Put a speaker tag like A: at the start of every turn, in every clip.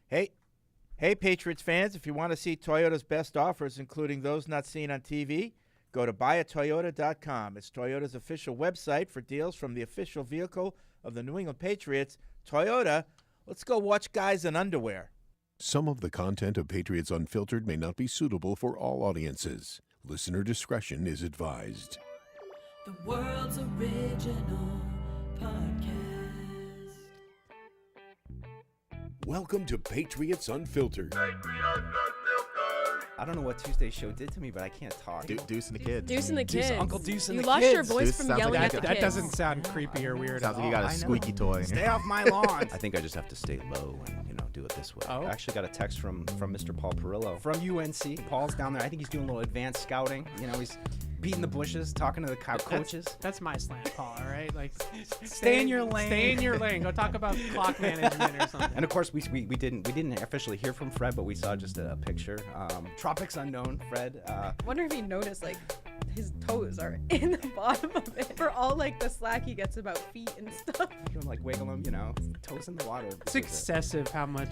A: Hey, Patriots fans, if you want to see Toyota's best offers, including those not seen on TV, go to buyatoyota.com. It's Toyota's official website for deals from the official vehicle of the New England Patriots. Toyota, let's go watch guys in underwear.
B: Some of the content of Patriots Unfiltered may not be suitable for all audiences. Listener discretion is advised.
C: The world's original podcast.
B: Welcome to Patriots Unfiltered.
D: I don't know what Tuesday's show did to me, but I can't talk.
E: Deuce and the Kids.
F: Deuce and the Kids.
D: Uncle Deuce and
F: you
D: the
F: lost
D: Kids.
F: your voice
E: Deuce
F: from
E: sounds
F: yelling
E: like
F: at the
E: that
F: kids.
G: That doesn't sound creepy or weird
E: Sounds
G: at
E: like you
G: all.
E: got a squeaky toy.
D: Stay off my lawn. I think I just have to stay low and, do it this way.
G: Oh.
D: I actually got a text from Mr. Paul Perillo from UNC. Paul's down there. I think he's doing a little advanced scouting. He's beating the bushes, talking to the coaches.
G: That's my slant, Paul, all right? Like,
D: Stay in your lane.
G: Stay in your lane. Go talk about clock management or something.
D: And of course, we didn't officially hear from Fred, but we saw just a picture. Tropics unknown, Fred.
F: I wonder if he noticed, his toes are in the bottom of it. For all, the slack he gets about feet and stuff.
D: Wiggle them, toes in the water.
G: It's excessive how much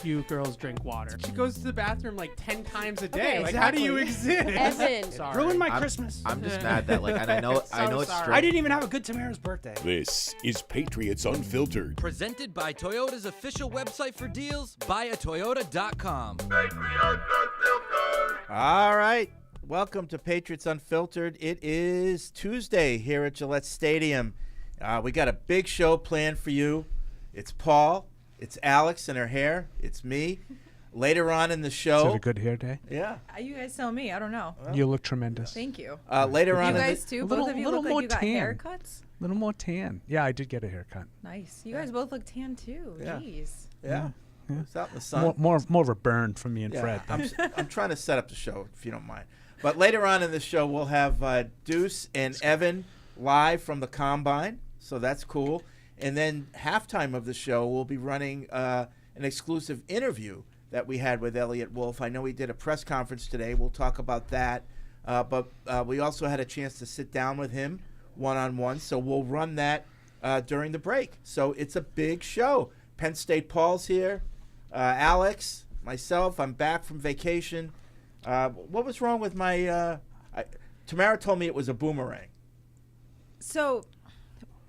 G: you girls drink water. She goes to the bathroom 10 times a day.
F: Okay,
G: How do you
D: exactly.
G: exist?
F: Evan.
G: Sorry.
D: Ruined my Christmas.
E: I'm just mad that and I know it's
G: sorry.
E: straight.
D: I didn't even have a good Tamara's birthday.
B: This is Patriots Unfiltered.
H: Presented by Toyota's official website for deals, buyatoyota.com.
A: All right. Welcome to Patriots Unfiltered. It is Tuesday here at Gillette Stadium. We got a big show planned for you. It's Paul. It's Alex and her hair. It's me. Later on in the show.
I: Is it a good hair day?
A: Yeah.
F: You guys tell me. I don't know.
I: You look tremendous.
F: Thank you.
A: Later on
F: You
A: in
F: guys
A: the
F: too?
I: A little-
F: Both of you
I: little
F: look
I: more
F: like you got
I: tan.
F: haircuts?
I: A little more tan. Yeah, I did get a haircut.
F: Nice. You guys both look tan too.
A: Yeah.
F: Jeez.
A: Yeah.
I: Yeah.
A: It's out in the sun.
I: More of a burn from me and
A: Yeah,
I: Fred.
A: I'm trying to set up the show, if you don't mind. But later on in the show, we'll have Deuce and Evan live from the Combine, so that's cool. And then halftime of the show, we'll be running an exclusive interview that we had with Elliot Wolf. I know he did a press conference today. We'll talk about that. But we also had a chance to sit down with him one-on-one, so we'll run that during the break. So it's a big show. Penn State Paul's here. Alex, myself, I'm back from vacation. What was wrong with my Tamara told me it was a boomerang.
F: So,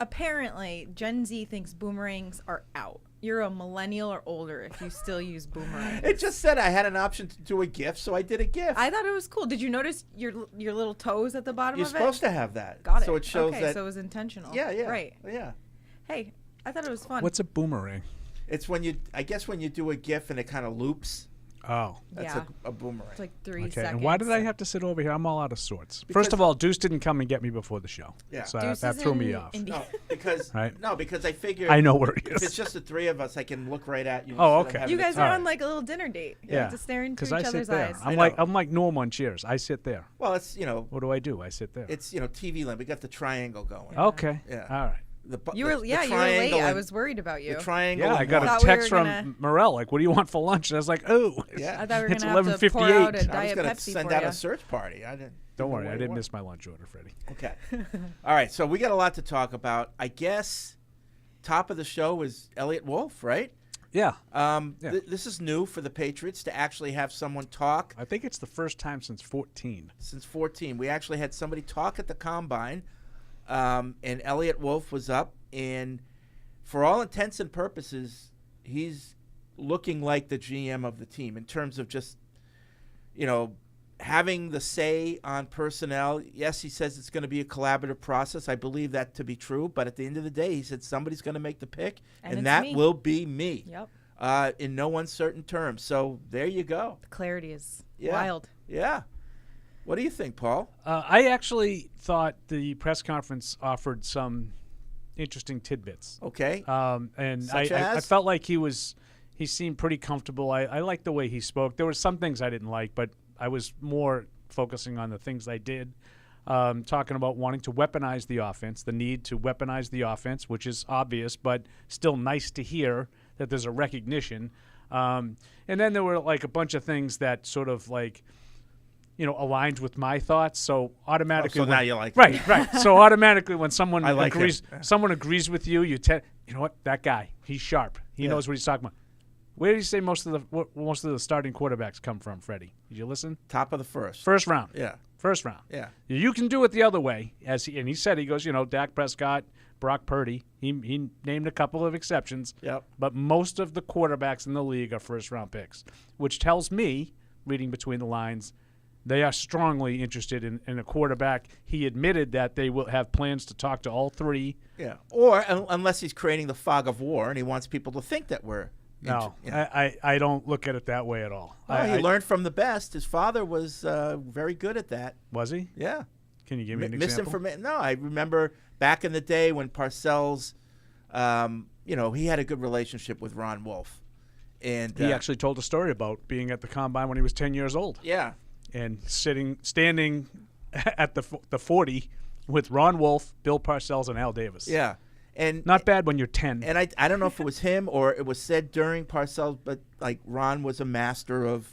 F: apparently, Gen Z thinks boomerangs are out. You're a millennial or older if you still use boomerangs.
A: It just said I had an option to do a GIF, so I did a GIF.
F: I thought it was cool. Did you notice your little toes at the bottom
A: You're
F: of it?
A: supposed to have that.
F: Got it.
A: So it shows
F: okay,
A: that.
F: so it was intentional.
A: Yeah.
F: Right.
A: Yeah.
F: Hey, I thought it was fun.
I: What's a boomerang?
A: It's when you do a GIF and it kind of loops.
I: Oh.
A: That's
F: Yeah.
A: a boomerang.
F: It's like 3
I: Okay.
F: seconds.
I: And why did I have to sit over here? I'm all out of sorts.
A: Because-
I: First of all, Deuce didn't come and get me before the show.
A: Yeah.
I: So
F: Deuce
I: that
F: is
I: threw me
F: in
I: off.
F: India.
A: No, because
I: Right.
A: because I figured
I: I know where he
A: if it's
I: is.
A: just the three of us, I can look right at you.
I: Oh,
A: instead of
I: okay.
A: having
F: You guys
A: to-
F: are
I: All
F: on
I: right.
F: a little dinner date. You
I: Yeah.
F: have to stare into
I: Because
F: each
I: I sit
F: other's
I: there.
F: eyes.
A: I know.
I: I'm like Norm on Cheers. I sit there.
A: Well, it's
I: What do? I sit there.
A: it's TV land. We got the triangle going.
I: Okay.
A: Yeah.
I: All right.
F: You were you were late.
A: triangle
F: I
A: and-
F: was worried about you.
A: The triangle.
I: Yeah, I
A: and
I: got
A: one.
F: Thought
I: a
F: we were
I: text from
F: gonna-
I: Morel, like, what do you want for lunch? And I was like, oh.
A: Yeah.
F: I thought we were
I: It's
F: gonna have to pour
I: 11:58.
F: out a
A: I was
F: Diet
A: gonna
F: Pepsi
A: send
F: for
A: out
F: you.
A: a search party. I didn't.
I: Don't worry,
A: know
I: I
A: what
I: didn't
A: it
I: miss my lunch order, Freddie.
A: Okay. All right. So we got a lot to talk about. I guess top of the show is Elliot Wolf, right?
I: Yeah.
A: This is new for the Patriots to actually have someone talk.
I: I think it's the first time since 14.
A: Since 14, we actually had somebody talk at the Combine, and Elliot Wolf was up, and for all intents and purposes, he's looking like the GM of the team in terms of just, having the say on personnel. Yes, he says it's going to be a collaborative process. I believe that to be true, but at the end of the day, he said somebody's going to make the pick,
F: And
A: and
F: it's
A: that
F: me.
A: will be me.
F: Yep.
A: In no uncertain terms. So there you go.
F: The clarity is
A: Yeah.
F: wild.
A: Yeah. What do you think, Paul?
I: I actually thought the press conference offered some interesting tidbits.
A: Okay.
I: And
A: Such
I: I
A: as?
I: felt like he seemed pretty comfortable. I liked the way he spoke. There were some things I didn't like, but I was more focusing on the things I did. Talking about wanting to weaponize the offense, the need to weaponize the offense, which is obvious, but still nice to hear that there's a recognition. And then there were like a bunch of things that sort of like, aligned with my thoughts. So automatically,
A: so now you like
I: right. So automatically, when someone
A: like
I: agrees with you, you know what? That guy, he's sharp. He knows what he's talking about. Where did you say most of the starting quarterbacks come from, Freddie? Did you listen?
A: Top of the first.
I: First round.
A: Yeah.
I: First round.
A: Yeah.
I: You can do it the other way, and he said, he goes, Dak Prescott, Brock Purdy. He named a couple of exceptions.
A: Yep.
I: But most of the quarterbacks in the league are first-round picks, which tells me, reading between the lines, they are strongly interested in a quarterback. He admitted that they will have plans to talk to all three.
A: Yeah. Or unless he's creating the fog of war and he wants people to think that we're.
I: No,
A: Yeah.
I: I don't look at it that way at all.
A: Well, he learned from the best. His father was very good at that.
I: Was he?
A: Yeah.
I: Can you give me an example?
A: Misinformation. No, I remember back in the day when Parcells, he had a good relationship with Ron Wolf. And
I: He actually told a story about being at the combine when he was 10 years old.
A: Yeah.
I: And standing at the 40 with Ron Wolf, Bill Parcells, and Al Davis.
A: Yeah. And
I: not bad when you're 10.
A: And I don't know if it was him or it was said during Parcells, but like Ron was a master of,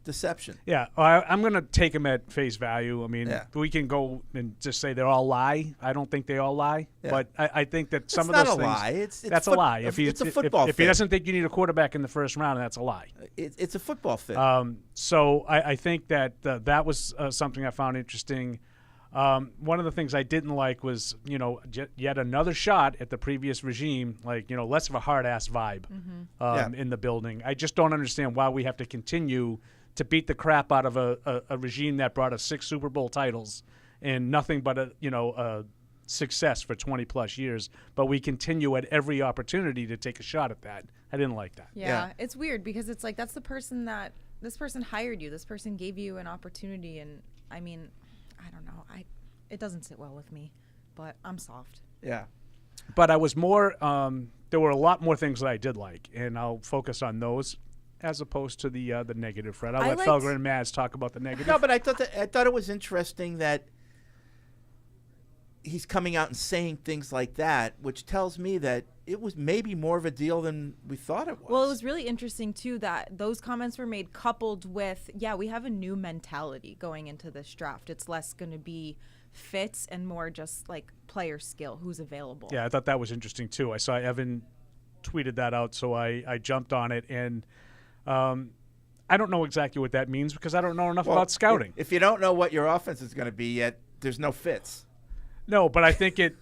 A: deception.
I: Yeah, I'm going to take him at face value. I mean, we can go and just say they all lie. I don't think they all lie, but I think that some of those things.
A: It's not a lie. It's
I: a lie.
A: It's a football.
I: If he doesn't think you need a quarterback in the first round, that's a lie.
A: It's a football fit.
I: So I think that that was something I found interesting. One of the things I didn't like was, yet another shot at the previous regime, less of a hard-ass vibe in the building. I just don't understand why we have to continue to beat the crap out of a regime that brought us 6 Super Bowl titles and nothing but a success for 20-plus years. But we continue at every opportunity to take a shot at that. I didn't like that.
F: Yeah, it's weird because it's like that's the person this person hired you. This person gave you an opportunity, and I mean, I don't know. It doesn't sit well with me, but I'm soft.
A: Yeah.
I: But I was more there were a lot more things that I did like, and I'll focus on those as opposed to the negative, Fred. I'll let Felger and Maz talk about the negative.
A: No, but I thought it was interesting that he's coming out and saying things like that, which tells me that it was maybe more of a deal than we thought it was.
F: Well, it was really interesting, too, that those comments were made coupled with, we have a new mentality going into this draft. It's less going to be fits and more just like player skill, who's available.
I: Yeah, I thought that was interesting, too. I saw Evan tweeted that out, so I jumped on it. And I don't know exactly what that means because I don't know enough about scouting.
A: If you don't know what your offense is going to be yet, there's no fits.
I: No, but I think it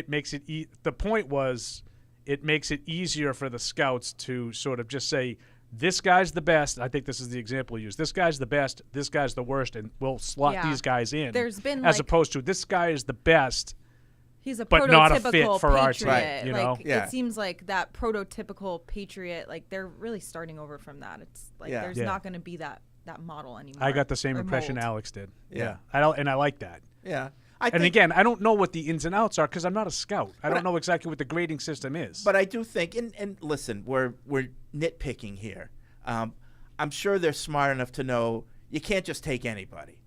I: makes it. The point was, it makes it easier for the scouts to sort of just say, "This guy's the best." I think this is the example you use. This guy's the best. This guy's the worst, and we'll slot these guys in.
F: There's been
I: as opposed to this guy is the best.
F: He's a
I: but
F: prototypical
I: not a fit for
F: Patriot.
I: our team.
F: Like it seems like that prototypical Patriot. Like they're really starting over from that. It's like there's not going to be that model anymore.
I: I got the same impression
F: mold.
I: Alex did.
A: Yeah.
I: I like that.
A: Yeah.
I: And again, I don't know what the ins and outs are because I'm not a scout. I don't know exactly what the grading system is.
A: But I do think, and listen, we're nitpicking here. I'm sure they're smart enough to know you can't just take anybody.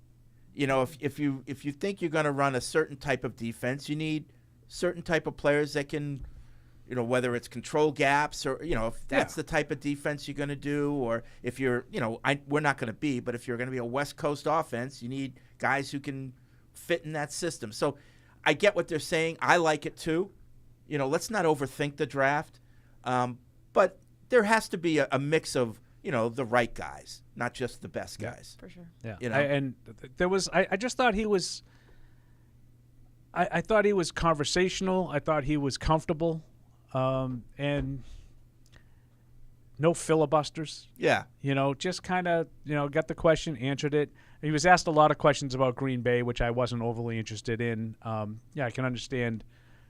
A: If you think you're going to run a certain type of defense, you need certain type of players that can, whether it's control gaps or if that's the type of defense you're going to do, or if you're, we're not going to be, but if you're going to be a West Coast offense, you need guys who can fit in that system. So I get what they're saying. I like it too. Let's not overthink the draft. But there has to be a mix of, the right guys, not just the best guys.
F: For sure.
I: Yeah. And there was, I just thought he was, I thought he was conversational. I thought he was comfortable. And no filibusters.
A: Yeah.
I: Just kind of, got the question, answered it. He was asked a lot of questions about Green Bay, which I wasn't overly interested in. I can understand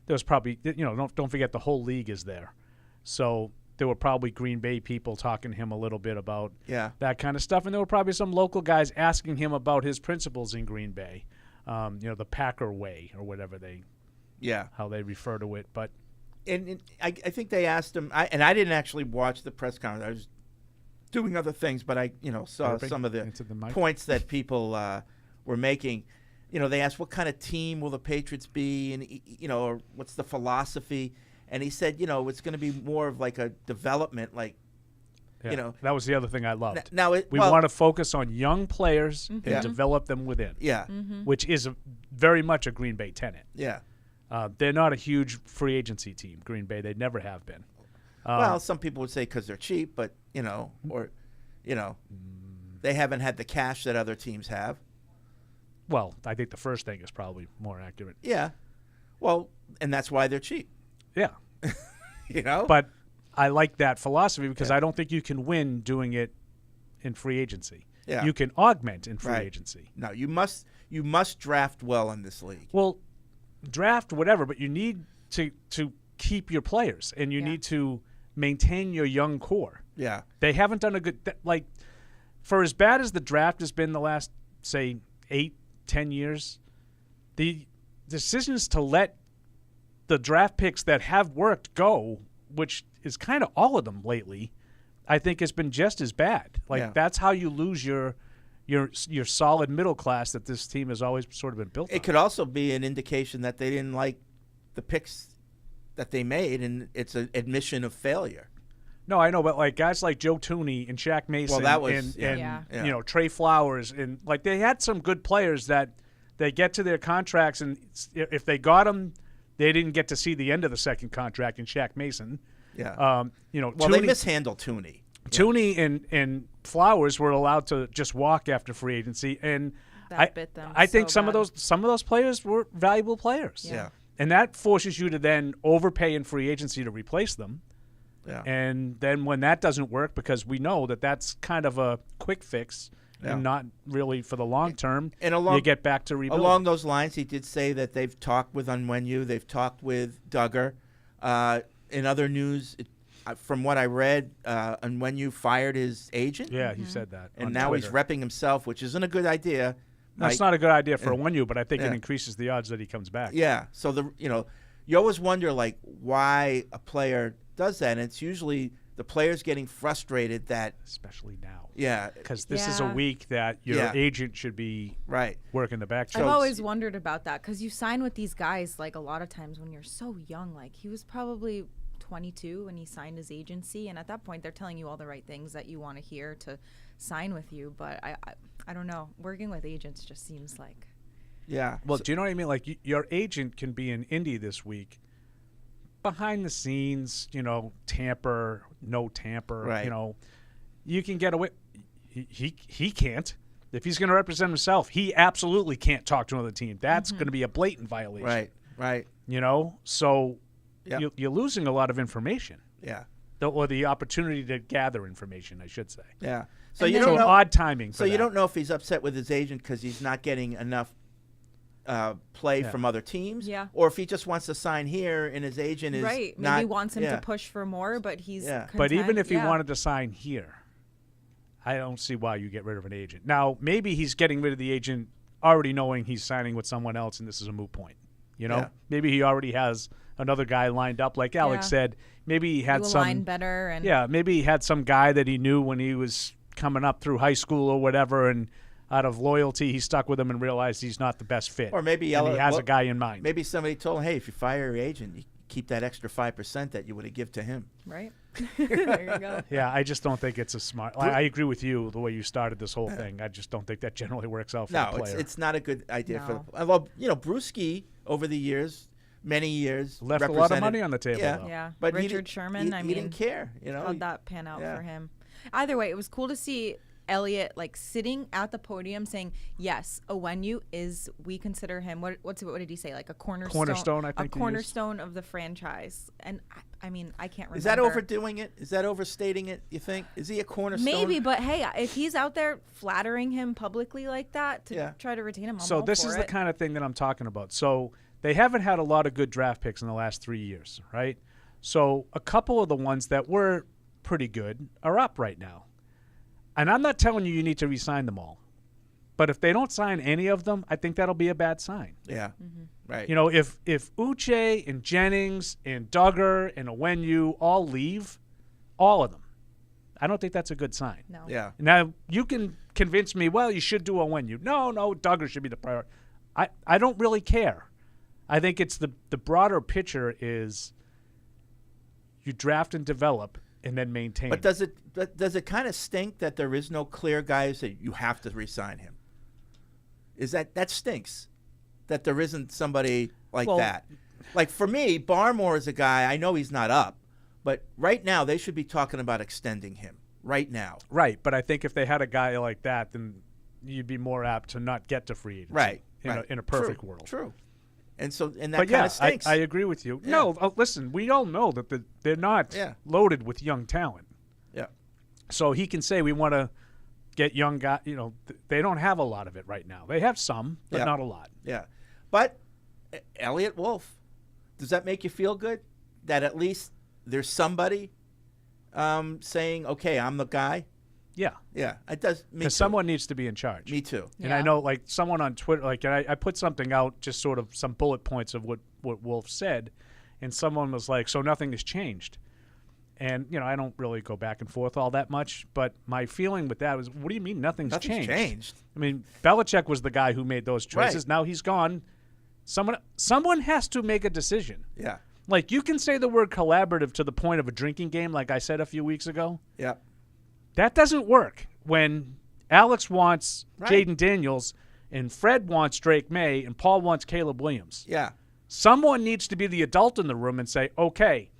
I: there was probably, don't forget the whole league is there. So there were probably Green Bay people talking to him a little bit about that kind of stuff. And there were probably some local guys asking him about his principles in Green Bay, the Packer way or whatever how they refer to it. But
A: and I think they asked him, and I didn't actually watch the press conference. I was doing other things, but I saw some of the points that people were making. They asked what kind of team will the Patriots be, and or what's the philosophy. And he said, it's going to be more of like a development, like,
I: that was the other thing I loved. We
A: want
I: to focus on young players and develop them within.
A: Yeah.
I: Which is very much a Green Bay tenet.
A: Yeah.
I: They're not a huge free agency team, Green Bay. They never have been.
A: Well, some people would say because they're cheap, but they haven't had the cash that other teams have.
I: Well, I think the first thing is probably more accurate.
A: Yeah. Well, and that's why they're cheap.
I: Yeah.
A: But
I: But I like that philosophy because I don't think you can win doing it in free agency.
A: Yeah.
I: You can augment in free
A: Right.
I: agency.
A: no, you must draft well in this league.
I: Well, draft whatever, but you need to keep your players and you
F: Yeah.
I: need to maintain your young core.
A: Yeah.
I: They haven't done a good for as bad as the draft has been the last say 8-10 years. The decisions to let the draft picks that have worked go, which is kind of all of them lately, I think has been just as bad. That's how you lose your solid middle class that this team has always sort of been built on.
A: It could also be an indication that they didn't like the picks that they made, and it's an admission of failure.
I: No, I know, but guys like Joe Tooney and Shaq Mason
A: that was-
I: and
A: Yeah.
I: Trey Flowers and they had some good players that they get to their contracts and if they got them, they didn't get to see the end of the second contract in Shaq Mason.
A: Yeah.
I: Well,
A: they mishandled Tooney.
I: Tooney and Flowers were allowed to just walk after free agency, and
F: That bit them
I: I think
F: so
I: some of
F: bad.
I: those players were valuable players.
A: Yeah.
I: And that forces you to then overpay in free agency to replace them.
A: Yeah.
I: And then when that doesn't work, because we know that that's kind of a quick fix
A: Yeah.
I: and not really for the long term,
A: And
I: you get back to rebuilding.
A: Along those lines, he did say that they've talked with Onwenu, they've talked with Duggar. In other news, from what I read, Onwenu fired his agent.
I: Yeah, he said that.
A: And
I: on
A: now
I: Twitter.
A: he's repping himself, which isn't a good idea.
I: That's not a good idea for a Onwenu, but I think
A: Yeah.
I: it increases the odds that he comes back.
A: Yeah. So you always wonder why a player does that, and it's usually the player's getting frustrated that
I: Especially now.
A: yeah,
I: Because this is a
F: Yeah.
I: week that your
A: Yeah.
I: agent should be
A: right.
I: working the back.
F: I've always wondered about that because you sign with these guys a lot of times when you're so young. He was probably 22 when he signed his agency, and at that point they're telling you all the right things that you want to hear to sign with you. But I don't know. Working with agents just seems like
A: Yeah.
I: Well, do you know what I mean? Your agent can be in Indy this week, behind the scenes, tamper, no tamper,
A: Right.
I: You can get away. He can't. If he's going to represent himself, he absolutely can't talk to another team. That's going to be a blatant violation.
A: Right.
I: So
A: Yeah.
I: you're losing a lot of information,
A: Yeah.
I: or the opportunity to gather information, I should say.
A: Yeah. So
F: And
A: you
F: then-
A: don't know.
I: Odd timing.
A: So you don't know if he's upset with his agent because he's not getting enough play
I: Yeah.
A: from other teams,
F: Yeah.
A: or if he just wants to sign here and his agent is
F: right.
A: not,
F: Maybe wants him
A: yeah.
F: to push for more, but he's
A: Yeah.
I: But even
F: content.
I: if he
F: Yeah.
I: wanted to sign here, I don't see why you get rid of an agent. Now, maybe he's getting rid of the agent already knowing he's signing with someone else and this is a moot point.
A: Yeah.
I: Maybe he already has another guy lined up. Like Alex
F: Yeah.
I: said, maybe he had
F: you
I: some
F: align better and
I: maybe he had some guy that he knew when he was coming up through high school or whatever, and out of loyalty, he stuck with him and realized he's not the best fit.
A: Or maybe
I: and he has
A: well,
I: a guy in mind.
A: Maybe somebody told him, hey, if you fire your agent, you keep that extra 5% that you would have give to him.
F: right. There you go.
I: Yeah, I just don't think it's a smart. I agree with you the way you started this whole thing. I just don't think that generally works out for
A: No,
I: the player.
A: it's not a good idea for
F: No.
A: the. Although Brewski over the years, many years,
I: Left a lot of
A: represented-
I: money on the table,
A: Yeah,
I: though.
F: Yeah.
A: but he
F: Richard
A: didn't-
F: Sherman,
A: He,
F: I
A: he
F: mean,
A: didn't care.
F: how'd that pan out
A: yeah.
F: for him? Either way, it was cool to see Elliot sitting at the podium saying, "Yes, Onwenu is. We consider him. What did he say? A cornerstone.
I: Cornerstone, I think he
F: A
I: used.
F: cornerstone of the franchise." And I mean, I can't remember.
A: Is that overdoing it? Is that overstating it? You think? Is he a cornerstone?
F: Maybe, but hey, if he's out there flattering him publicly like that to
A: Yeah.
F: try to retain him, I'm
I: So
F: all
I: this
F: for
I: is
F: it.
I: the kind of thing that I'm talking about. So they haven't had a lot of good draft picks in the last 3 years, right? So a couple of the ones that were pretty good are up right now. And I'm not telling you need to re-sign them all. But if they don't sign any of them, I think that'll be a bad sign.
A: Yeah. Right.
I: If Uche and Jennings and Duggar and Onwenu all leave, all of them, I don't think that's a good sign.
F: No.
A: Yeah.
I: Now, you can convince me, well, you should do Onwenu. No, Duggar should be the priority. I don't really care. I think it's the broader picture is you draft and develop and then maintain.
A: But does it kind of stink that there is no clear guys that you have to re-sign him? Is that stinks? That there isn't somebody like
I: Well-
A: that. Like for me, Barmore is a guy I know he's not up, But right now, they should be talking about extending him right now.
I: Right, but I think if they had a guy like that, then you'd be more apt to not get to free agency.
A: Right.
I: In a perfect
A: True,
I: world.
A: True. And so, and that
I: But
A: kind of stinks.
I: I agree with you.
A: Yeah.
I: No, listen, we all know that they're not loaded with young talent.
A: Yeah.
I: So he can say we want to get young guys. They don't have a lot of it right now. They have some, but not a lot.
A: Yeah. But Elliot Wolf, does that make you feel good? That at least there's somebody saying, okay, I'm the guy?
I: Yeah.
A: Yeah, it does.
I: Because someone needs to be in charge.
A: Me too.
I: And I know, like, someone on Twitter, like, I put something out, just sort of some bullet points of what Wolf said, and someone was like, so nothing has changed. And, I don't really go back and forth all that much, but my feeling with that was, what do you mean nothing's changed? I mean, Belichick was the guy who made those choices.
A: Right.
I: Now he's gone. Someone has to make a decision.
A: Yeah.
I: Like, you can say the word collaborative to the point of a drinking game, like I said a few weeks ago.
A: Yeah.
I: That doesn't work when Alex wants
A: Right.
I: Jaden Daniels and Fred wants Drake May and Paul wants Caleb Williams.
A: Yeah.
I: Someone needs to be the adult in the room and say, okay,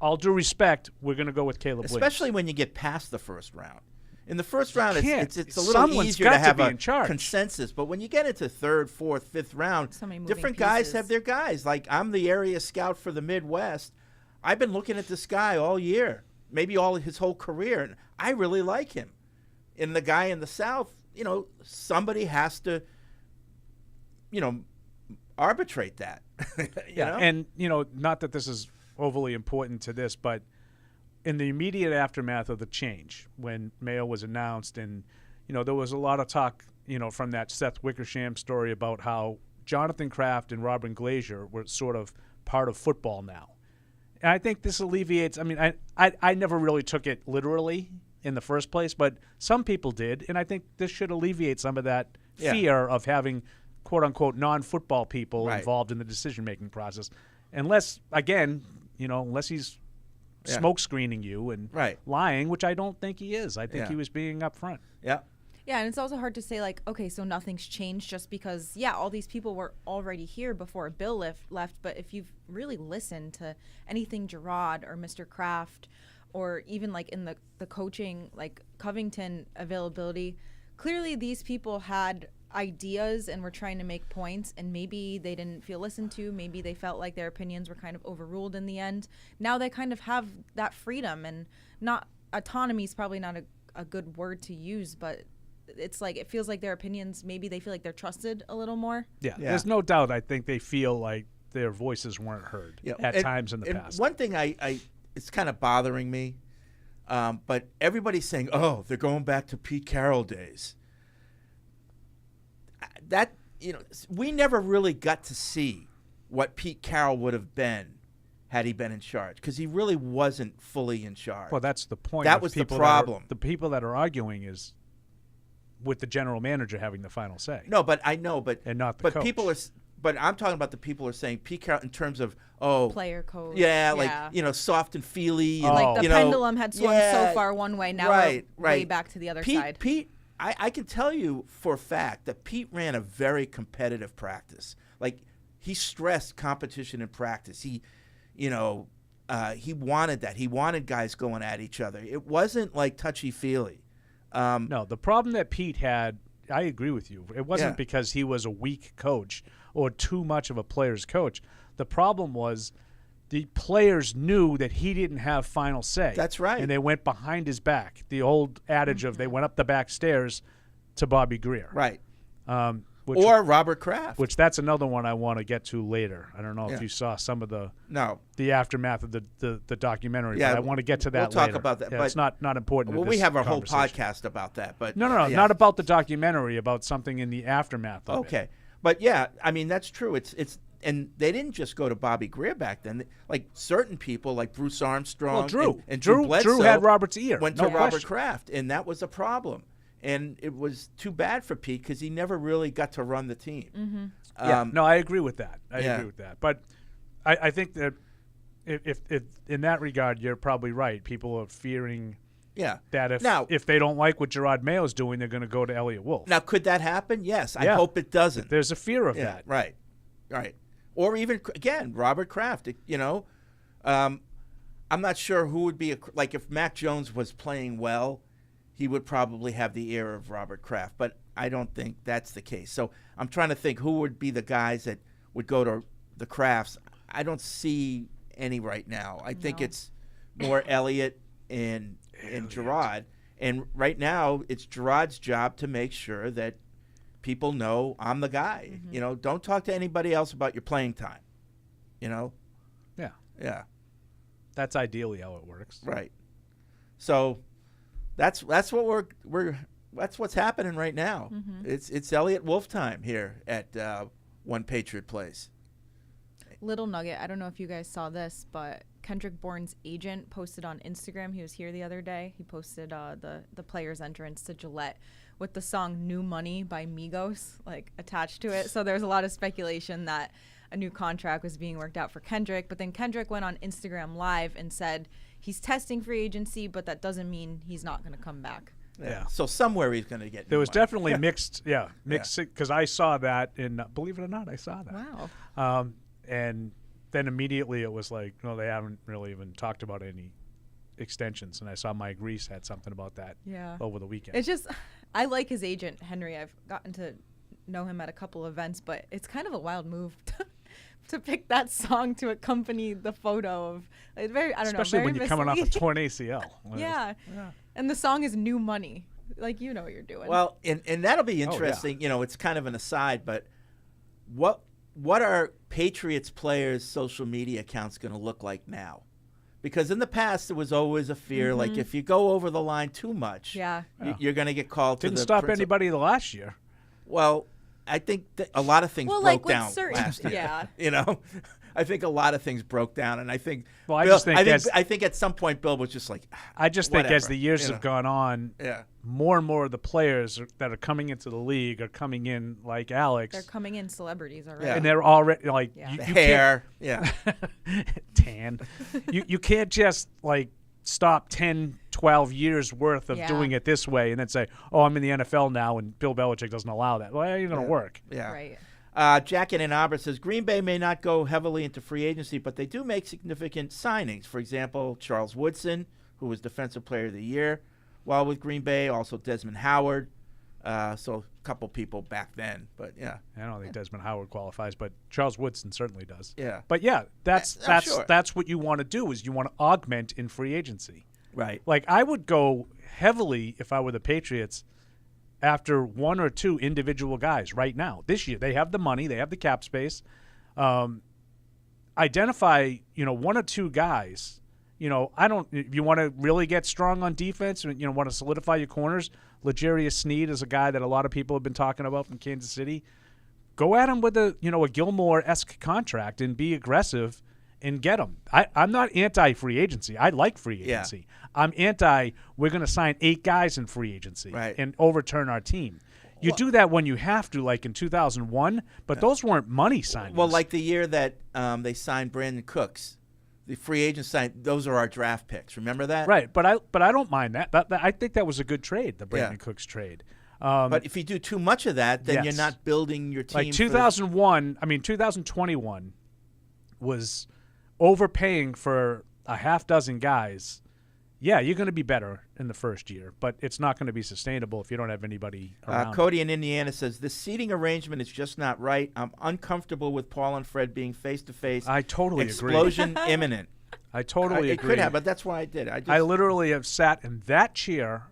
I: all due respect, we're going to go with Caleb
A: Especially
I: Williams.
A: when you get past the first round. In the first round,
I: can't.
A: it's a little
I: Someone's
A: easier
I: got
A: to
I: to
A: have
I: be
A: a
I: in charge.
A: consensus. But when you get into third, fourth, fifth round,
F: So many moving
A: different guys
F: pieces.
A: have their guys. Like, I'm the area scout for the Midwest. I've been looking at this guy all year, maybe his whole career, and I really like him. And the guy in the South, somebody has to, arbitrate that. you know?
I: And, not that this is overly important to this, but in the immediate aftermath of the change, when Mayo was announced, and, there was a lot of talk, from that Seth Wickersham story about how Jonathan Kraft and Robin Glazier were sort of part of football now. And I think this alleviates, I never really took it literally in the first place, but some people did, and I think this should alleviate some of that fear of having quote-unquote non-football people involved in the decision-making process. Unless, again, unless he's smoke screening you and lying, which I don't think he is. I think he was being upfront.
A: Yeah.
F: Yeah, and it's also hard to say, like, okay, so nothing's changed just because, all these people were already here before Bill left. But if you've really listened to anything Gerard or Mr. Kraft or even, like, in the coaching, like, Covington availability, clearly these people had ideas and were trying to make points, and maybe they didn't feel listened to. Maybe they felt like their opinions were kind of overruled in the end. Now they kind of have that freedom, and not autonomy is probably not a good word to use, but it's like it feels like their opinions, maybe they feel like they're trusted a little more.
I: Yeah. There's no doubt I think they feel like their voices weren't heard at times in the past.
A: One thing it's kind of bothering me, but everybody's saying, oh, they're going back to Pete Carroll days. That, we never really got to see what Pete Carroll would have been had he been in charge, because he really wasn't fully in charge.
I: Well, that's the point.
A: That was the problem.
I: The people that are arguing is with the general manager having the final say.
A: No, but I know, but
I: and not the coach.
A: People are. But I'm talking about the people who are saying Pete Carroll in terms of
F: player coach.
A: Yeah, like soft and feely. And,
F: like the pendulum had swung so far one way, now we're way back to the other side.
A: Pete, I can tell you for a fact that Pete ran a very competitive practice. Like, he stressed competition in practice. He wanted that. He wanted guys going at each other. It wasn't like touchy-feely.
I: No, the problem that Pete had, I agree with you. It wasn't because he was a weak coach or too much of a player's coach. The problem was the players knew that he didn't have final say.
A: That's right.
I: And they went behind his back. The old adage of they went up the back stairs to Bobby Greer.
A: Right. Or Robert Kraft.
I: Which that's another one I want to get to later. I don't know if you saw some of the aftermath of the documentary.
A: Yeah,
I: but I want to get to that
A: we'll
I: later.
A: talk about that.
I: Yeah,
A: but
I: it's not important.
A: Well,
I: to
A: we
I: this
A: have a whole
I: conversation.
A: podcast about that. But
I: No, not about the documentary, about something in the aftermath of it.
A: Okay. But, that's true. It's and they didn't just go to Bobby Greer back then. Like, certain people, like Bruce Armstrong and Drew Bledsoe,
I: Drew had Robert's ear.
A: Went to Robert Kraft, and that was a problem. And it was too bad for Pete because he never really got to run the team.
I: Mm-hmm. I agree with that. I agree with that. But I think that if in that regard, you're probably right. People are fearing that if they don't like what Gerard Mayo's doing, they're going to go to Elliot Wolf.
A: Now, could that happen? Yes. I hope it doesn't.
I: There's a fear of that.
A: Right. Or even, again, Robert Kraft, I'm not sure who would be like if Mac Jones was playing well, he would probably have the ear of Robert Kraft, but I don't think that's the case. So I'm trying to think who would be the guys that would go to the Krafts. I don't see any right now. I think it's more Elliot and Gerard. And right now, it's Gerard's job to make sure that people know I'm the guy.
F: Mm-hmm.
A: You know, don't talk to anybody else about your playing time. You know?
I: Yeah.
A: Yeah.
I: That's ideally how it works.
A: Right. So that's what that's what's happening right now.
F: Mm-hmm.
A: It's Elliot Wolf time here at One Patriot Place.
F: Little nugget. I don't know if you guys saw this, but Kendrick Bourne's agent posted on Instagram. He was here the other day. He posted the player's entrance to Gillette with the song "New Money" by Migos like attached to it. So there's a lot of speculation that a new contract was being worked out for Kendrick. But then Kendrick went on Instagram Live and said he's testing free agency, but that doesn't mean he's not going to come back.
I: Yeah.
A: So somewhere he's going to get.
I: There was
A: money.
I: definitely mixed because I saw that in believe it or not, I saw that.
F: Wow.
I: And then immediately it was like, no, they haven't really even talked about any extensions. And I saw Mike Reese had something about that over the weekend.
F: It's just, I like his agent, Henry. I've gotten to know him at a couple events, but it's kind of a wild move to pick that song to accompany the photo of, it's very, I don't
I: Especially
F: know,
I: when
F: very
I: you're coming off a
F: misleading.
I: torn ACL.
F: Yeah. And the song is New Money. Like, you know what you're doing.
A: Well, and that'll be interesting. You know, it's kind of an aside, but what are Patriots players' social media accounts going to look like now? Because in the past, there was always a fear, like if you go over the line too much, you're going to get called to the
I: Didn't stop
A: principal.
I: anybody the last year.
A: Well, I think that a lot of things broke
F: like with
A: down
F: certain,
A: last year. You know, I think a lot of things broke down, and I think.
I: Well,
A: Bill,
I: I
A: think at some point Bill was just like.
I: I just think as
A: whatever,
I: the years
A: you
I: have
A: know.
I: gone on, more and more of the players that are coming into the league are coming in like Alex.
F: They're coming in celebrities already.
I: And they're already like
F: Yeah.
I: you
A: Hair,
I: tan. You can't just like stop 10, 12 years worth of doing it this way and then say, oh, I'm in the NFL now and Bill Belichick doesn't allow that. Well, it ain't going to work.
A: Yeah.
F: Right.
A: Jack in Ann Arbor says Green Bay may not go heavily into free agency, but they do make significant signings. For example, Charles Woodson, who was Defensive Player of the Year while with Green Bay, also Desmond Howard. So a couple people back then, but yeah.
I: I don't think Desmond Howard qualifies, but Charles Woodson certainly does.
A: Yeah.
I: But yeah, that's
A: sure.
I: that's what you want to do is you want to augment in free agency.
A: Right.
I: Like I would go heavily if I were the Patriots after one or two individual guys right now. This year they have the money, they have the cap space. Identify, one or two guys. If you want to really get strong on defense, want to solidify your corners, L'Jarius Sneed is a guy that a lot of people have been talking about from Kansas City. Go at him with a Gilmore-esque contract and be aggressive and get him. I'm not anti-free agency. I like free agency. I'm anti we're going to sign 8 guys in free agency and overturn our team. You do that when you have to, like in 2001, but those weren't money signings.
A: Well, like the year that they signed Brandon Cooks. The free agents signed; those are our draft picks. Remember that?
I: Right, but I don't mind that. I think that was a good trade, the Brandon Cooks trade.
A: But if you do too much of that, then you're not building your team.
I: Like 2021 was overpaying for a half dozen guys. Yeah, you're going to be better in the first year, but it's not going to be sustainable if you don't have anybody around.
A: Cody in Indiana says, the seating arrangement is just not right. I'm uncomfortable with Paul and Fred being face-to-face.
I: I totally
A: Explosion imminent.
I: I totally agree.
A: It could have, but that's why I did.
I: I literally have sat in that chair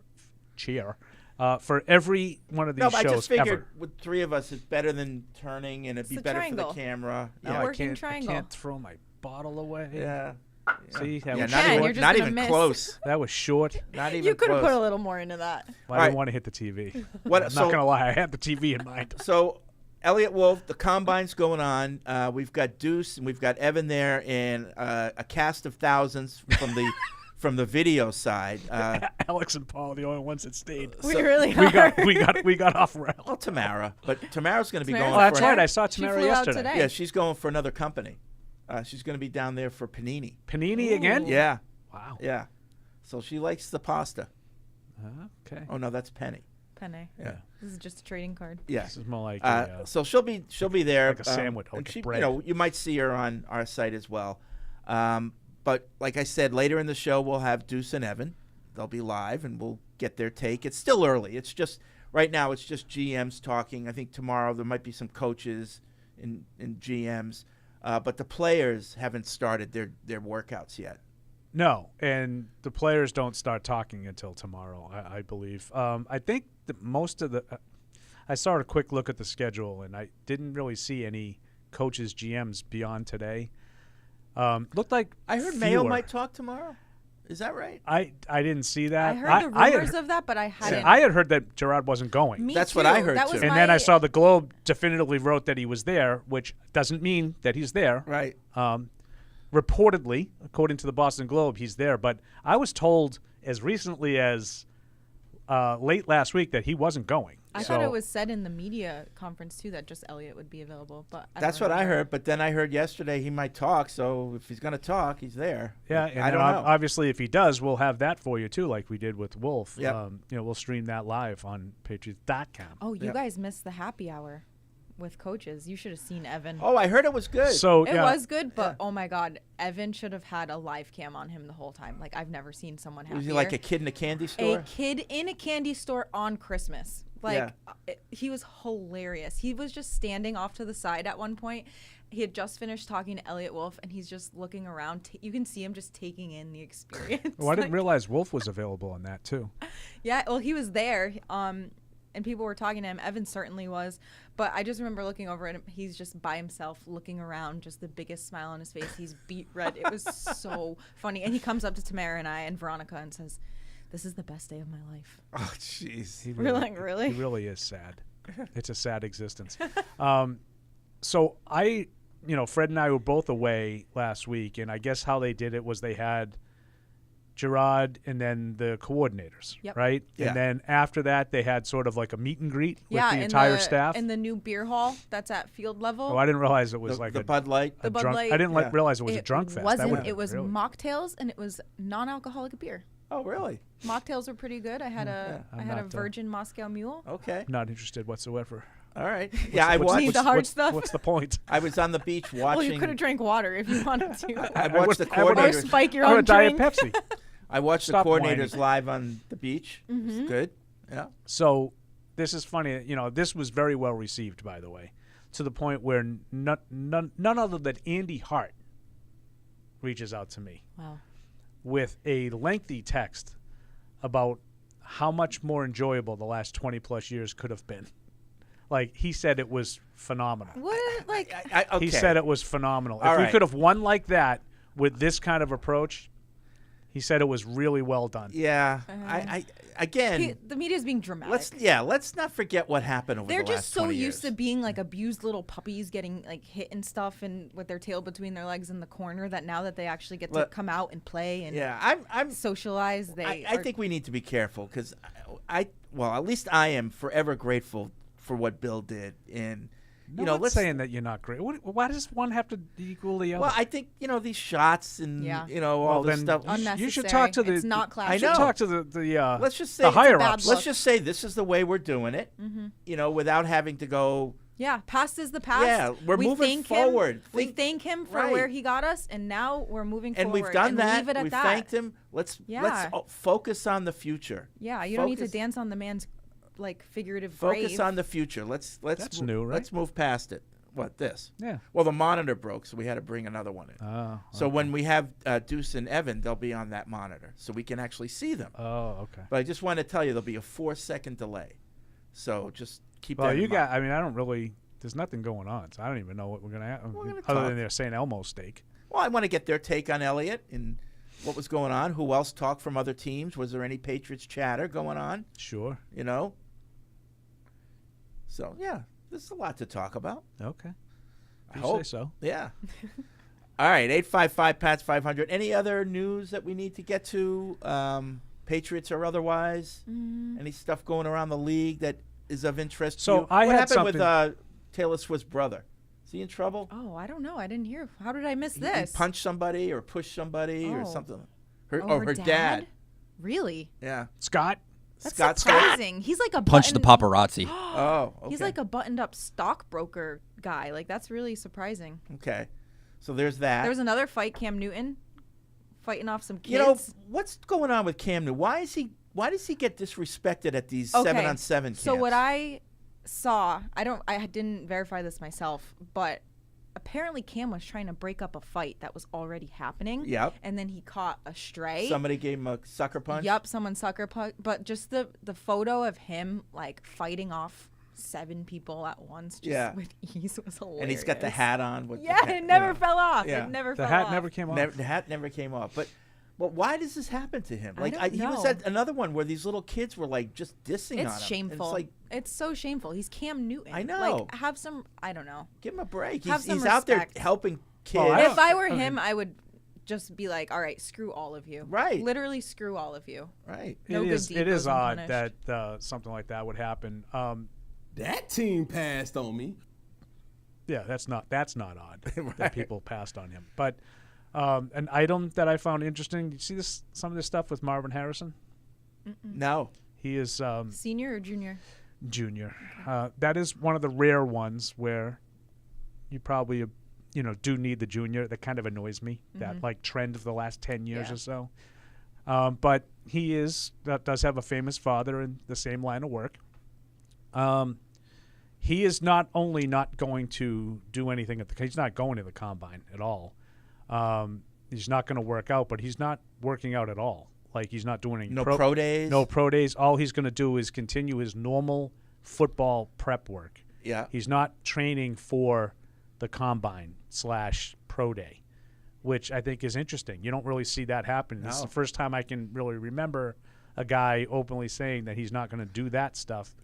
I: for every one of these shows
A: I just figured
I: ever.
A: with 3 of us, it's better than turning, and it'd be better
F: triangle.
A: for the camera.
I: Now
F: working
I: I
F: triangle.
I: can't throw my bottle away.
A: Yeah.
I: See, that
A: Yeah,
I: was
A: not
F: you're
A: even,
F: just
A: not
F: gonna
A: even
F: miss.
A: close.
I: That was short.
A: Not even
F: You could have
A: close.
F: put a little more into that.
I: Well, I didn't want to hit the TV. I'm not
A: So-
I: going to lie. I had the TV in mind.
A: So, Elliot Wolf, the combine's going on. We've got Deuce and we've got Evan there, and a cast of thousands from the video side.
I: Alex and Paul are the only ones that stayed.
F: We really
I: We got off rail.
A: Well, Tamara, but Tamara's going to be
F: Tamara?
A: going.
I: Oh, that's
A: for
I: right. I saw
F: She
I: Tamara
F: flew out
I: yesterday.
F: today.
A: Yeah, she's going for another company. She's going to be down there for Panini.
I: Panini again?
A: Yeah,
I: Wow.
A: yeah. So she likes the pasta.
I: Okay.
A: Oh no, that's Penny.
F: Penne.
A: Yeah.
F: This is just a trading card.
A: Yeah.
I: This is more like
A: So she'll be there
I: like a sandwich,
A: and
I: like a
A: she,
I: bread.
A: you might see her on our site as well. But like I said, later in the show, we'll have Deuce and Evan. They'll be live, and we'll get their take. It's still early. It's just right now. It's just GMs talking. I think tomorrow there might be some coaches and GMs, but the players haven't started their workouts yet.
I: No, and the players don't start talking until tomorrow, I believe. I think that most of the I saw a quick look at the schedule, and I didn't really see any coaches, GMs beyond today. Looked like
A: I heard Mayo might talk tomorrow. Is that right?
I: I didn't see that.
F: I heard the rumors of that, but I hadn't.
I: I had heard that Gerard wasn't going.
A: That's what I heard,
F: that
A: too.
F: was
I: And then I saw the Globe definitively wrote that he was there, which doesn't mean that he's there.
A: Right.
I: Reportedly, according to the Boston Globe, he's there. But I was told as recently as late last week that he wasn't going.
F: I thought it was said in the media conference, too, that just Elliot would be available. But
A: That's what I heard. But then I heard yesterday he might talk. So if he's going to talk, he's there.
I: Yeah, and
A: I don't know.
I: Obviously, if he does, we'll have that for you, too, like we did with Wolf.
A: Yep.
I: We'll stream that live on Patriots.com.
F: Oh, you guys missed the happy hour with coaches. You should have seen Evan.
A: Oh, I heard it was good.
I: So
F: It was good, but oh my God, Evan should have had a live cam on him the whole time. Like, I've never seen someone happier.
A: Was he like a kid in a candy store?
F: A kid in a candy store on Christmas. Like, he was hilarious. He was just standing off to the side at one point. He had just finished talking to Elliot Wolf, and he's just looking around. You can see him just taking in the experience.
I: Well, I didn't realize Wolf was available on that, too.
F: Yeah, well, he was there. And people were talking to him. Evan certainly was. But I just remember looking over at him. He's just by himself, looking around, just the biggest smile on his face. He's beet red. It was so funny. And he comes up to Tamara and I and Veronica and says, "This is the best day of my life."
A: Oh, jeez.
F: We're like, really?
I: He really is sad. It's a sad existence. So Fred and I were both away last week, and I guess how they did it was they had Gerard and then the coordinators, right?
A: Yeah.
I: And then after that, they had sort of like a meet and greet with the entire staff.
F: In the new beer hall that's at field level.
I: Oh, I didn't realize it was like
A: the Bud Light.
F: The Bud
I: drunk,
F: Light.
I: I didn't realize it was a drunk fest. That
F: Wasn't.
I: would've
F: It
I: been
F: was
I: really-
F: mocktails, and it was non-alcoholic beer.
A: Oh, really?
F: Mocktails were pretty good. I had a
I: I'm
F: I had a
I: not,
F: Virgin Moscow Mule.
A: Okay.
I: Not interested whatsoever.
A: All right. Yeah, I
I: What's-
A: watched.
F: Need the hard stuff.
I: What's the point?
A: I was on the beach watching.
F: Well, you could have drank water if you wanted to.
A: I watched the
F: or
A: coordinators.
F: spike your
I: I
F: own
I: would Diet
F: drink.
I: Pepsi.
A: I watched
I: Stop
A: the coordinators
I: whining.
A: live on the beach.
F: Mm-hmm.
A: It's good. Yeah.
I: So this is funny. This was very well received, by the way, to the point where none other than Andy Hart reaches out to me
F: Wow.
I: with a lengthy text about how much more enjoyable the last 20-plus years could have been. Like, he said it was phenomenal.
F: What? Like,
A: Okay.
I: He said it was phenomenal.
A: All
I: If we
A: right.
I: could have won like that with this kind of approach, he said it was really well done.
A: Yeah. Again.
F: the media's being dramatic.
A: Let's not forget what happened over
F: They're
A: the last
F: just so
A: 20
F: used
A: years.
F: to being like abused little puppies getting like hit and stuff and with their tail between their legs in the corner that now that they actually get to
A: Look,
F: come out and play and
A: I'm
F: socialize,
A: I think we need to be careful because at least I am forever grateful for what Bill did. And
I: No one's saying that you're not great. Why does one have to equal the other?
A: Well, I think these shots and all this stuff.
I: You should talk to the.
F: It's not
A: I
F: classy.
I: You should
A: know.
I: talk to the.
A: Let's just say
I: the
A: it's a
I: higher
F: bad
I: ups.
F: look.
A: Let's just say this is the way we're doing it. Without having to go.
F: Yeah, past is the past.
A: Yeah, we're
F: We
A: moving
F: thank
A: forward.
F: Him. We thank him for
A: Right.
F: where he got us, and now we're moving
A: And
F: forward.
A: we've done
F: and
A: that.
F: Leave it at
A: We've
F: that.
A: thanked him. Let's focus on the future.
F: Yeah, you don't need to
A: Focus-
F: dance on the man's figurative
A: Focus
F: grave.
A: on the future. Let's
I: That's new, right?
A: Let's move past it. What, this?
I: Yeah.
A: Well, the monitor broke, so we had to bring another one in.
I: Oh.
A: So when we have Deuce and Evan, they'll be on that monitor, so we can actually see them.
I: Oh, okay.
A: But I just want to tell you, there'll be a 4-second delay. So just keep
I: Well,
A: that in
I: you
A: mind.
I: got. I mean, I don't really. There's nothing going on, so I don't even know what we're gonna have.
A: We're gonna
I: Other
A: talk.
I: than they're saying Elmo steak.
A: Well, I want to get their take on Elliot and what was going on. Who else talked from other teams? Was there any Patriots chatter going on?
I: Sure.
A: So, yeah, there's a lot to talk about.
I: Okay.
A: I
I: You
A: hope
I: say so.
A: Yeah. All right, 855-PATS-500. Any other news that we need to get to, Patriots or otherwise? Any stuff going around the league that is of interest
I: So
A: to you?
I: I
A: what
I: had
A: happened with
I: something-
A: Taylor Swift's brother? Is he in trouble?
F: Oh, I don't know. I didn't hear. How did I miss
A: He
F: this?
A: punched somebody or pushed somebody or
F: Oh.
A: something.
F: Oh,
A: her dad.
F: Really?
A: Yeah.
I: Scott.
F: That's
A: Scott.
F: surprising. He's like a
E: Punch the
F: button-
E: paparazzi.
A: Oh, okay.
F: He's like a buttoned-up stockbroker guy. Like, that's really surprising.
A: Okay. So there's that.
F: There was another fight. Cam Newton fighting off some kids.
A: You know, what's going on with Cam Newton? Why does he get disrespected at these 7-on-7 camps?
F: So what I saw, I didn't verify this myself, but apparently Cam was trying to break up a fight that was already happening.
A: Yep.
F: And then he caught a stray.
A: Somebody gave him a sucker punch?
F: Yep, someone sucker punch. But just the photo of him like fighting off 7 people at once just with ease was hilarious.
A: And he's got the hat on. With
F: it never fell off.
A: Yeah.
F: It never
I: The
F: fell
I: hat
F: off.
I: never came off.
A: The hat never came off. But why does this happen to him? Like
F: don't
A: he was
F: know.
A: at another one where these little kids were like just dissing on him.
F: It's shameful.
A: It's like,
F: it's so shameful. He's Cam Newton.
A: I know.
F: Like, have some, I don't know.
A: give him a break.
F: Have
A: He's
F: some
A: out there
F: respect.
A: helping kids.
I: Well,
F: If I were him, I would just be like, all right, screw all of you.
A: Right.
F: Literally screw all of you.
A: Right.
F: No
I: it
F: good
I: is.
F: deed
I: It
F: goes
I: is odd
F: unpunished.
I: that something like that would happen.
J: That team passed on me.
I: Yeah, that's not odd that people passed on him. But an item that I found interesting. You see some of this stuff with Marvin Harrison?
A: No.
I: He is
F: Senior or junior?
I: junior. That is one of the rare ones where you probably do need the junior. That kind of annoys me. That like trend of the last 10 years or so. But he does have a famous father in the same line of work. He is not only not going to do anything he's not going to the combine at all. He's not going to work out, but he's not working out at all. Like he's not doing any
A: pro days.
I: No pro days. All he's going to do is continue his normal football prep work.
A: Yeah.
I: He's not training for the combine / pro day, which I think is interesting. You don't really see that happen. This is the first time I can really remember a guy openly saying that he's not going to do that stuff.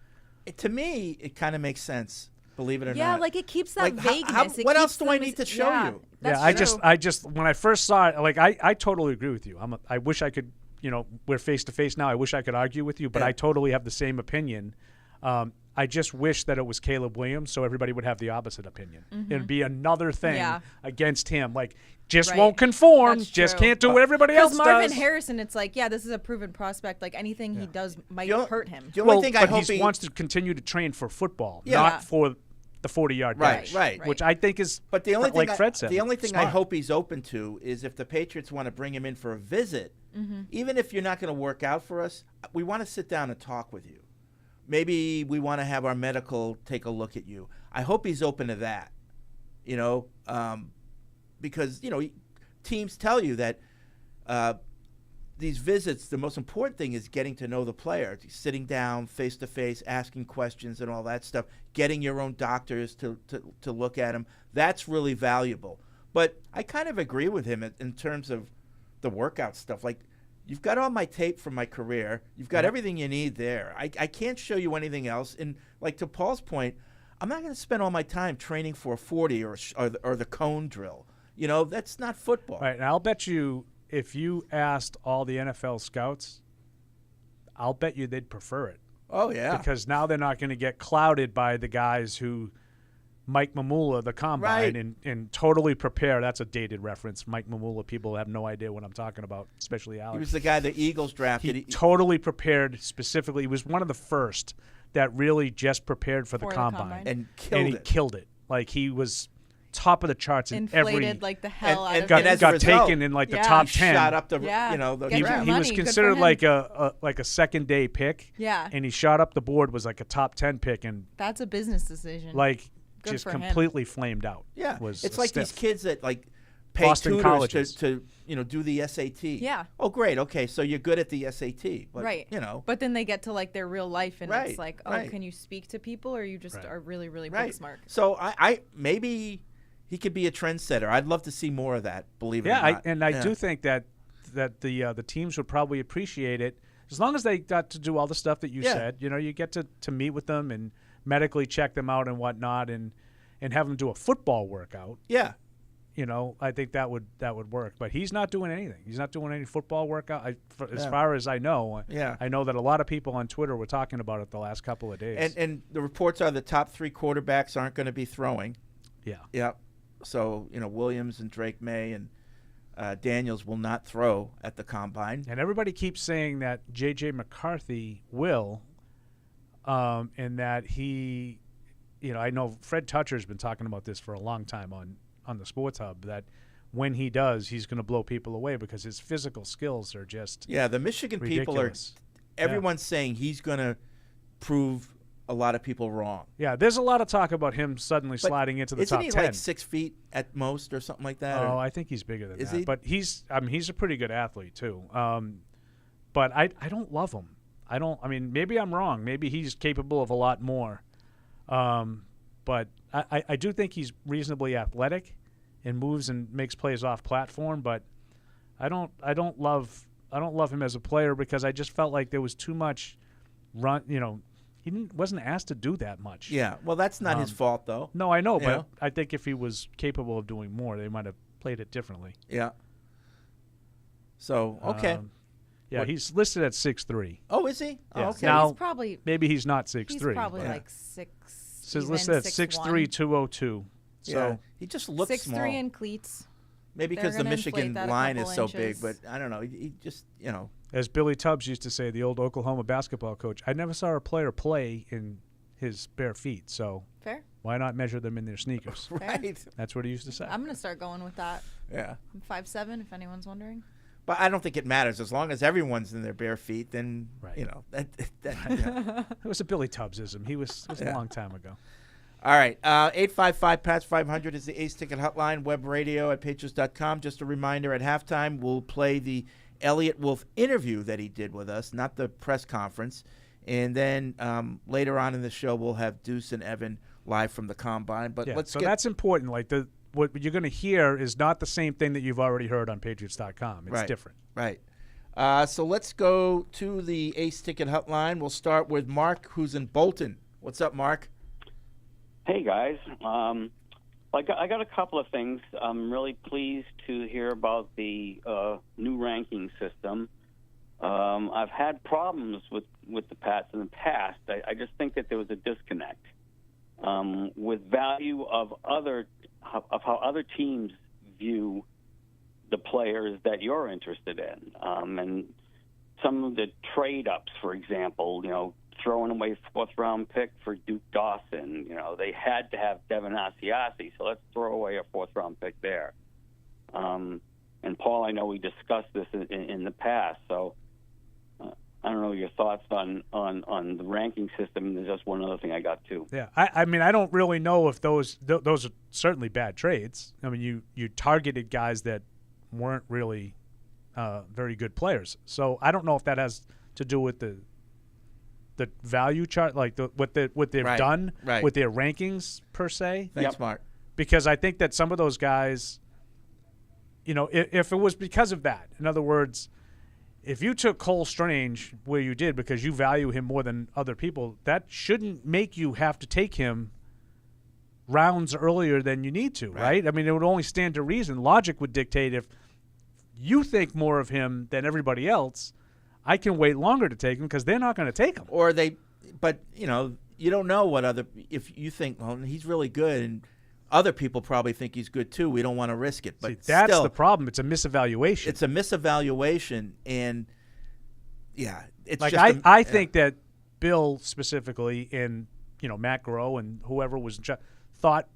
A: To me, it kind of makes sense. Believe it or not.
F: Yeah, like it keeps that
A: Like,
F: vagueness.
A: what else do I need to show you?
F: That's
I: I
F: true.
I: just when I first saw it, like I totally agree with you. I wish I could, we're face to face now. I wish I could argue with you, but I totally have the same opinion. I just wish that it was Caleb Williams, so everybody would have the opposite opinion. It'd be another thing against him, like just won't conform,
F: That's
I: just
F: true.
I: can't do what everybody else
F: Because Marvin
I: does.
F: Harrison, it's like, this is a proven prospect. Like anything he does might hurt him.
A: The only thing I
I: but
A: hope
I: he wants to continue to train for football,
A: Yeah.
I: not for the 40-yard dash,
A: Right.
I: which I think is.
A: But the only thing,
I: like Fred said,
A: the only thing I
I: smart.
A: hope he's open to is if the Patriots want to bring him in for a visit, even if you're not going to work out for us, we want to sit down and talk with you. Maybe we want to have our medical take a look at you. I hope he's open to that, because teams tell you that these visits, the most important thing is getting to know the player, sitting down face to face, asking questions and all that stuff, getting your own doctors to look at him. That's really valuable. But I kind of agree with him in terms of the workout stuff. Like, you've got all my tape from my career. You've got everything you need there. I can't show you anything else. And like to Paul's point, I'm not going to spend all my time training for a 40 or the cone drill. That's not football.
I: Right, and I'll bet you if you asked all the NFL scouts, I'll bet you they'd prefer it.
A: Oh, yeah.
I: Because now they're not going to get clouded by the guys who Mike Mamula, the combine, and totally prepare. That's a dated reference. Mike Mamula, people have no idea what I'm talking about, especially Alex.
A: He was the guy the Eagles drafted.
I: He totally prepared specifically. He was one of the first that really just prepared for the combine.
A: And
I: he killed it. Like, he was top of the charts in
F: Inflated
I: every.
F: like the hell out of
I: got
F: it.
I: got taken in like the top 10.
A: Shot up the
F: Yeah.
A: the
F: Get your
A: draft.
I: He was
F: money. Good for
I: considered
F: him.
I: like a second day pick.
F: Yeah.
I: And he shot up the board, was like a top 10 pick, and
F: That's a business decision.
I: like
F: Good
I: just
F: for him.
I: completely flamed out.
A: Yeah,
I: Was
A: it's like
I: stiff.
A: these kids that like pay
I: Boston
A: tutors
I: colleges.
A: to do the SAT.
F: Yeah.
A: Oh, great. Okay, so you're good at the SAT. But,
F: right.
A: But
F: But then they get to like their real life and
A: Right,
F: it's like,
A: right.
F: can you speak to people or you just
I: Right.
F: are really, really
A: right.
F: book smart?
A: So I maybe he could be a trendsetter. I'd love to see more of that. Believe it or not.
I: I do think that the teams would probably appreciate it as long as they got to do all the stuff that you said. You get to meet with them and medically check them out and whatnot, and have them do a football workout.
A: Yeah.
I: I think that would work. But he's not doing anything. He's not doing any football workout. As
A: Yeah.
I: far as I know.
A: Yeah.
I: I know that a lot of people on Twitter were talking about it the last couple of days.
A: And the reports are the top 3 quarterbacks aren't going to be throwing.
I: yeah.
A: Yep. So Williams and Drake May and Daniels will not throw at the combine.
I: And everybody keeps saying that J.J. McCarthy will, and that he, I know Fred Tutcher's been talking about this for a long time on the Sports Hub, that when he does, he's going to blow people away because his physical skills are just
A: the Michigan people are.
I: ridiculous.
A: Everyone's saying he's going to prove a lot of people wrong.
I: Yeah, there's a lot of talk about him suddenly sliding into the top 10.
A: Isn't he like 6 feet at most or something like that?
I: Oh, I think he's bigger than
A: Is
I: that.
A: he?
I: But he's a pretty good athlete too. But I don't love him. I mean, maybe I'm wrong. Maybe he's capable of a lot more. But I do think he's reasonably athletic and moves and makes plays off platform, but I don't love him as a player because I just felt like there was too much run, he wasn't asked to do that much.
A: Yeah, well, that's not his fault, though.
I: No, I know, but
A: Yeah.
I: I think if he was capable of doing more, they might have played it differently.
A: Yeah. So, okay.
I: Yeah,
A: What-
I: he's listed at 6'3".
A: Oh, is he? Oh,
I: Yeah.
A: okay.
F: So
I: Now,
F: he's probably
I: maybe he's not 6'3".
F: he's probably
I: but
F: like 6.
I: so he's
F: even
I: listed at
F: 6'1".
I: 6'3", 202. So
A: Yeah. He just looks
F: 6'3"
A: small.
F: in cleats.
A: Maybe
F: They're
A: because the
F: gonna inflate
A: Michigan
F: that a
A: line
F: couple
A: is so big,
F: inches.
A: but I don't know. He just,
I: as Billy Tubbs used to say, the old Oklahoma basketball coach, I never saw a player play in his bare feet, so
F: Fair.
I: why not measure them in their sneakers?
A: right.
I: That's what he used to say.
F: I'm gonna start going with that.
A: Yeah.
F: I'm 5'7", if anyone's wondering.
A: But I don't think it matters. As long as everyone's in their bare feet, then,
I: Right.
A: that yeah.
I: It was a Billy Tubbsism. It was a
A: Yeah.
I: long time ago.
A: All right. 855-PATS-500 is the Ace Ticket Hotline, web radio at patriots.com. Just a reminder, at halftime, we'll play the Elliot Wolf interview that he did with us, not the press conference. And then later on in the show, we'll have Deuce and Evan live from the Combine. But
I: Yeah,
A: let's
I: so
A: get
I: that's important. Like what you're going to hear is not the same thing that you've already heard on Patriots.com. It's
A: Right.
I: different.
A: Right. So let's go to the Ace Ticket Hotline. We'll start with Mark, who's in Bolton. What's up, Mark?
K: Hey, guys. I got a couple of things. I'm really pleased to hear about the new ranking system. I've had problems with the Pats in the past. I just think that there was a disconnect with value of how other teams view the players that you're interested in, and some of the trade-ups, for example, throwing away fourth-round pick for Duke Dawson. They had to have Devin Asiasi, so let's throw away a fourth-round pick there. And Paul, I know we discussed this in the past, so I don't know your thoughts on the ranking system. There's just one other thing I got too.
I: Yeah, I mean, I don't really know if those are certainly bad trades. I mean, you targeted guys that weren't really very good players. So I don't know if that has to do with the value chart, like what they've
A: Right,
I: done
A: right.
I: with their rankings per se.
A: Thanks, Mark.
I: Because I think that some of those guys, if it was because of that, in other words, if you took Cole Strange where you did because you value him more than other people, that shouldn't make you have to take him rounds earlier than you need to, right? I mean, it would only stand to reason. Logic would dictate if you think more of him than everybody else, I can wait longer to take him because they're not going to take him.
A: But you don't know if you think, well, he's really good, and other people probably think he's good too. We don't want to risk it. But
I: See, that's
A: still,
I: the problem. It's a misevaluation.
A: It's a misevaluation, and it's
I: like
A: just
I: I think that Bill specifically and Matt Groh and whoever was in charge thought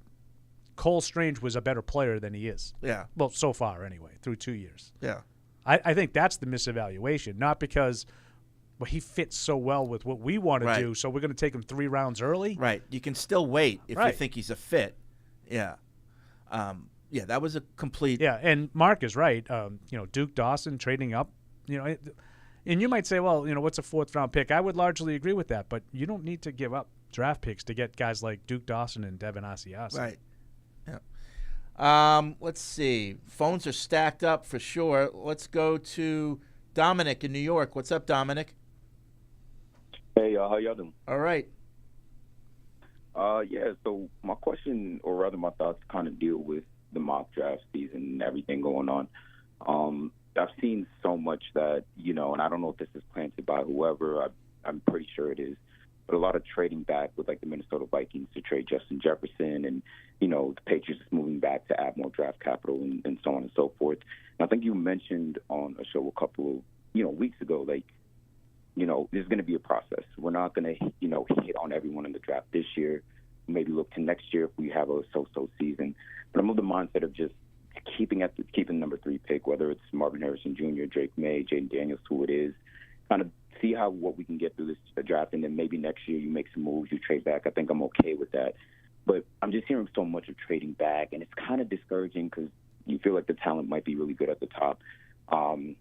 I: Cole Strange was a better player than he is.
A: Yeah.
I: Well, so far anyway, through 2 years.
A: Yeah.
I: I think that's the misevaluation, not because he fits so well with what we want to do, so we're going to take him 3 rounds early.
A: Right. You can still wait if you
I: Right.
A: think he's a fit. Yeah. That was a complete.
I: Yeah, and Mark is right. Duke Dawson trading up, and you might say, well, what's a 4th-round pick? I would largely agree with that, but you don't need to give up draft picks to get guys like Duke Dawson and Devin Asiasi.
A: Right. Yeah. Let's see. Phones are stacked up for sure. Let's go to Dominic in New York. What's up, Dominic?
L: Hey, how y'all doing?
A: All right.
L: So my question, or rather my thoughts, kind of deal with the mock draft season and everything going on. I've seen so much that, and I don't know if this is planted by whoever, I'm pretty sure it is, but a lot of trading back with like the Minnesota Vikings to trade Justin Jefferson, and, the Patriots moving back to add more draft capital and so on and so forth. And I think you mentioned on a show a couple of, weeks ago, like, there's going to be a process. We're not going to, hit on everyone in the draft this year. Maybe look to next year if we have a so-so season. But I'm of the mindset of just keeping number 3 pick, whether it's Marvin Harrison Jr., Drake May, Jaden Daniels, who it is, kind of see what we can get through this draft, and then maybe next year you make some moves, you trade back. I think I'm okay with that. But I'm just hearing so much of trading back, and it's kind of discouraging because you feel like the talent might be really good at the top. And,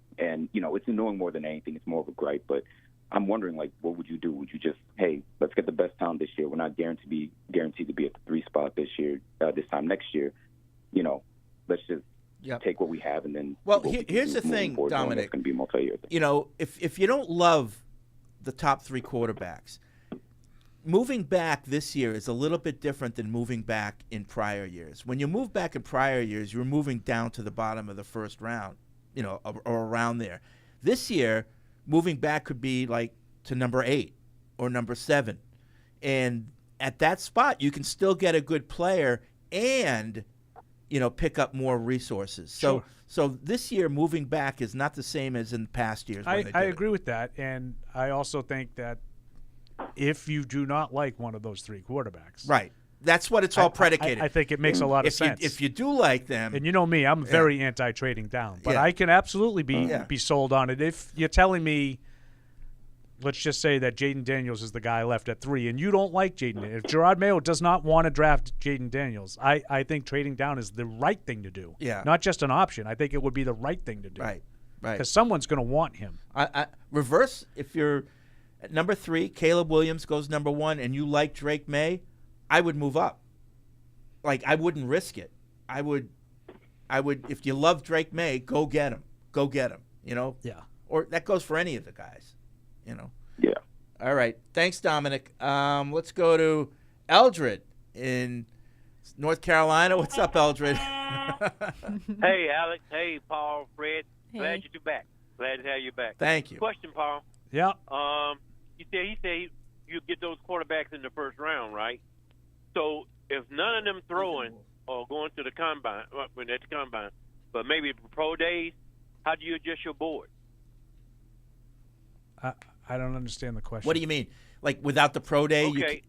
L: it's annoying more than anything. It's more of a gripe. But I'm wondering, what would you do? Would you just, hey, let's get the best talent this year. We're not guaranteed to be at the 3 spot this year, this time next year. Let's just take what we have and then.
A: Well, here's the thing, Dominic.
L: It's going to be a multi-year thing.
A: If you don't love the top 3 quarterbacks, moving back this year is a little bit different than moving back in prior years. When you move back in prior years, you're moving down to the bottom of the first round, or around there. This year, moving back could be to number 8 or number 7. And at that spot, you can still get a good player and, pick up more resources.
I: Sure.
A: So this year, moving back is not the same as in past years.
I: I agree with that. And I also think that if you do not like one of those 3 quarterbacks.
A: Right. That's what it's all predicated.
I: I think it makes a lot of sense.
A: If you do like them.
I: And you know me, I'm very anti-trading down. But I can absolutely be sold on it. If you're telling me, let's just say that Jaden Daniels is the guy left at 3, and you don't like Jaden. If Gerard Mayo does not want to draft Jaden Daniels, I think trading down is the right thing to do.
A: Yeah.
I: Not just an option. I think it would be the right thing to do.
A: Right.
I: Because someone's going to want him.
A: Reverse, if you're at number 3, Caleb Williams goes number 1, and you like Drake May, I would move up. I wouldn't risk it. I would. If you love Drake May, go get him. Go get him.
I: Yeah.
A: Or that goes for any of the guys.
L: Yeah.
A: All right. Thanks, Dominic. Let's go to Eldred in North Carolina. What's up, Eldred?
M: Hey, Alex. Hey, Paul, Fred.
F: Hey.
M: Glad you're back. Glad to have you back.
A: Thank you.
M: Question, Paul.
I: Yeah.
M: He said you get those quarterbacks in the first round, right? So if none of them throwing or going to the combine, when at the combine, but maybe pro days, how do you adjust your board?
I: I don't understand the question.
A: What do you mean? Without the pro day?
M: Okay.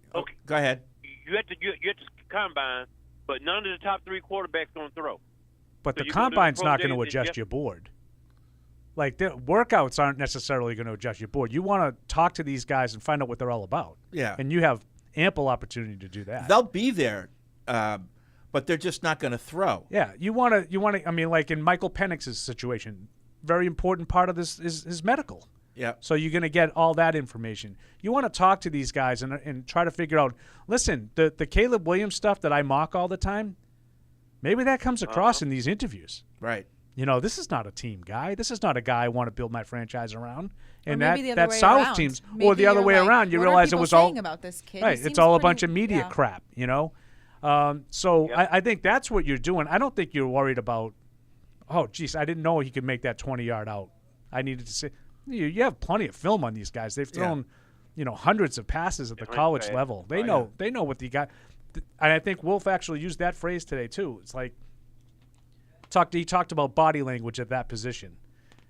A: Go ahead.
M: You at the combine, but none of the top 3 quarterbacks going to throw.
I: But
M: So
I: the
M: you go to the
I: combine's
M: pro
I: not going to
M: days and
I: adjust your board. The workouts aren't necessarily going to adjust your board. You want to talk to these guys and find out what they're all about.
A: Yeah.
I: And you have ample opportunity to do that.
A: They'll be there, but they're just not going to throw.
I: Yeah. You want to. I mean, like in Michael Penix's situation, very important part of this is medical.
A: Yeah.
I: So you're going to get all that information. You want to talk to these guys and try to figure out, listen, the Caleb Williams stuff that I mock all the time, maybe that comes across in these interviews.
A: Right.
I: This is not a team guy. This is not a guy I want to build my franchise around. And
F: that
I: South
F: around.
I: teams,
F: Maybe
I: or the other
F: you're
I: way
F: like,
I: around, you
F: what are
I: realize it
F: people
I: was all
F: saying about this kid?
I: right.
F: He
I: It's
F: seems
I: all a
F: pretty-
I: bunch of media crap, So I think that's what you're doing. I don't think you're worried about. Oh, geez, I didn't know he could make that 20-yard out. I needed to say. You have plenty of film on these guys. They've thrown, hundreds of passes at the college level. They know what the guy. And I think Wolf actually used that phrase today too. It's like he talked about body language at that position,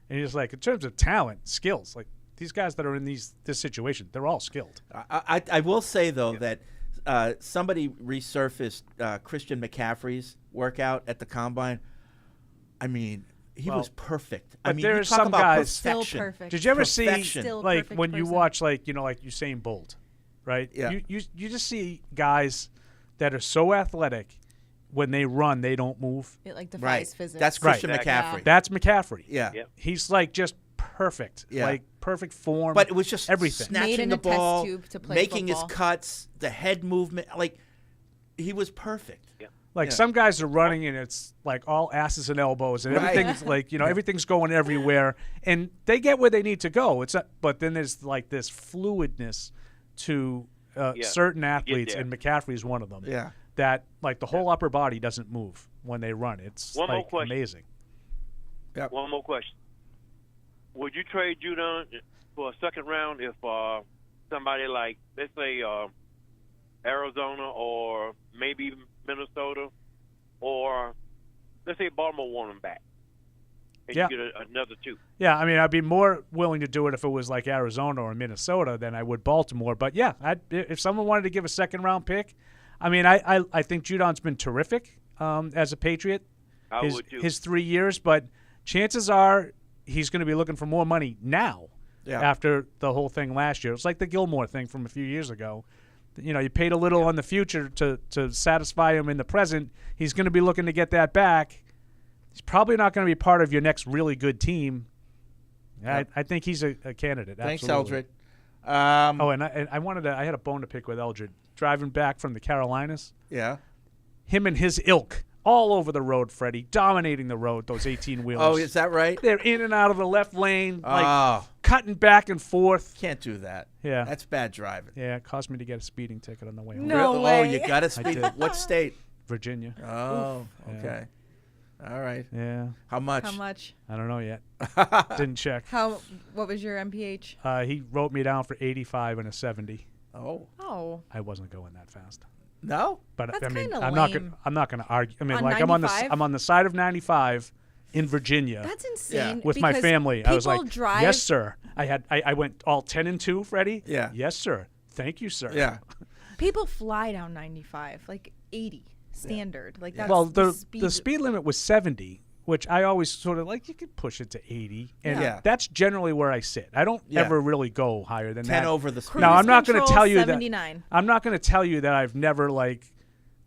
I: and he's like, in terms of talent, skills, like these guys that are in this situation, they're all skilled.
A: I will say though that somebody resurfaced Christian McCaffrey's workout at the combine. I mean. He was perfect.
I: But
A: there's
I: some guys
A: still
F: perfect.
I: Did you ever see
F: Still
I: like
F: perfect
I: when you
F: person.
I: watch like Usain Bolt, right?
A: Yeah.
I: You just see guys that are so athletic when they run they don't move.
F: It defies
A: Right.
F: physics.
A: That's Christian
M: Exactly.
A: McCaffrey.
I: That's McCaffrey.
A: Yeah.
M: Yep.
I: He's like just perfect.
A: Yeah.
I: Like perfect form.
A: But it was just
I: everything.
F: Made
A: snatching
F: in
A: the
F: a test
A: ball,
F: tube to play
A: making
F: football.
A: his cuts, the head movement. He was perfect.
M: Yeah.
I: Like
A: Yeah.
I: some guys are running and it's like all asses and elbows and
A: Right.
I: everything's like everything's going everywhere and they get where they need to go. But then there's like this fluidness to certain athletes
M: there.
I: and McCaffrey's one of them.
A: Yeah.
I: That like the whole upper body doesn't move when they run. It's
M: One more
I: like
M: question.
I: amazing.
M: One more question. Would you trade Judon for a second round if somebody like, let's say, Arizona or maybe Minnesota or let's say Baltimore want him back and
I: Yeah.
M: you get another 2?
I: Yeah, I mean, I'd be more willing to do it if it was like Arizona or Minnesota than I would Baltimore. But yeah, if someone wanted to give a second round pick, I mean, I think Judon's been terrific as a Patriot.
M: I would too.
I: his 3 years, but chances are he's going to be looking for more money now after the whole thing last year. It's like the Gilmore thing from a few years ago. You know, you paid a little on the future to satisfy him in the present. He's going to be looking to get that back. He's probably not going to be part of your next really good team.
A: Yep.
I: I think he's a candidate.
A: Thanks,
I: absolutely.
A: Eldred.
I: I had a bone to pick with Eldred. Driving back from the Carolinas.
A: Yeah.
I: Him and his ilk all over the road, Freddie, dominating the road, those 18-wheelers.
A: Oh, is that right?
I: They're in and out of the left lane, like cutting back and forth.
A: Can't do that.
I: Yeah.
A: That's bad driving.
I: Yeah, it caused me to get a speeding ticket on the way home.
F: No way.
A: Oh, you got a speed. What state?
I: Virginia.
A: Oh,
I: Oof.
A: okay.
I: Yeah.
A: All right.
I: Yeah.
A: How much?
F: How much?
I: I don't know yet. Didn't check.
F: What was your MPH?
I: He wrote me down for 85 and a 70.
A: Oh.
F: Oh.
I: I wasn't going that fast.
A: No?
I: But
F: That's
I: I mean,
F: kinda
I: I'm not
F: lame.
I: going to argue. I mean,
F: On
I: like
F: 95?
I: I'm on the side of 95 in Virginia.
F: That's insane.
I: With my
F: because
I: family. I was
F: people
I: like,
F: drive-
I: "Yes, sir." I went all 10 and 2, Freddie.
A: Yeah.
I: Yes, sir. Thank you, sir.
A: Yeah.
F: People fly down 95, like 80 standard. Like that's
I: Well,
F: the
I: the speed limit was 70, which I always sort of like. You could push it to 80, and that's generally where I sit. I don't ever really go higher than
A: 10
I: that.
A: over the speed.
I: Now, I'm not going to
F: control,
I: tell you
F: 79.
I: that. I'm not going to tell you that I've never like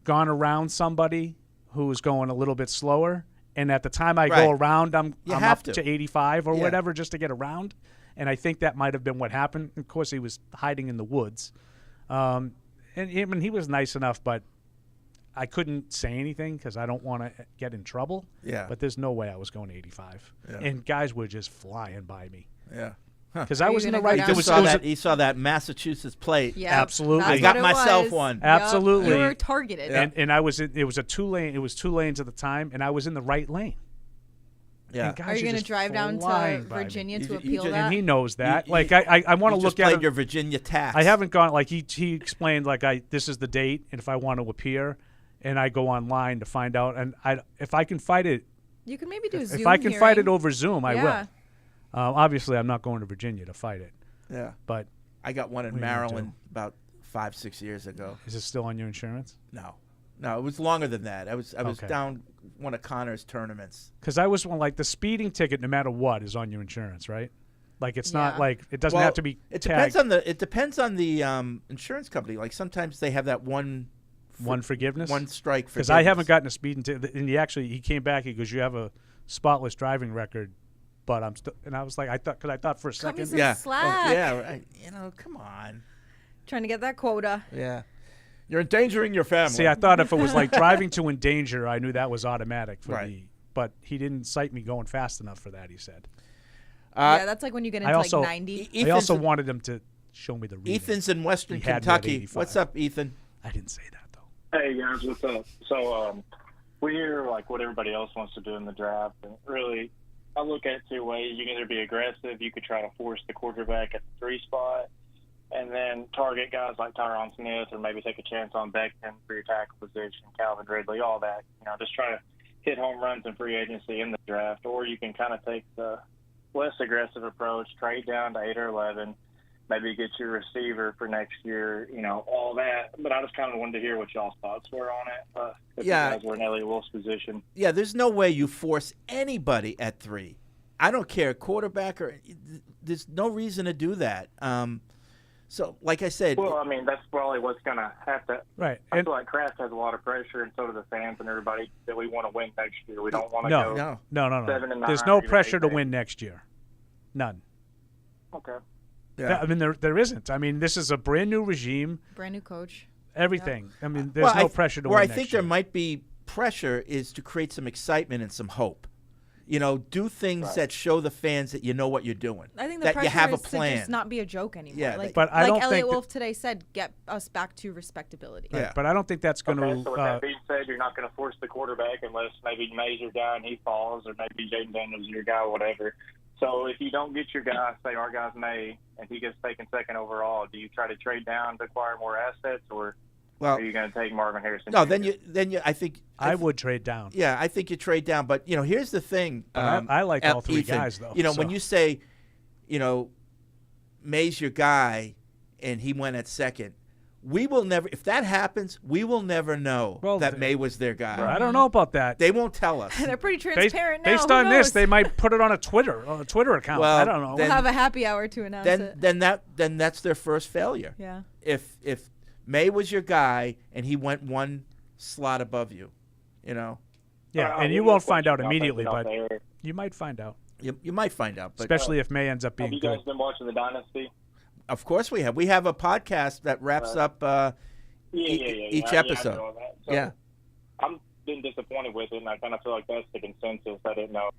I: gone around somebody who's going a little bit slower, and at the time I go around, I'm up to 85 or whatever just to get around. And I think that might have been what happened. Of course, he was hiding in the woods, and he was nice enough, but I couldn't say anything because I don't want to get in trouble.
A: Yeah.
I: But there's no way I was going 85.
A: Yeah.
I: And guys were just flying by me.
A: Yeah.
I: Because I was in the right.
A: He saw that Massachusetts plate.
F: Yeah,
I: absolutely.
A: I got myself one.
I: Absolutely.
F: You were targeted.
I: And I was. It was a 2-lane. It was 2 lanes at the time, and I was in the right lane.
A: Yeah.
F: Are you going to drive down to Virginia to appeal that?
I: And he knows that. I want to look at
A: played your Virginia tax.
I: I haven't gone. Like he explained. Like this is the date, and if I want to appear, and I go online to find out, and if I can fight it.
F: You can maybe do a Zoom
I: If I can
F: hearing.
I: fight it over Zoom, I
F: Yeah.
I: will. Obviously, I'm not going to Virginia to fight it.
A: Yeah.
I: But
A: I got one in
I: what are you gonna
A: Maryland about 5-6 years ago.
I: Is it still on your insurance?
A: No, it was longer than that. I was
I: Okay.
A: down one of Connor's tournaments.
I: Because I was like the speeding ticket, no matter what, is on your insurance, right? Like it's not like it doesn't have to be.
A: It
I: tagged.
A: depends on the insurance company. Like sometimes they have that one
I: forgiveness,
A: one strike.
I: Because I haven't gotten a speeding ticket, and he came back. He goes, "You have a spotless driving record." But I'm still, and I was like, I thought for a
F: Cut me
I: second,
F: some slack.
A: Right. Come on.
F: Trying to get that quota.
A: Yeah. You're endangering your family.
I: See, I thought if it was like driving to endanger, I knew that was automatic for
A: Right.
I: me. But he didn't cite me going fast enough for that. He said.
F: Yeah, that's like when you get into like 90.
I: I also wanted him to show me the reading.
A: Ethan's in Western
I: He had me at
A: Kentucky.
I: 85.
A: What's up, Ethan?
I: I didn't say that though.
N: Hey guys, what's up? So we hear like what everybody else wants to do in the draft, and really, I look at it 2 ways. You can either be aggressive, you could try to force the quarterback at the 3 spot, and then target guys like Tyron Smith, or maybe take a chance on Becton for your tackle position, Calvin Ridley, all that. Just try to hit home runs in free agency in the draft, or you can kind of take the less aggressive approach, trade down to 8 or 11. Maybe get your receiver for next year, all that. But I just kind of wanted to hear what y'all's thoughts were on it. If you guys were in Elliot Wolf's position.
A: Yeah, there's no way you force anybody at 3. I don't care, quarterback or there's no reason to do that. So, like I said,
N: well, I mean, that's probably what's going to have to.
I: Right.
N: I feel like Kraft has a lot of pressure, and so do the fans and everybody, that we want to win next year. We don't want to go
I: No.
N: 7-9.
I: There's no
N: even
I: pressure to
N: 8-8.
I: win next year. None.
N: Okay.
A: Yeah.
I: I mean, there isn't. I mean, this is a brand new regime.
F: Brand new coach.
I: Everything. I mean, there's no pressure to win
A: Where I
I: next
A: think
I: year.
A: there might be pressure is to create some excitement and some hope. Do things that show the fans that you know what you're doing.
F: I think the
A: that
F: pressure
A: you have
F: is
A: a plan.
F: to just not be a joke anymore.
A: Yeah,
F: like,
I: but I don't
F: Elliot
I: think
F: Wolf today said, get us back to respectability.
I: Right, but I don't think that's going
N: Okay, so with
I: to.
N: that being said, you're not going to force the quarterback unless maybe May's your guy and he falls, or maybe Jaden Daniels is your guy, whatever. So if you don't get your guy, say our guy's May, and he gets taken 2nd overall, do you try to trade down to acquire more assets, or are you going to take Marvin Harrison?
A: No,
N: Jr.?
A: then you. I think
I: I would trade down.
A: Yeah, I think you trade down. But here's the thing.
I: I like all 3
A: Ethan,
I: guys though.
A: When you say, May's your guy, and he went at 2nd. we will never. If that happens, we will never know that May was their guy.
I: I don't know about that.
A: They won't tell us.
F: They're pretty transparent now.
I: Based
F: Who
I: on this,
F: knows?
I: they might put it on a Twitter account.
A: Well,
I: I don't know.
F: We'll have a happy hour to announce it.
A: Then that's their first failure.
F: Yeah.
A: If May was your guy and he went one slot above you, you know.
I: Yeah, and you won't find out immediately, but you might find out.
A: You might find out, but
I: especially if May ends up being
N: Have you
I: good.
N: guys been watching the Dynasty?
A: Of course we have. We have a podcast that wraps up each episode.
N: I know that. So
A: Yeah.
N: I'm been disappointed with it, and I kind of feel like that's the consensus. I didn't know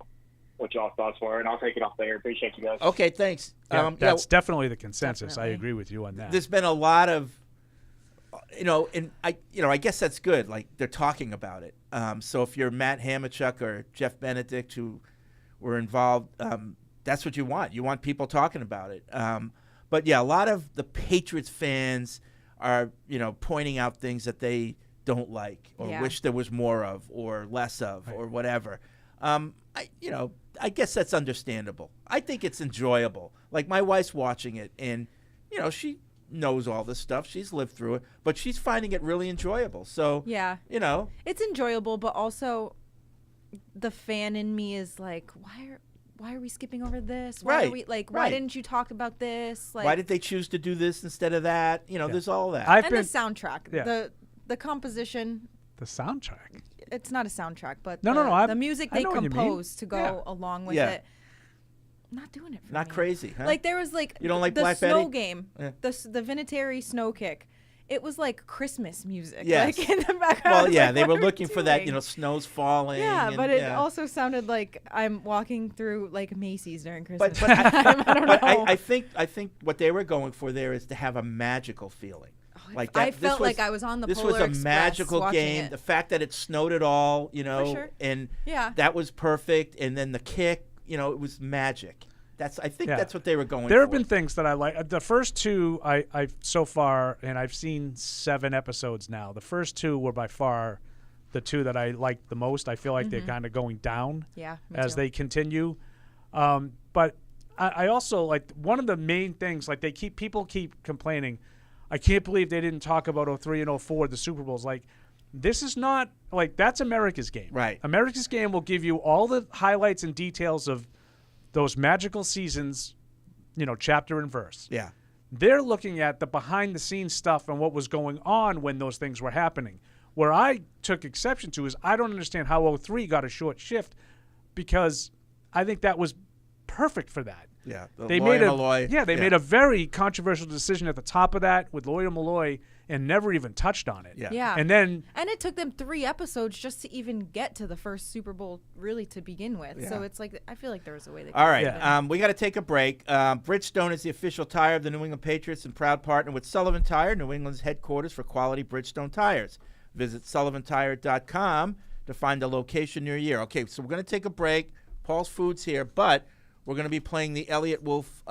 N: what y'all's thoughts were, and I'll take it off there. Appreciate you guys.
A: Okay, thanks.
I: Yeah, that's definitely the consensus. I agree with you on that.
A: There's been a lot of, and I guess that's good. Like they're talking about it. So if you're Matt Hamachuk or Jeff Benedict who were involved, that's what you want. You want people talking about it. But yeah, a lot of the Patriots fans are, pointing out things that they don't like or wish there was more of or less of or whatever. I guess that's understandable. I think it's enjoyable. Like my wife's watching it, and she knows all this stuff. She's lived through it, but she's finding it really enjoyable. So
F: yeah, it's enjoyable, but also the fan in me is like, why are we skipping over this? Why are we why didn't you talk about this? Like,
A: why did they choose to do this instead of that? There's all that.
F: The soundtrack, the composition.
I: The soundtrack.
F: It's not a soundtrack, but
I: no.
F: The music they composed to go along with it. Not doing it for
A: Not
F: me.
A: crazy, huh?
F: Like there was
A: you don't like
F: the
A: Black
F: snow
A: Betty?
F: game,
A: Yeah.
F: the Vinatieri snow kick. It was like Christmas music,
A: Yes.
F: like in the background.
A: Well,
F: I was
A: yeah,
F: like,
A: they
F: what
A: were
F: are we
A: looking for that,
F: doing?
A: snow's falling.
F: Yeah,
A: and,
F: but it also sounded like I'm walking through like Macy's during Christmas.
A: But
F: I don't know.
A: I think what they were going for there is to have a magical feeling. Like that.
F: I felt like I was on the Polar
A: This was a
F: Express
A: magical
F: watching
A: game.
F: it.
A: The fact that it snowed at all,
F: sure.
A: and
F: Yeah.
A: that was perfect. And then the kick, it was magic. I think that's what they were going for.
I: There have been things that I like. The first two I've so far, and I've seen 7 episodes now. The first 2 were by far the 2 that I liked the most. I feel like they're kind of going down as they continue. But I also like one of the main things, like people keep complaining, I can't believe they didn't talk about 03 and 04, the Super Bowls. Like, this is not, like, that's America's game.
A: Right.
I: America's game will give you all the highlights and details of those magical seasons, chapter and verse.
A: Yeah.
I: They're looking at the behind-the-scenes stuff and what was going on when those things were happening. Where I took exception to is I don't understand how 03 got a short shift, because I think that was perfect for that.
A: Yeah,
I: they made a very controversial decision at the top of that with Lawyer Malloy and never even touched on it.
F: Yeah.
I: And
F: it took them 3 episodes just to even get to the first Super Bowl really to begin with.
A: Yeah.
F: So it's like I feel like there was a way they
A: All right, we got to take a break. Bridgestone is the official tire of the New England Patriots and proud partner with Sullivan Tire, New England's headquarters for quality Bridgestone tires. Visit sullivantire.com to find a location near you. Okay, so we're going to take a break. Paul's Food's here, but we're going to be playing the Elliot Wolf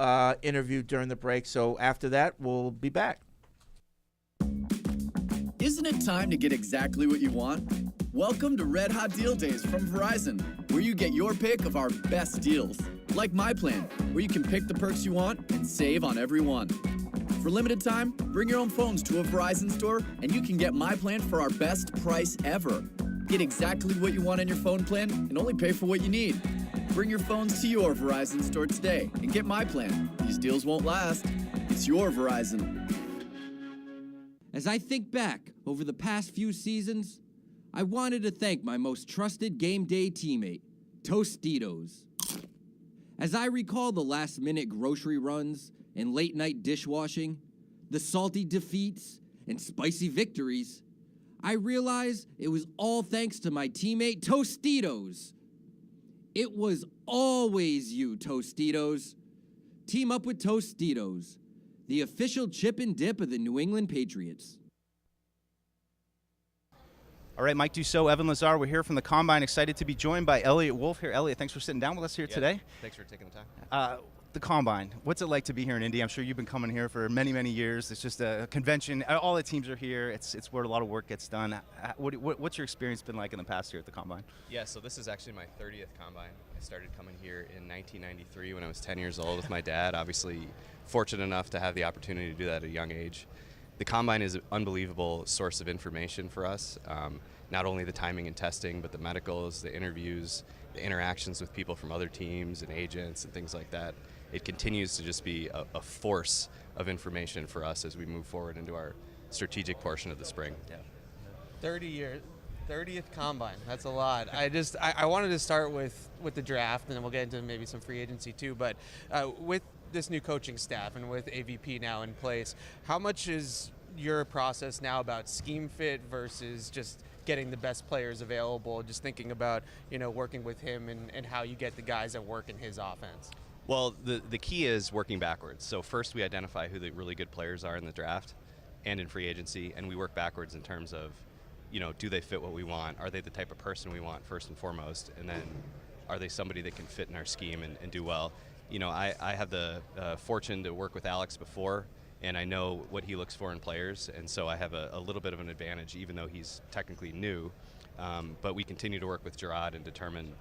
A: interview during the break. So after that, we'll be back.
O: Isn't it time to get exactly what you want? Welcome to Red Hot Deal Days from Verizon, where you get your pick of our best deals. Like My Plan, where you can pick the perks you want and save on every one. For limited time, bring your own phones to a Verizon store and you can get My Plan for our best price ever. Get exactly what you want in your phone plan and only pay for what you need. Bring your phones to your Verizon store today and get My Plan. These deals won't last. It's your Verizon.
H: As I think back over the past few seasons, I wanted to thank my most trusted game day teammate, Tostitos. As I recall the last-minute grocery runs and late-night dishwashing, the salty defeats and spicy victories, I realized it was all thanks to my teammate, Tostitos. It was always you, Tostitos. Team up with Tostitos, the official chip and dip of the New England Patriots.
D: All right, Mike Dussault, Evan Lazar, we're here from the Combine, excited to be joined by Elliot Wolf here. Elliot, thanks for sitting down with us here today.
E: Thanks for taking the time.
D: The Combine, what's it like to be here in Indy? I'm sure you've been coming here for many, many years. It's just a convention. All the teams are here. It's where a lot of work gets done. What's your experience been like in the past here at the Combine?
E: Yeah, so this is actually my 30th Combine. I started coming here in 1993 when I was 10 years old with my dad. Obviously fortunate enough to have the opportunity to do that at a young age. the combine is an unbelievable source of information for us. Not only the timing and testing, but the medicals, the interviews, the interactions with people from other teams and agents and things like that. It continues to just be a force of information for us as we move forward into our strategic portion of the spring.
P: 30th combine. That's a lot. I wanted to start with the draft, and then we'll get into maybe some free agency too. But with this new coaching staff and with AVP now in place, how much is your process now about scheme fit versus just getting the best players available? Just thinking about working with him and how you get the guys that work in his offense.
E: Well, the key is working backwards. So first we identify who the really good players are in the draft and in free agency, and we work backwards in terms of, do they fit what we want? Are they the type of person we want first and foremost? And then are they somebody that can fit in our scheme and do well? I have the fortune to work with Alex before, and I know what he looks for in players, and so I have a little bit of an advantage, even though he's technically new. But we continue to work with Gerard and determine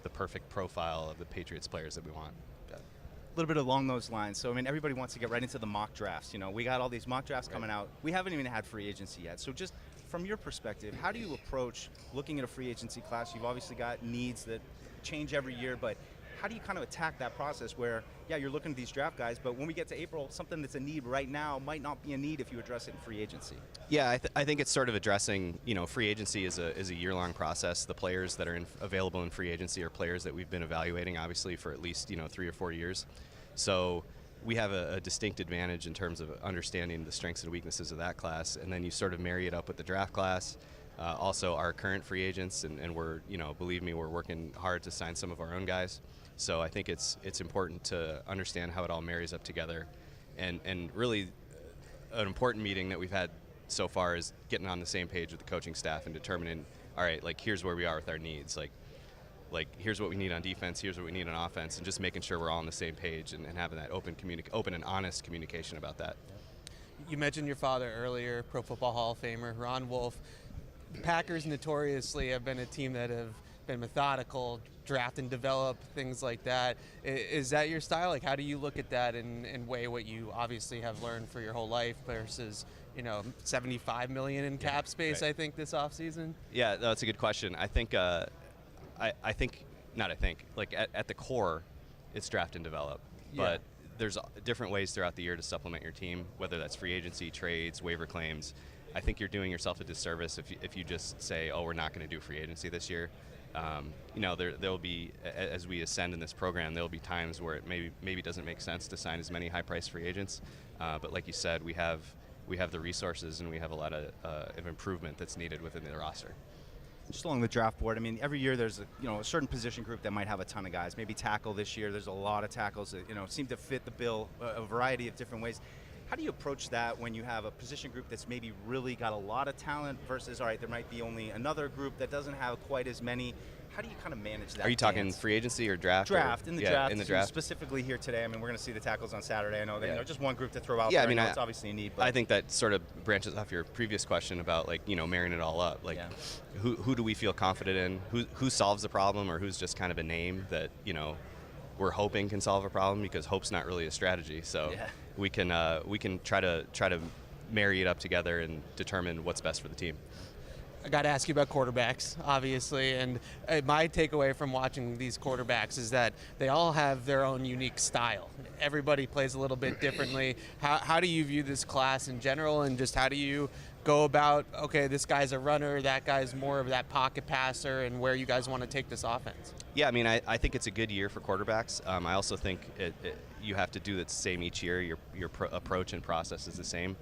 E: the perfect profile of the Patriots players that we want.
D: A little bit along those lines. So, everybody wants to get right into the mock drafts. We got all these mock drafts coming out. We haven't even had free agency yet. So just from your perspective, how do you approach looking at a free agency class? You've obviously got needs that change every year, but how do you kind of attack that process where, you're looking at these draft guys, but when we get to April, something that's a need right now might not be a need if you address it in free agency?
E: Yeah, I think it's sort of addressing, free agency is a year-long process. The players that are available in free agency are players that we've been evaluating, obviously, for at least, 3 or 4 years. So we have a distinct advantage in terms of understanding the strengths and weaknesses of that class, and then you sort of marry it up with the draft class. Also our current free agents, and we're, believe me, we're working hard to sign some of our own guys. So I think it's important to understand how it all marries up together. And really an important meeting that we've had so far is getting on the same page with the coaching staff and determining, all right, here's where we are with our needs. Here's what we need on defense, here's what we need on offense, and just making sure we're all on the same page and having that open and honest communication about that.
P: You mentioned your father earlier, Pro Football Hall of Famer, Ron Wolf. The Packers notoriously have been a team that have been methodical, draft and develop, things like that. Is that your style? How do you look at that and weigh what you obviously have learned for your whole life versus, $75 million in cap space, right. I think, this offseason?
E: Yeah, that's a good question. I think at the core, it's draft and develop. Yeah. But there's different ways throughout the year to supplement your team, whether that's free agency, trades, waiver claims. I think you're doing yourself a disservice if you just say, we're not going to do free agency this year. There'll be, as we ascend in this program, there'll be times where it maybe doesn't make sense to sign as many high-priced free agents. But like you said, we have the resources and we have a lot of improvement that's needed within the roster.
D: Just along the draft board, every year there's a certain position group that might have a ton of guys. Maybe tackle this year, there's a lot of tackles that seem to fit the bill a variety of different ways. How do you approach that when you have a position group that's maybe really got a lot of talent versus, all right, there might be only another group that doesn't have quite as many? How do you kind of manage that?
E: Are you talking free agency or draft?
D: In the draft. Specifically here today, we're going to see the tackles on Saturday. I know that just one group to throw out there. It's obviously a need. But
E: I think that sort of branches off your previous question about marrying it all up. Who do we feel confident in? Who solves the problem, or who's just kind of a name that we're hoping can solve a problem, because hope's not really a strategy. So we can try to marry it up together and determine what's best for the team.
P: I got to ask you about quarterbacks, obviously, and my takeaway from watching these quarterbacks is that they all have their own unique style. Everybody plays a little bit differently. How do you view this class in general, and just how do you go about, okay, this guy's a runner, that guy's more of that pocket passer, and where you guys want to take this offense?
E: Yeah, I think it's a good year for quarterbacks. I also think you have to do the same each year. Your approach and process is the same.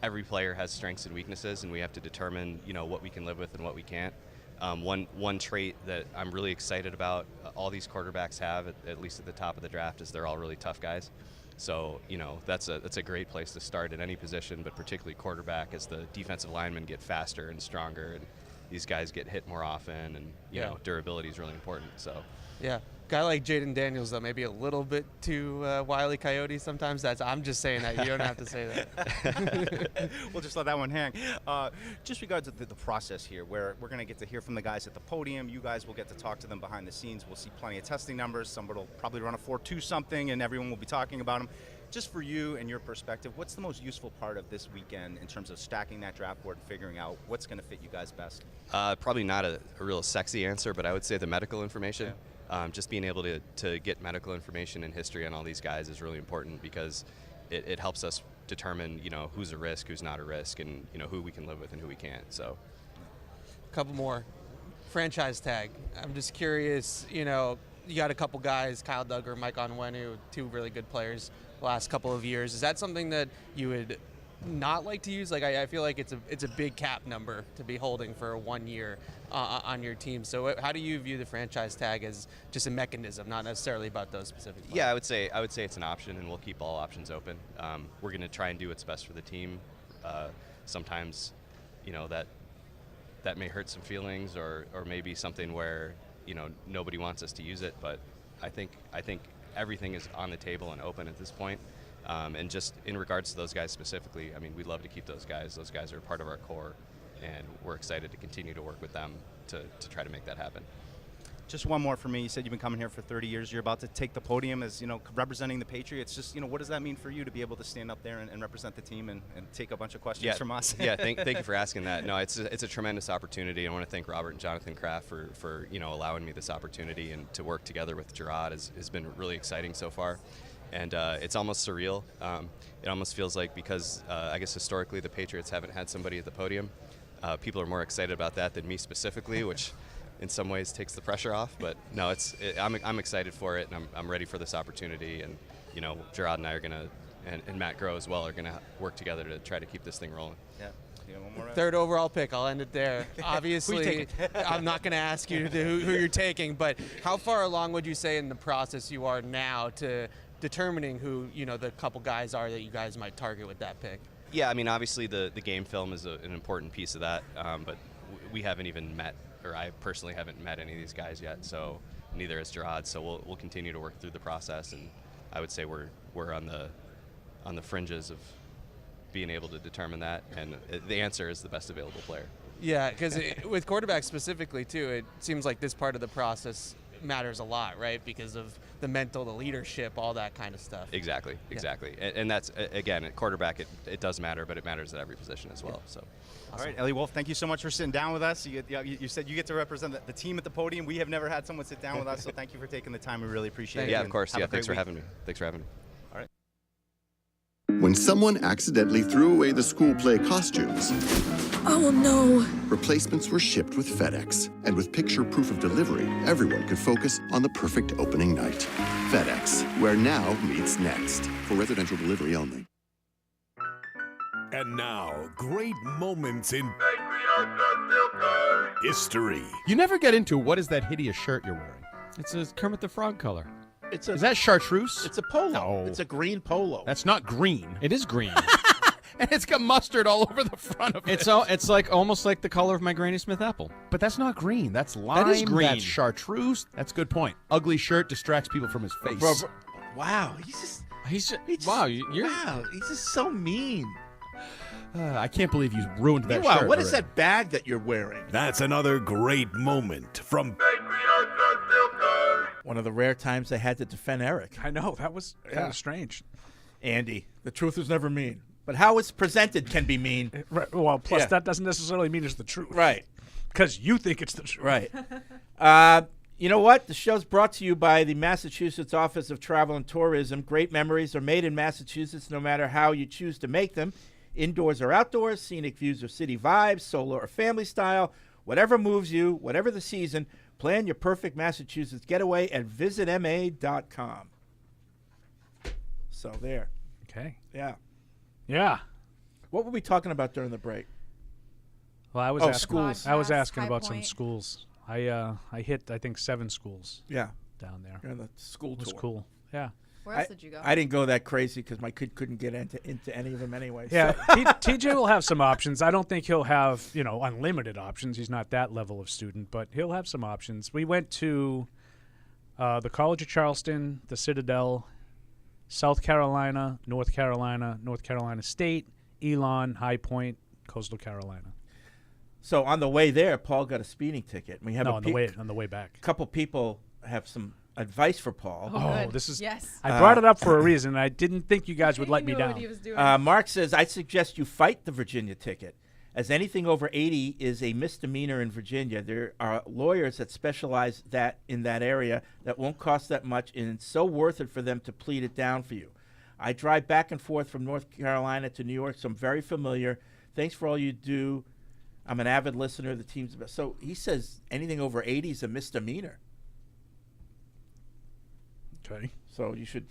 E: Every player has strengths and weaknesses, and we have to determine, what we can live with and what we can't. One trait that I'm really excited about all these quarterbacks have, at least at the top of the draft, is they're all really tough guys. So, that's a great place to start at any position, but particularly quarterback, as the defensive linemen get faster and stronger, and these guys get hit more often, and durability is really important. So,
P: yeah. Guy like Jaden Daniels, though, maybe a little bit too Wile E. Coyote sometimes. I'm just saying that. You don't have to say that.
D: We'll just let that one hang. Just regards to the process here, where we're going to get to hear from the guys at the podium. You guys will get to talk to them behind the scenes. We'll see plenty of testing numbers. Somebody will probably run a 4.2 something, and everyone will be talking about them. Just for you and your perspective, what's the most useful part of this weekend in terms of stacking that draft board and figuring out what's going to fit you guys best?
E: Probably not a real sexy answer, but I would say the medical information. Just being able to get medical information and history on all these guys is really important because it helps us determine, who's a risk, who's not a risk, and, who we can live with and who we can't. So,
P: A couple more. Franchise tag. I'm just curious, you got a couple guys, Kyle Duggar, Mike Onwenu, two really good players the last couple of years. Is that something that you would not like to use? Like, I feel like it's a big cap number to be holding for 1 year on your team. So how do you view the franchise tag as just a mechanism, not necessarily about those specific players?
E: Yeah, I would say it's an option, and we'll keep all options open. We're going to try and do what's best for the team. Sometimes, that may hurt some feelings, or maybe something where nobody wants us to use it. But I think everything is on the table and open at this point. And just in regards to those guys specifically, I mean, we'd love to keep those guys. Those guys are part of our core, and we're excited to continue to work with them to try to make that happen.
D: Just one more for me. You said you've been coming here for 30 years. You're about to take the podium as, representing the Patriots. Just, what does that mean for you to be able to stand up there and represent the team and take a bunch of questions from us?
E: Thank you for asking that. No, it's a tremendous opportunity. I want to thank Robert and Jonathan Kraft for allowing me this opportunity, and to work together with Gerard has been really exciting so far. And it's almost surreal. It almost feels like, because I guess historically the Patriots haven't had somebody at the podium. People are more excited about that than me specifically, which in some ways takes the pressure off. But no, I'm excited for it, and I'm ready for this opportunity. And Gerard and I are gonna, and Matt Groh as well, are gonna work together to try to keep this thing rolling.
D: Yeah. One more,
P: Third overall pick. I'll end it there. Obviously, I'm not going to ask you who you're taking, but how far along would you say in the process you are now to determining who the couple guys are that you guys might target with that pick?
E: Yeah, I mean, obviously the game film is an important piece of that, but we haven't even met, or I personally haven't met any of these guys yet, so neither has Gerard. So we'll continue to work through the process, and I would say we're on the fringes of being able to determine that, and the answer is the best available player.
P: Yeah, because with quarterbacks specifically too, it seems like this part of the process matters a lot, right? Because of the mental, the leadership, all that kind of stuff.
E: Exactly. And that's, again, at quarterback, it does matter, but it matters at every position as well. So.
D: All right, Elliot Wolf, thank you so much for sitting down with us. You said you get to represent the team at the podium. We have never had someone sit down with us, so thank you for taking the time. We really appreciate it.
E: Yeah, of course. Yeah, thanks for having me.
D: All right.
Q: When someone accidentally threw away the school play costumes,
C: Oh no.
Q: replacements were shipped with FedEx. And with picture proof of delivery, everyone could focus on the perfect opening night. FedEx, where now meets next. For residential delivery only.
B: And now, great moments in history.
R: You never get into what is that hideous shirt you're wearing.
S: It's a Kermit the Frog color.
R: Is that chartreuse?
A: It's a polo.
R: No.
A: It's a green polo.
R: That's not green.
S: It is green.
R: And it's got mustard all over the front of it.
S: It's like almost like the color of my Granny Smith apple.
R: But that's not green. That's lime.
S: That is green.
R: That's chartreuse. That's a good point. Ugly shirt distracts people from his face.
A: Wow, he's just so mean.
R: I can't believe you ruined that
A: Meanwhile,
R: shirt.
A: what is that bag that you're wearing?
B: That's another great moment from
A: One of the rare times they had to defend Eric.
I: I know, that was kind of strange.
A: Andy, the truth is never mean. But how it's presented can be mean.
I: Right. Well, plus that doesn't necessarily mean it's the truth.
A: Right.
I: Because you think it's the truth.
A: Right. You know what? The show's brought to you by the Massachusetts Office of Travel and Tourism. Great memories are made in Massachusetts no matter how you choose to make them. Indoors or outdoors, scenic views or city vibes, solo or family style, whatever moves you, whatever the season, plan your perfect Massachusetts getaway at visitma.com. So there.
I: Okay.
A: Yeah.
I: Yeah.
A: What were we talking about during the break?
I: Well, I was
A: Oh,
I: asking,
A: schools.
I: I was asking
F: High
I: about some
F: Point.
I: schools. I hit, I think, 7 schools.
A: Yeah.
I: Down there.
A: You're on the school
I: It was
A: tour.
I: cool. Yeah.
F: Where else did you go?
A: I didn't go that crazy because my kid couldn't get into any of them anyway.
I: Yeah,
A: so.
I: TJ will have some options. I don't think he'll have, unlimited options. He's not that level of student, but he'll have some options. We went to the College of Charleston, the Citadel, South Carolina, North Carolina State, Elon, High Point, Coastal Carolina.
A: So on the way there, Paul got a speeding ticket. We have
I: on the way back.
A: A couple people have some advice for Paul.
I: Oh, this is.
F: Yes.
I: I brought it up for a reason. I didn't think you guys would let me down.
A: Mark says, I suggest you fight the Virginia ticket, as anything over 80 is a misdemeanor in Virginia. There are lawyers that specialize in that area that won't cost that much, and it's so worth it for them to plead it down for you. I drive back and forth from North Carolina to New York, so I'm very familiar. Thanks for all you do. I'm an avid listener. The team's the best. So he says anything over 80 is a misdemeanor.
I: Okay.
A: So you should.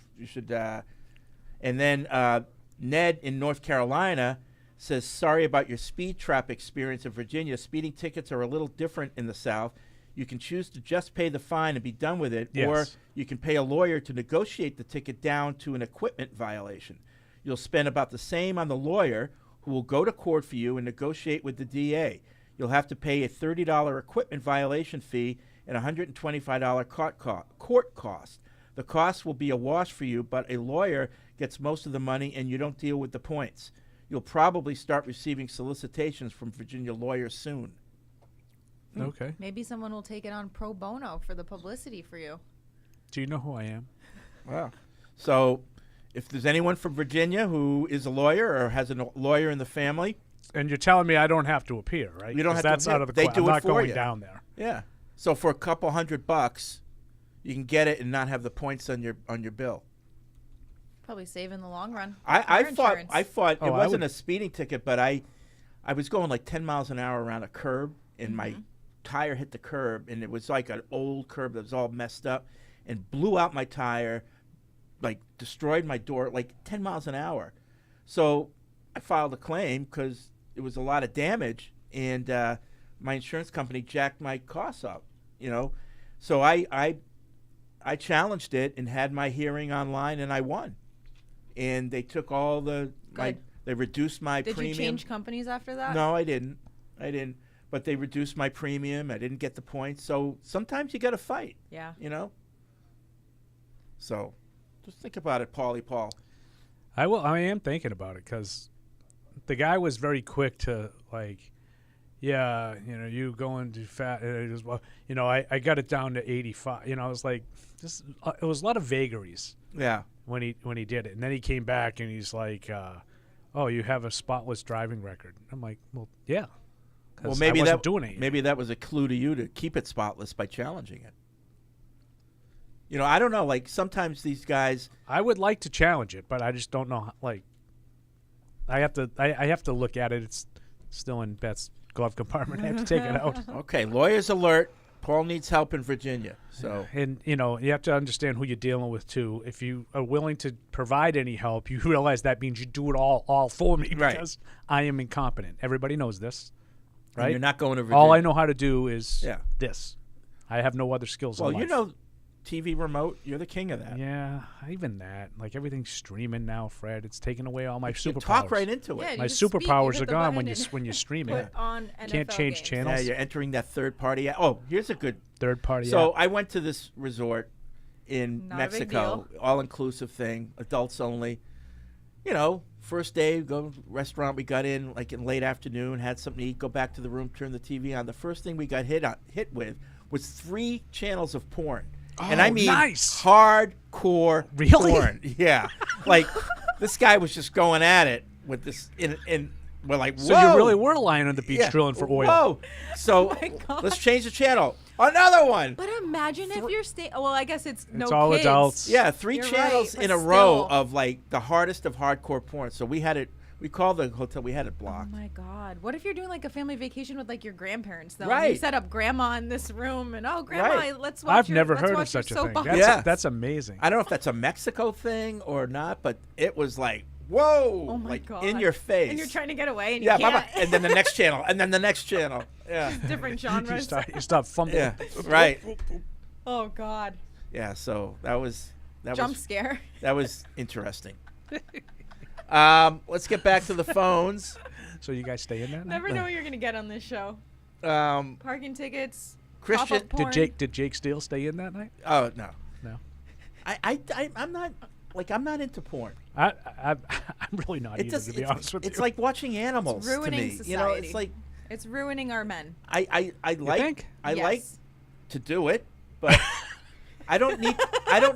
A: And then Ned in North Carolina says, sorry about your speed trap experience in Virginia. Speeding tickets are a little different in the South. You can choose to just pay the fine and be done with it,
I: Yes.
A: or you can pay a lawyer to negotiate the ticket down to an equipment violation. You'll spend about the same on the lawyer, who will go to court for you and negotiate with the DA. You'll have to pay a $30 equipment violation fee and $125 court cost. The cost will be a wash for you, but a lawyer gets most of the money and you don't deal with the points. You'll probably start receiving solicitations from Virginia lawyers soon.
I: Okay.
F: Maybe someone will take it on pro bono for the publicity for you.
I: Do you know who I am?
A: Wow. So if there's anyone from Virginia who is a lawyer or has a lawyer in the family.
I: And you're telling me I don't have to appear, right?
A: You don't
I: 'Cause
A: have
I: that's
A: to
I: out of the
A: They do
I: I'm
A: it
I: not
A: for
I: going
A: you.
I: down there.
A: Yeah. So for a couple $100, you can get it and not have the points on your bill.
F: Probably save in the long run.
A: I
F: Car
A: thought
F: insurance.
A: it wasn't a speeding ticket, but I was going like 10 miles an hour around a curb, and my tire hit the curb, and it was like an old curb that was all messed up, and blew out my tire, like destroyed my door, like 10 miles an hour. So I filed a claim because it was a lot of damage, and my insurance company jacked my costs up, So I challenged it and had my hearing online, and I won. And they took all they reduced my premium.
F: Did you change companies after that?
A: No, I didn't. But they reduced my premium. I didn't get the points. So sometimes you got to fight.
F: Yeah.
A: So just think about it, Paulie Paul.
I: I am thinking about it because the guy was very quick to you going too fast. Well, I got it down to 85. It was like just it was a lot of vagaries.
A: Yeah.
I: When he did it, and then he came back and he's like, "Oh, you have a spotless driving record." I'm like, "Well, yeah."
A: Well, maybe
I: I wasn't doing it.
A: Maybe that was a clue to you to keep it spotless by challenging it. I don't know. Like sometimes these guys.
I: I would like to challenge it, but I just don't know. I have to look at it. It's still in Beth's glove compartment. I have to take it out.
A: Okay, lawyers alert. Paul needs help in Virginia. So
I: and you have to understand who you're dealing with too. If you are willing to provide any help, you realize that means you do it all for me because I am incompetent. Everybody knows this, right?
A: And you're not going to Virginia.
I: All I know how to do is this. I have no other skills.
A: Well,
I: in life.
A: TV remote, you're the king of that.
I: Yeah, even that. Like everything's streaming now, Fred. It's taking away all my superpowers.
A: Talk right into it.
F: Yeah,
I: my superpowers are gone when you're streaming.
F: Put on NFL
I: Can't change
F: games.
I: channels.
A: Yeah, you're entering that third party. Oh, here's a good
I: third party.
A: So
I: app.
A: I went to this resort in
F: Not a big
A: Mexico, all inclusive thing, adults only. First day, go to restaurant. We got in like in late afternoon, had something to eat, go back to the room, turn the TV on. The first thing we got hit with was 3 channels of porn. And I mean
I: nice.
A: hardcore
I: Really?
A: porn. Yeah. Like this guy was just going at it with this and we're like, whoa.
I: So you really were lying on the beach drilling for oil.
A: Whoa. So let's change the channel. Another one.
F: But imagine if you're staying. Well, I guess it's no
I: all
F: kids.
I: adults.
A: Yeah, 3
F: You're
A: channels
F: right,
A: in
F: but
A: a row
F: still.
A: of like the hardest of hardcore porn. So we had it. We called the hotel. We had it
F: Oh
A: blocked.
F: my God! What if you're doing like a family vacation with like your grandparents though? And
A: Right.
F: you set up grandma in this room, and grandma,
A: Right.
F: let's watch.
I: I've
F: your,
I: never
F: let's
I: heard of
F: watch your
I: such a
F: soap
I: thing.
F: opera.
A: Yeah.
I: That's amazing.
A: I don't know if that's a Mexico thing or not, but it was like, whoa,
F: Oh my
A: like
F: God!
A: in your face.
F: And you're trying to get away, and you
A: yeah,
F: can't.
A: bye-bye. And then the next channel, and then the next channel. Yeah.
F: Different
I: you
F: genres.
I: stop fumbling.
A: Yeah. Right.
F: Oh God!
A: Yeah. So that was
F: Jump scare.
A: That was interesting. Let's get back to the phones.
I: So you guys stay in that?
F: Never know what you're gonna get on this show. Parking tickets.
A: Christian,
F: pop-up porn.
I: Did Jake Steele stay in that night?
A: Oh no.
I: No.
A: I'm not into porn.
I: I'm really not either, to be honest with you.
A: It's like watching animals.
F: It's ruining
A: to me.
F: society.
A: It's like
F: It's ruining our men.
A: I like
F: Yes.
A: to do it, but I don't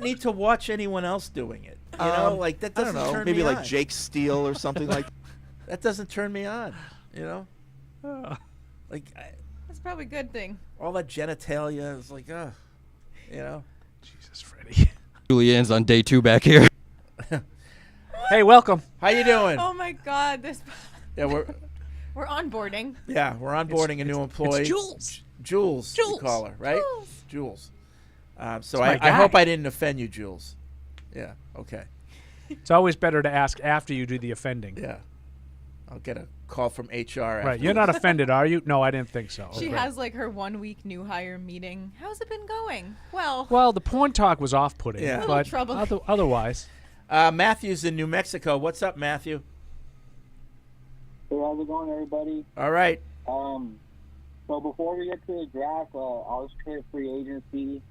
A: need to watch anyone else doing it. You know, like that doesn't turn
T: maybe
A: me
T: like
A: on.
T: Jake Steele or something like.
A: That doesn't turn me on. You know, like
F: That's probably a good thing.
A: all that genitalia is like, you know.
I: Jesus, Freddie.
U: Julianne's on day 2 back here.
I: Hey, welcome.
A: How you doing?
F: Oh my God, this.
A: Yeah,
F: We're onboarding.
A: Yeah, we're onboarding a new employee.
F: It's Jules.
A: Jules, you call her, right?
F: Jules.
A: So
I: my
A: I hope
I: guy.
A: I didn't offend you, Jules. Yeah, okay.
I: It's always better to ask after you do the offending.
A: Yeah. I'll get a call from HR.
I: Right. You're not offended, are you? No, I didn't think so.
F: She
I: Okay.
F: has like her 1 week new hire meeting. How's it been going? Well,
I: Well, the porn talk was off-putting.
A: Yeah.
I: But
F: trouble.
I: otherwise.
A: Matthew's in New Mexico. What's up, Matthew?
V: Hey, how's it going, everybody?
A: All right.
V: So before we get to the draft, I'll just trade free agency.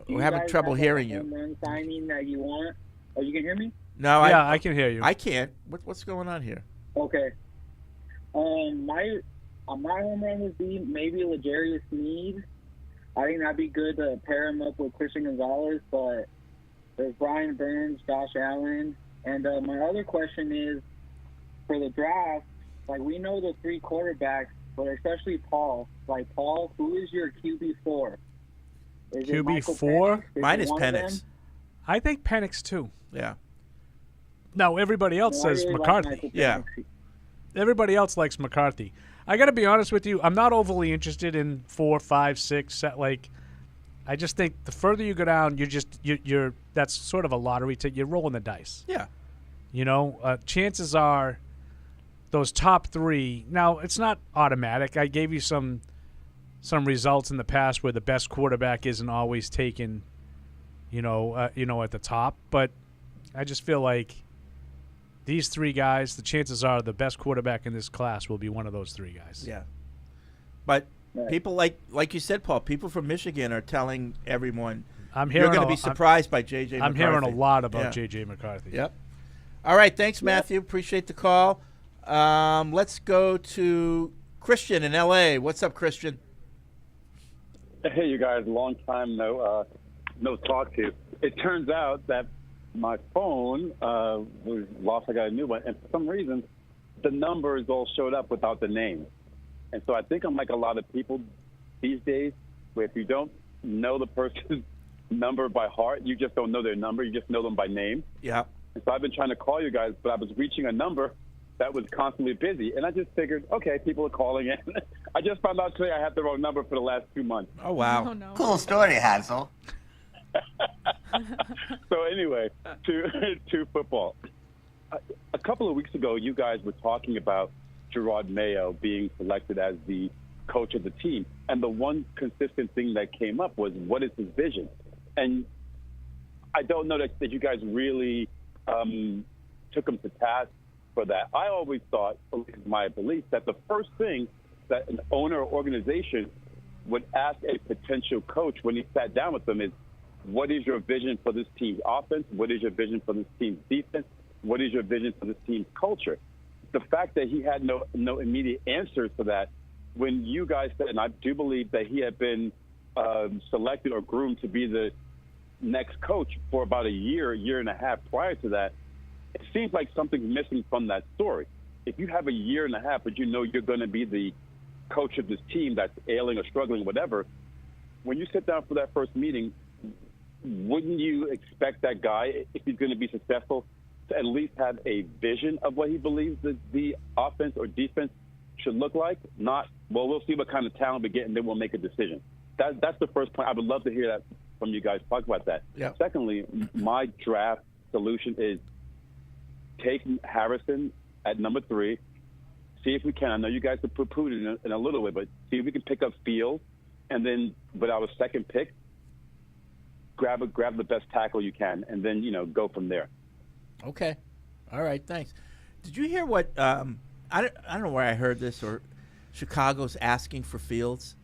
A: We're having trouble hearing you.
V: Home run signing that you want? Oh, you can hear me?
A: No,
I: I can hear you.
A: I can't. What's going on here?
V: Okay. My home run would be maybe L'Jarius Sneed. I think that'd be good to pair him up with Christian Gonzalez, but there's Brian Burns, Josh Allen, and my other question is for the draft. Like we know the 3 quarterbacks, but especially Paul. Like Paul, who is your QB4? Is it Michael
I: QB4?
V: Penix? Mine is
A: Mine is Penix.
I: I think Penix too.
A: Yeah.
I: No, everybody else
V: No, I
I: says
V: really like
I: McCarthy.
V: Michael
A: Yeah.
V: Penix.
I: Everybody else likes McCarthy. I got to be honest with you. I'm not overly interested in 4, 5, 6. Like, I just think the further you go down, you're that's sort of a lottery ticket. You're rolling the dice.
A: Yeah.
I: You know, chances are those top 3. Now, it's not automatic. I gave you some results in the past where the best quarterback isn't always taken, at the top. But I just feel like these 3 guys, the chances are the best quarterback in this class will be one of those 3 guys.
A: Yeah. But people like you said, Paul, people from Michigan are telling everyone you're going to be surprised by J.J.
I: I'm
A: McCarthy.
I: hearing a lot about
A: Yeah.
I: J.J. McCarthy.
A: Yep. All right. Thanks, Matthew. Appreciate the call. Let's go to Christian in L.A. What's up, Christian?
W: Hey, you guys. Long time no talk to. It turns out that my phone was lost. I got a new one, and for some reason, the numbers all showed up without the name. And so I think I'm like a lot of people these days, where if you don't know the person's number by heart, you just don't know their number. You just know them by name.
A: Yeah.
W: And so I've been trying to call you guys, but I was reaching a number that was constantly busy. And I just figured, okay, people are calling in. I just found out today I had the wrong number for the last 2 months.
A: Oh, wow.
F: Oh, no.
X: Cool story, Hansel.
W: So anyway, to football. A couple of weeks ago, you guys were talking about Gerard Mayo being selected as the coach of the team. And the one consistent thing that came up was, what is his vision? And I don't know that you guys really took him to task for that. I always thought, my belief, that the first thing that an owner or organization would ask a potential coach when he sat down with them is, what is your vision for this team's offense? What is your vision for this team's defense? What is your vision for this team's culture? The fact that he had no immediate answers for that, when you guys said, and I do believe that he had been selected or groomed to be the next coach for about a year and a half prior to that, it seems like something's missing from that story. If you have a year and a half, but you know you're going to be the coach of this team that's ailing or struggling, whatever, when you sit down for that first meeting, wouldn't you expect that guy, if he's going to be successful, to at least have a vision of what he believes that the offense or defense should look like? Not, well, we'll see what kind of talent we get, and then we'll make a decision. That's the first point. I would love to hear that from you guys. Talk about that.
A: Yeah.
W: Secondly, my draft solution is take Harrison at number 3. See if we can. I know you guys have poo-pooed it in a little way, but see if we can pick up Fields, and then with our second pick, grab the best tackle you can, and then go from there.
A: Okay. All right. Thanks. Did you hear what? I don't know where I heard this, or Chicago's asking for Fields.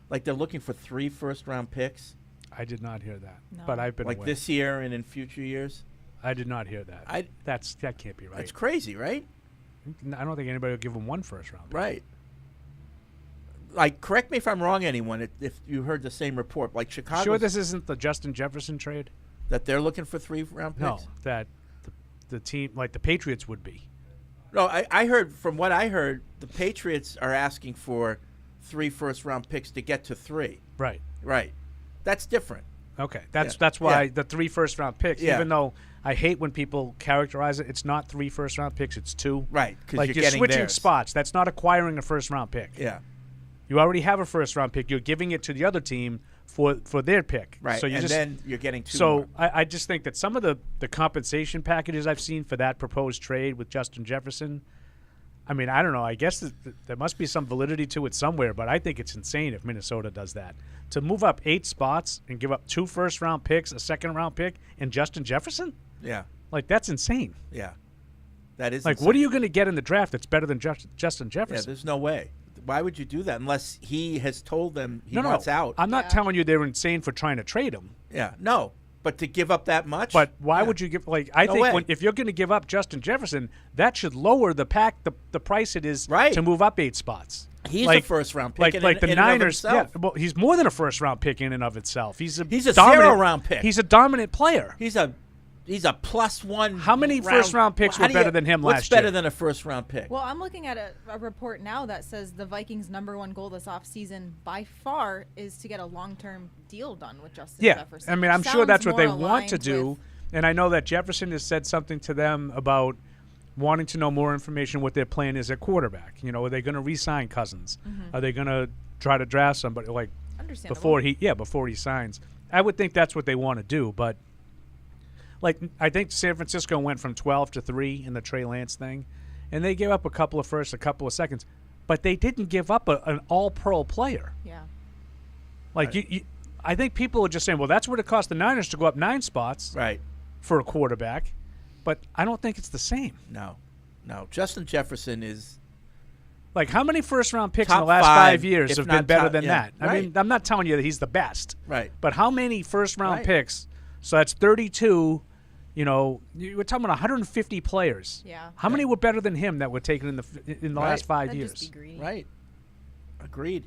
A: Like they're looking for 3 first-round picks.
I: I did not hear that, but I've been
A: like
I: away.
A: this year and in future years.
I: I did not hear that. That can't be right.
A: That's crazy, right?
I: I don't think anybody will give him 1 first round.
A: Right. like, correct me if I'm wrong, anyone, if you heard the same report. Like Chicago.
I: Sure, this isn't the Justin Jefferson trade?
A: That they're looking for 3-round picks?
I: No, that the team, like the Patriots would be.
A: No, I heard, from what I heard, the Patriots are asking for 3 first-round picks to get to 3.
I: Right.
A: Right. That's different.
I: Okay, that's why the 3 first-round picks, even though I hate when people characterize it, it's not 3 first-round picks, it's 2.
A: Right, because
I: like
A: you're getting
I: switching
A: theirs.
I: spots. That's not acquiring a first-round pick.
A: Yeah.
I: You already have a first-round pick. You're giving it to the other team for their pick.
A: Right,
I: So
A: and then you're getting 2
I: So
A: more.
I: I just think that some of the compensation packages I've seen for that proposed trade with Justin Jefferson, I mean, I don't know. I guess there must be some validity to it somewhere, but I think it's insane if Minnesota does that. To move up 8 spots and give up 2 first-round picks, a second-round pick, and Justin Jefferson?
A: Yeah.
I: Like, that's insane.
A: Yeah. That is
I: like,
A: insane.
I: what are you going to get in the draft that's better than Justin Jefferson?
A: Yeah, there's no way. Why would you do that unless he has told them he
I: no,
A: wants out?
I: I'm not telling you they're insane for trying to trade him.
A: Yeah, no. But to give up that much?
I: But why would you give? Like, I
A: No
I: think
A: way.
I: if you're going to give up Justin Jefferson, that should lower the price it is to move up 8 spots.
A: He's
I: like,
A: a first-round pick
I: Like the
A: in and of
I: Niners.
A: himself.
I: Yeah, well, he's more than a first-round pick in and of itself. He's a
A: dominant, 0-round pick.
I: He's a dominant player.
A: He's a +1.
I: How many first-round picks were better than him
A: what's
I: last year?
A: better than a first-round pick?
F: Well, I'm looking at a report now that says the Vikings' #1 goal this offseason by far is to get a long-term deal done with Justin Jefferson.
I: I mean, I'm sure
F: Sounds
I: that's what they
F: more
I: want to
F: aligned
I: do.
F: with-
I: And I know that Jefferson has said something to them about wanting to know more information what their plan is at quarterback. You know, are they going to re-sign Cousins?
F: Mhm.
I: Are they going to try to draft somebody like
F: Understandable.
I: before he signs? I would think that's what they want to do, but like I think San Francisco went from 12 to 3 in the Trey Lance thing, and they gave up a couple of firsts, a couple of seconds, but they didn't give up an all-pro player.
F: Yeah.
I: Like I think people are just saying, well, that's what it cost the Niners to go up 9 spots,
A: right,
I: for a quarterback. But I don't think it's the same.
A: No. Justin Jefferson is
I: like how many first-round picks in
A: top
I: the last
A: 5
I: years
A: if
I: have been
A: not
I: better
A: top-
I: than
A: yeah,
I: that? I
A: right.
I: mean, I'm not telling you that he's the best,
A: Right.
I: But how many first-round
A: Right.
I: picks? So that's 32. You know, we're talking about 150 players.
F: Yeah.
I: How many were better than him that were taken in the last 5
F: That'd
I: years?
F: just be greedy.
A: Right. Agreed.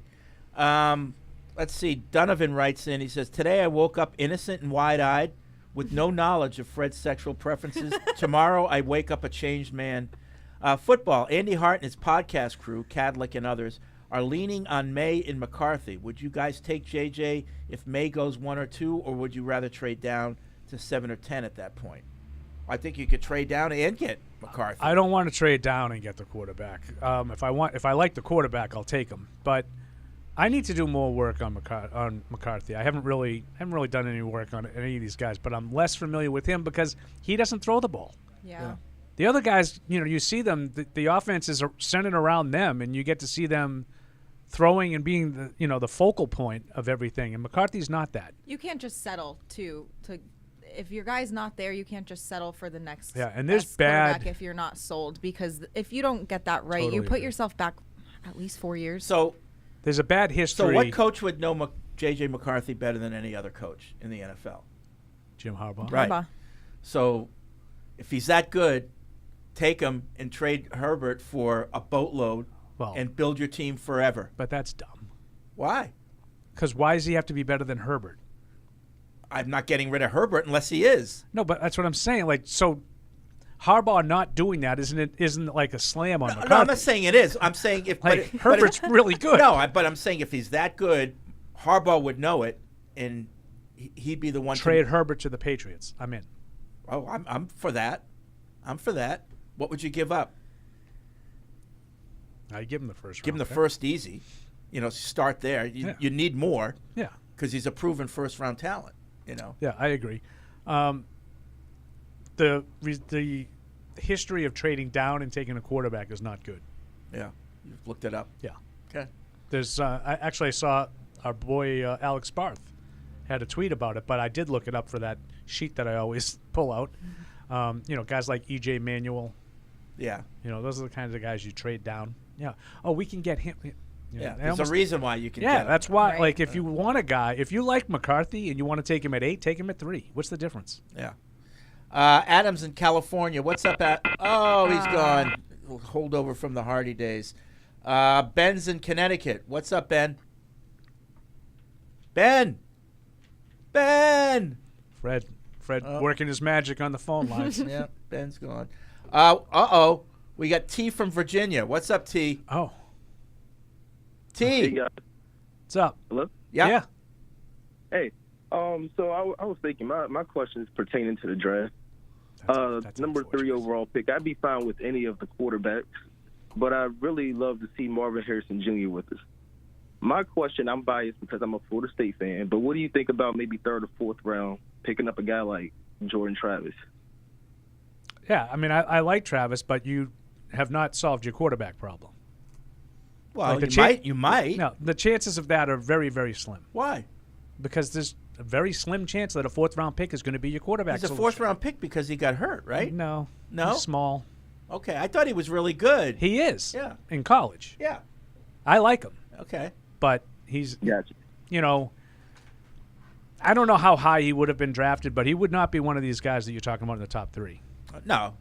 A: Let's see. Donovan writes in. He says, "Today I woke up innocent and wide-eyed with no knowledge of Fred's sexual preferences. Tomorrow I wake up a changed man." Football. Andy Hart and his podcast crew, Cadlick and others, are leaning on May and McCarthy. Would you guys take JJ if May goes 1 or 2, or would you rather trade down to 7 or 10 at that point? I think you could trade down and get McCarthy.
I: I don't want to trade down and get the quarterback. If I like the quarterback, I'll take him. But I need to do more work on McCarthy. I haven't really done any work on any of these guys, but I'm less familiar with him because he doesn't throw the ball.
F: Yeah.
I: The other guys, you know, you see them. The offense is centered around them, and you get to see them throwing and being the focal point of everything. And McCarthy's not that.
F: You can't just settle to if your guy's not there, you can't just settle for the next
I: and there's
F: best
I: bad
F: quarterback if you're not sold, because if you don't get that right,
I: Totally
F: you put
I: agree.
F: yourself back at least 4 years.
A: So
I: there's a bad history.
A: So what coach would know J.J. McCarthy better than any other coach in the NFL?
I: Jim Harbaugh.
A: Right.
F: Harbaugh.
A: So if he's that good, take him and trade Herbert for a boatload and build your team forever.
I: But that's dumb.
A: Why?
I: Because why does he have to be better than Herbert?
A: I'm not getting rid of Herbert unless he is.
I: No, but that's what I'm saying. Like, so Harbaugh not doing that isn't like a slam on McCarthy.
A: No, I'm not saying it is. I'm saying if
I: Like, Herbert's really good.
A: No, but I'm saying if he's that good, Harbaugh would know it, and he'd be the one
I: Trade Herbert to the Patriots. I'm in.
A: Oh, I'm for that. I'm for that. What would you give up?
I: I give him the first.
A: Give him the
I: round pick.
A: first easy. Start there. You need more.
I: Yeah.
A: Because he's a proven first-round talent.
I: Yeah, I agree. The history of trading down and taking a quarterback is not good.
A: Yeah, you've looked it up.
I: Yeah.
A: Okay.
I: There's I saw our boy Alex Barth had a tweet about it, but I did look it up for that sheet that I always pull out. Guys like E.J. Manuel.
A: Yeah.
I: Those are the kinds of guys you trade down. Yeah. Oh, we can get him.
A: Yeah, there's a reason why you can get him.
I: That's why.
F: Right.
I: Like, if you want a guy, if you like McCarthy and you want to take him at 8, take him at 3. What's the difference?
A: Yeah. Adam's in California. What's up, he's gone. Holdover from the Hardy days. Ben's in Connecticut. What's up, Ben? Ben!
I: Fred working his magic on the phone lines.
A: Yeah, Ben's gone. Uh-oh. We got T from Virginia. What's up, T?
I: Oh.
A: T.
G: Hey, guys.
I: What's up?
G: Hello?
A: Yeah.
G: Hey, so I was thinking, my question is pertaining to the draft. Number 3 overall pick. I'd be fine with any of the quarterbacks, but I'd really love to see Marvin Harrison Jr. with us. My question, I'm biased because I'm a Florida State fan, but what do you think about maybe 3rd or 4th round picking up a guy like Jordan Travis?
I: Yeah, I mean, I like Travis, but you have not solved your quarterback problem.
A: Well,
I: Like
A: you might.
I: No, the chances of that are very, very slim.
A: Why?
I: Because there's a very slim chance that a 4th-round pick is going to be your quarterback.
A: He's a 4th-round pick because he got hurt, right?
I: No.
A: No?
I: He's small.
A: Okay, I thought he was really good.
I: He is.
A: Yeah.
I: In college.
A: Yeah.
I: I like him.
A: Okay.
I: But he's, you know, I don't know how high he would have been drafted, but he would not be one of these guys that you're talking about in the top 3.
A: No.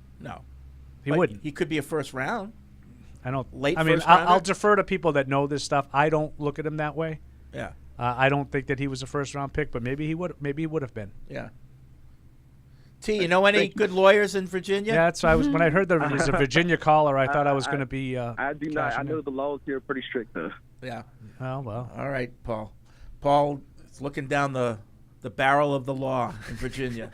I: He
A: But
I: wouldn't.
A: He could be a first round.
I: I don't.
A: Late
I: I mean,
A: first
I: I'll
A: rounder?
I: defer to people that know this stuff. I don't look at him that way.
A: Yeah.
I: I don't think that he was a first-round pick, but maybe he would. Maybe he would have been.
A: Yeah. T, you know any good lawyers in Virginia?
I: Yeah, that's when I heard there was a Virginia caller. I thought I was going to be.
G: I do not. I know the laws here are pretty strict, though.
A: Yeah.
I: Oh well.
A: All right, Paul. Paul is looking down the barrel of the law in Virginia.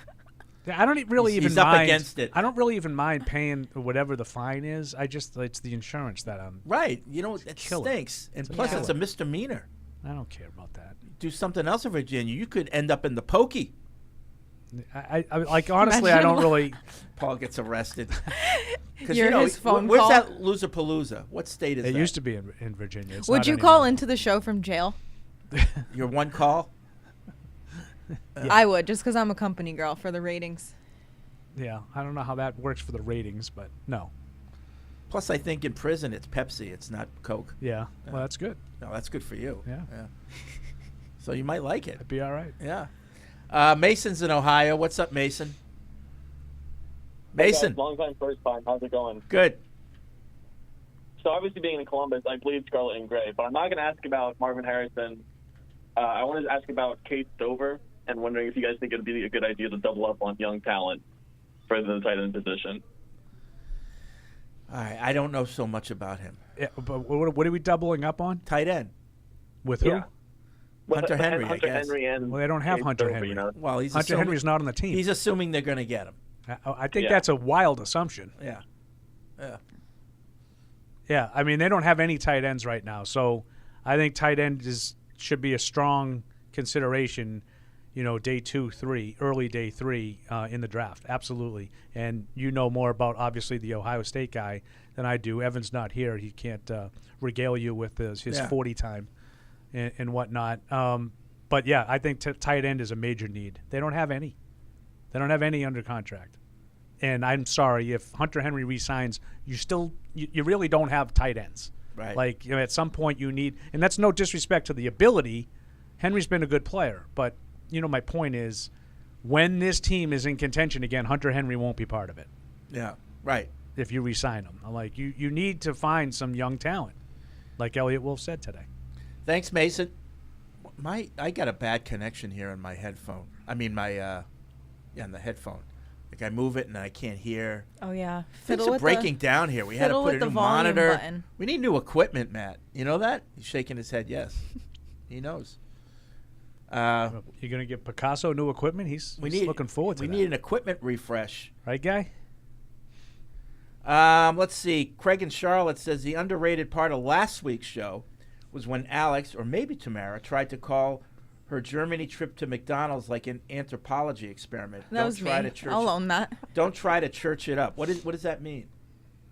I: I don't really even
A: he's
I: mind.
A: up against it.
I: I don't really even mind paying whatever the fine is. It's the insurance that I'm.
A: Right. You know, it stinks. And plus, it's a misdemeanor.
I: I don't care about that.
A: Do something else in Virginia. You could end up in the pokey.
I: I like, honestly, I don't really.
A: Paul gets arrested.
F: You're his phone
A: where's
F: call?
A: that Loserpalooza? What state is
I: It
A: that?
I: used to be in Virginia. It's
F: Would
I: not
F: you
I: anymore.
F: call into the show from jail?
A: Your one call?
F: I would, just because I'm a company girl for the ratings.
I: Yeah, I don't know how that works for the ratings, but no.
A: Plus, I think in prison it's Pepsi. It's not Coke.
I: Yeah. Well, that's good.
A: No, that's good for you.
I: Yeah.
A: So you might like it.
I: It'd be all right.
A: Yeah. Mason's in Ohio. What's up, Mason? Mason.
J: Hey guys, long time, first time. How's it going?
A: Good.
J: So obviously being in Columbus, I bleed scarlet and gray, but I'm not going to ask about Marvin Harrison. I wanted to ask about Kate Stover and wondering if you guys think it would be a good idea to double up on young talent for the tight end position.
A: All right. I don't know so much about him.
I: Yeah, but what are we doubling up on?
A: Tight end.
I: With who?
J: Yeah.
A: Hunter Henry, I guess.
J: Henry and
I: Well, they don't have
J: Kate
I: Hunter
J: Stover,
I: Henry.
J: you know?
A: Well, he's
I: Hunter
A: assuming-
I: Henry's not on the team.
A: He's assuming they're going to get him.
I: I think
J: Yeah.
I: that's a wild assumption.
A: Yeah. Yeah.
I: Yeah, I mean, they don't have any tight ends right now, so I think tight end should be a strong consideration, day 2, 3, early day 3 in the draft. Absolutely. And you know more about, obviously, the Ohio State guy than I do. Evan's not here. He can't regale you with his 40 time and whatnot. But, yeah, I think tight end is a major need. They don't have any. They don't have any under contract. And I'm sorry, if Hunter Henry resigns, you really don't have tight ends.
A: Right.
I: Like, at some point you need, and that's no disrespect to the ability. Henry's been a good player, but my point is, when this team is in contention again, Hunter Henry won't be part of it.
A: Yeah. Right.
I: If you re-sign him, I'm like, you need to find some young talent, like Elliot Wolf said today.
A: Thanks, Mason. I got a bad connection here in my headphone. I mean, in the headphone. Like I move it and I can't hear.
F: Oh yeah,
A: Things are breaking down here. We had to put a new monitor.
F: Button.
A: We need new equipment, Matt. You know that? He's shaking his head. Yes, he knows.
I: You're gonna give Picasso new equipment. He's looking forward to that.
A: We need an equipment refresh,
I: right, guy?
A: Let's see. Craig in Charlotte says the underrated part of last week's show was when Alex, or maybe Tamara, tried to call her Germany trip to McDonald's like an anthropology experiment.
F: That was me. I'll own that.
A: Don't try to church it up. What does that mean?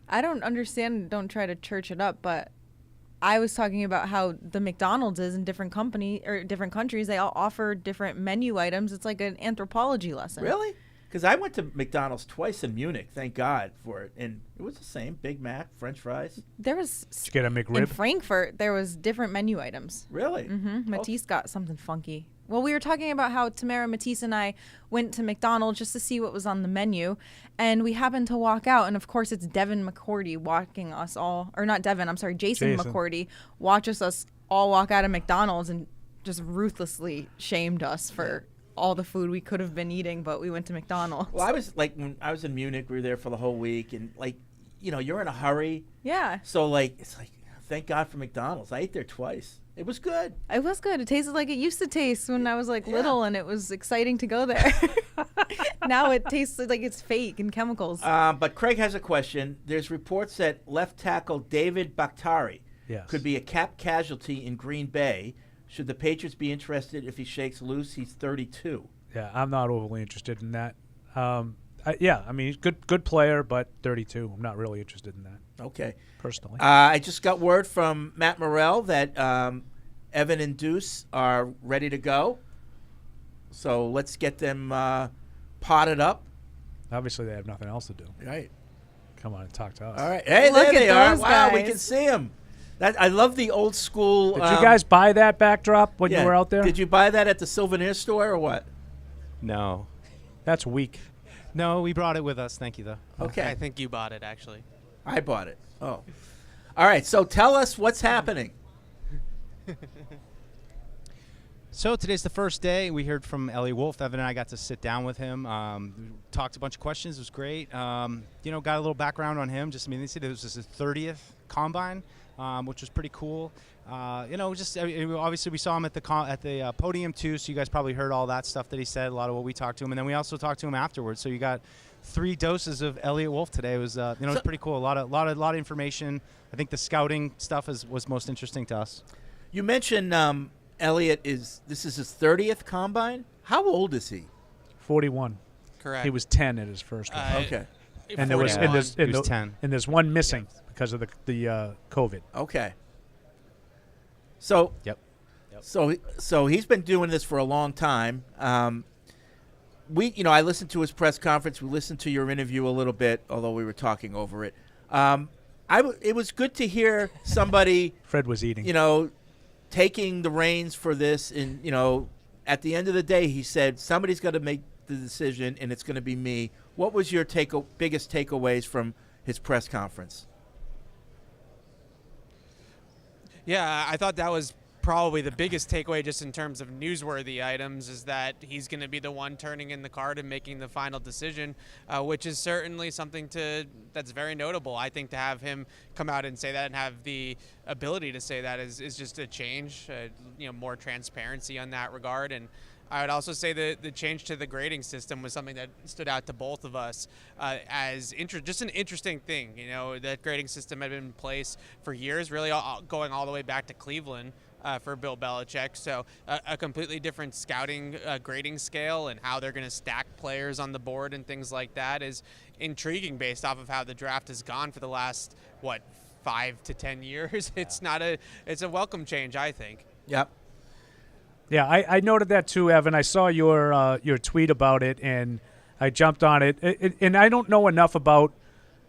F: I don't understand. Don't try to church it up, but I was talking about how the McDonald's is in different different countries. They all offer different menu items. It's like an anthropology lesson.
A: Really? Because I went to McDonald's twice in Munich. Thank God for it, and it was the same: Big Mac, French fries.
F: There was.
I: Did you get a McRib?
F: In Frankfurt, there was different menu items.
A: Really?
F: Mm-hmm. Matisse got something funky. Well, we were talking about how Tamara Matisse and I went to McDonald's just to see what was on the menu, and we happened to walk out, and of course it's Devin McCourty walking us all, or not Devin, I'm sorry, Jason. McCourty watches us all walk out of McDonald's and just ruthlessly shamed us for all the food we could have been eating, but we went to McDonald's.
A: Well, I was like, when I was in Munich, we were there for the whole week, and like, you know, you're in a hurry.
F: Yeah.
A: So like, it's like, thank God for McDonald's. I ate there twice. It was good.
F: It was good. It tasted like it used to taste when I was like little, and it was exciting to go there. Now it tastes like it's fake and chemicals.
A: But Craig has a question. There's reports that left tackle David Bakhtari could be a cap casualty in Green Bay. Should the Patriots be interested if he shakes loose? He's 32.
I: Yeah, I'm not overly interested in that. I mean, he's good player, but 32. I'm not really interested in that.
A: Okay.
I: Personally.
A: I just got word from Matt Morrell that Evan and Deuce are ready to go. So let's get them potted up.
I: Obviously, they have nothing else to do.
A: Right.
I: Come on and talk to us.
A: All right. Hey, there they are. Wow, we can see them. I love the old school.
I: Did you guys buy that backdrop when you were out there?
A: Did you buy that at the Souvenir store or what?
K: No.
I: That's weak.
K: No, we brought it with us. Thank you, though.
A: Okay.
P: I think you bought it, actually.
A: I bought it. Oh. All right. So tell us what's happening.
D: So today's the first day. We heard from Elliot Wolf. Evan and I got to sit down with him. Talked a bunch of questions. It was great. Got a little background on him. They said it was his 30th combine, which was pretty cool. Obviously we saw him at the podium too. So you guys probably heard all that stuff that he said. A lot of what we talked to him, and then we also talked to him afterwards. So you got 3 doses of Elliot Wolf today. It was it was pretty cool. A lot of information. I think the scouting stuff was most interesting to us.
A: You mentioned Elliot this is his 30th combine. How old is he?
I: 41.
P: Correct.
I: He was 10 at his first one.
A: Okay.
I: And
D: he was 10.
I: And there's one missing because of the COVID.
A: Okay. So
D: Yep.
A: So he's been doing this for a long time. I listened to his press conference. We listened to your interview a little bit, although we were talking over it. It was good to hear somebody.
I: Fred was eating.
A: Taking the reins for this, and at the end of the day, he said somebody's got to make the decision, and it's going to be me. What was your biggest takeaways from his press conference?
P: Yeah, I thought that was probably the biggest takeaway just in terms of newsworthy items is that he's going to be the one turning in the card and making the final decision, which is certainly something that's very notable. I think to have him come out and say that and have the ability to say that is just a change, more transparency on that regard. And I would also say the change to the grading system was something that stood out to both of us as just an interesting thing. That grading system had been in place for years, really going all the way back to Cleveland for Bill Belichick. So a completely different scouting grading scale and how they're going to stack players on the board and things like that is intriguing based off of how the draft has gone for the last, 5 to 10 years. It's a welcome change, I think.
A: Yep.
I: Yeah, I noted that too, Evan. I saw your tweet about it, and I jumped on it. And I don't know enough about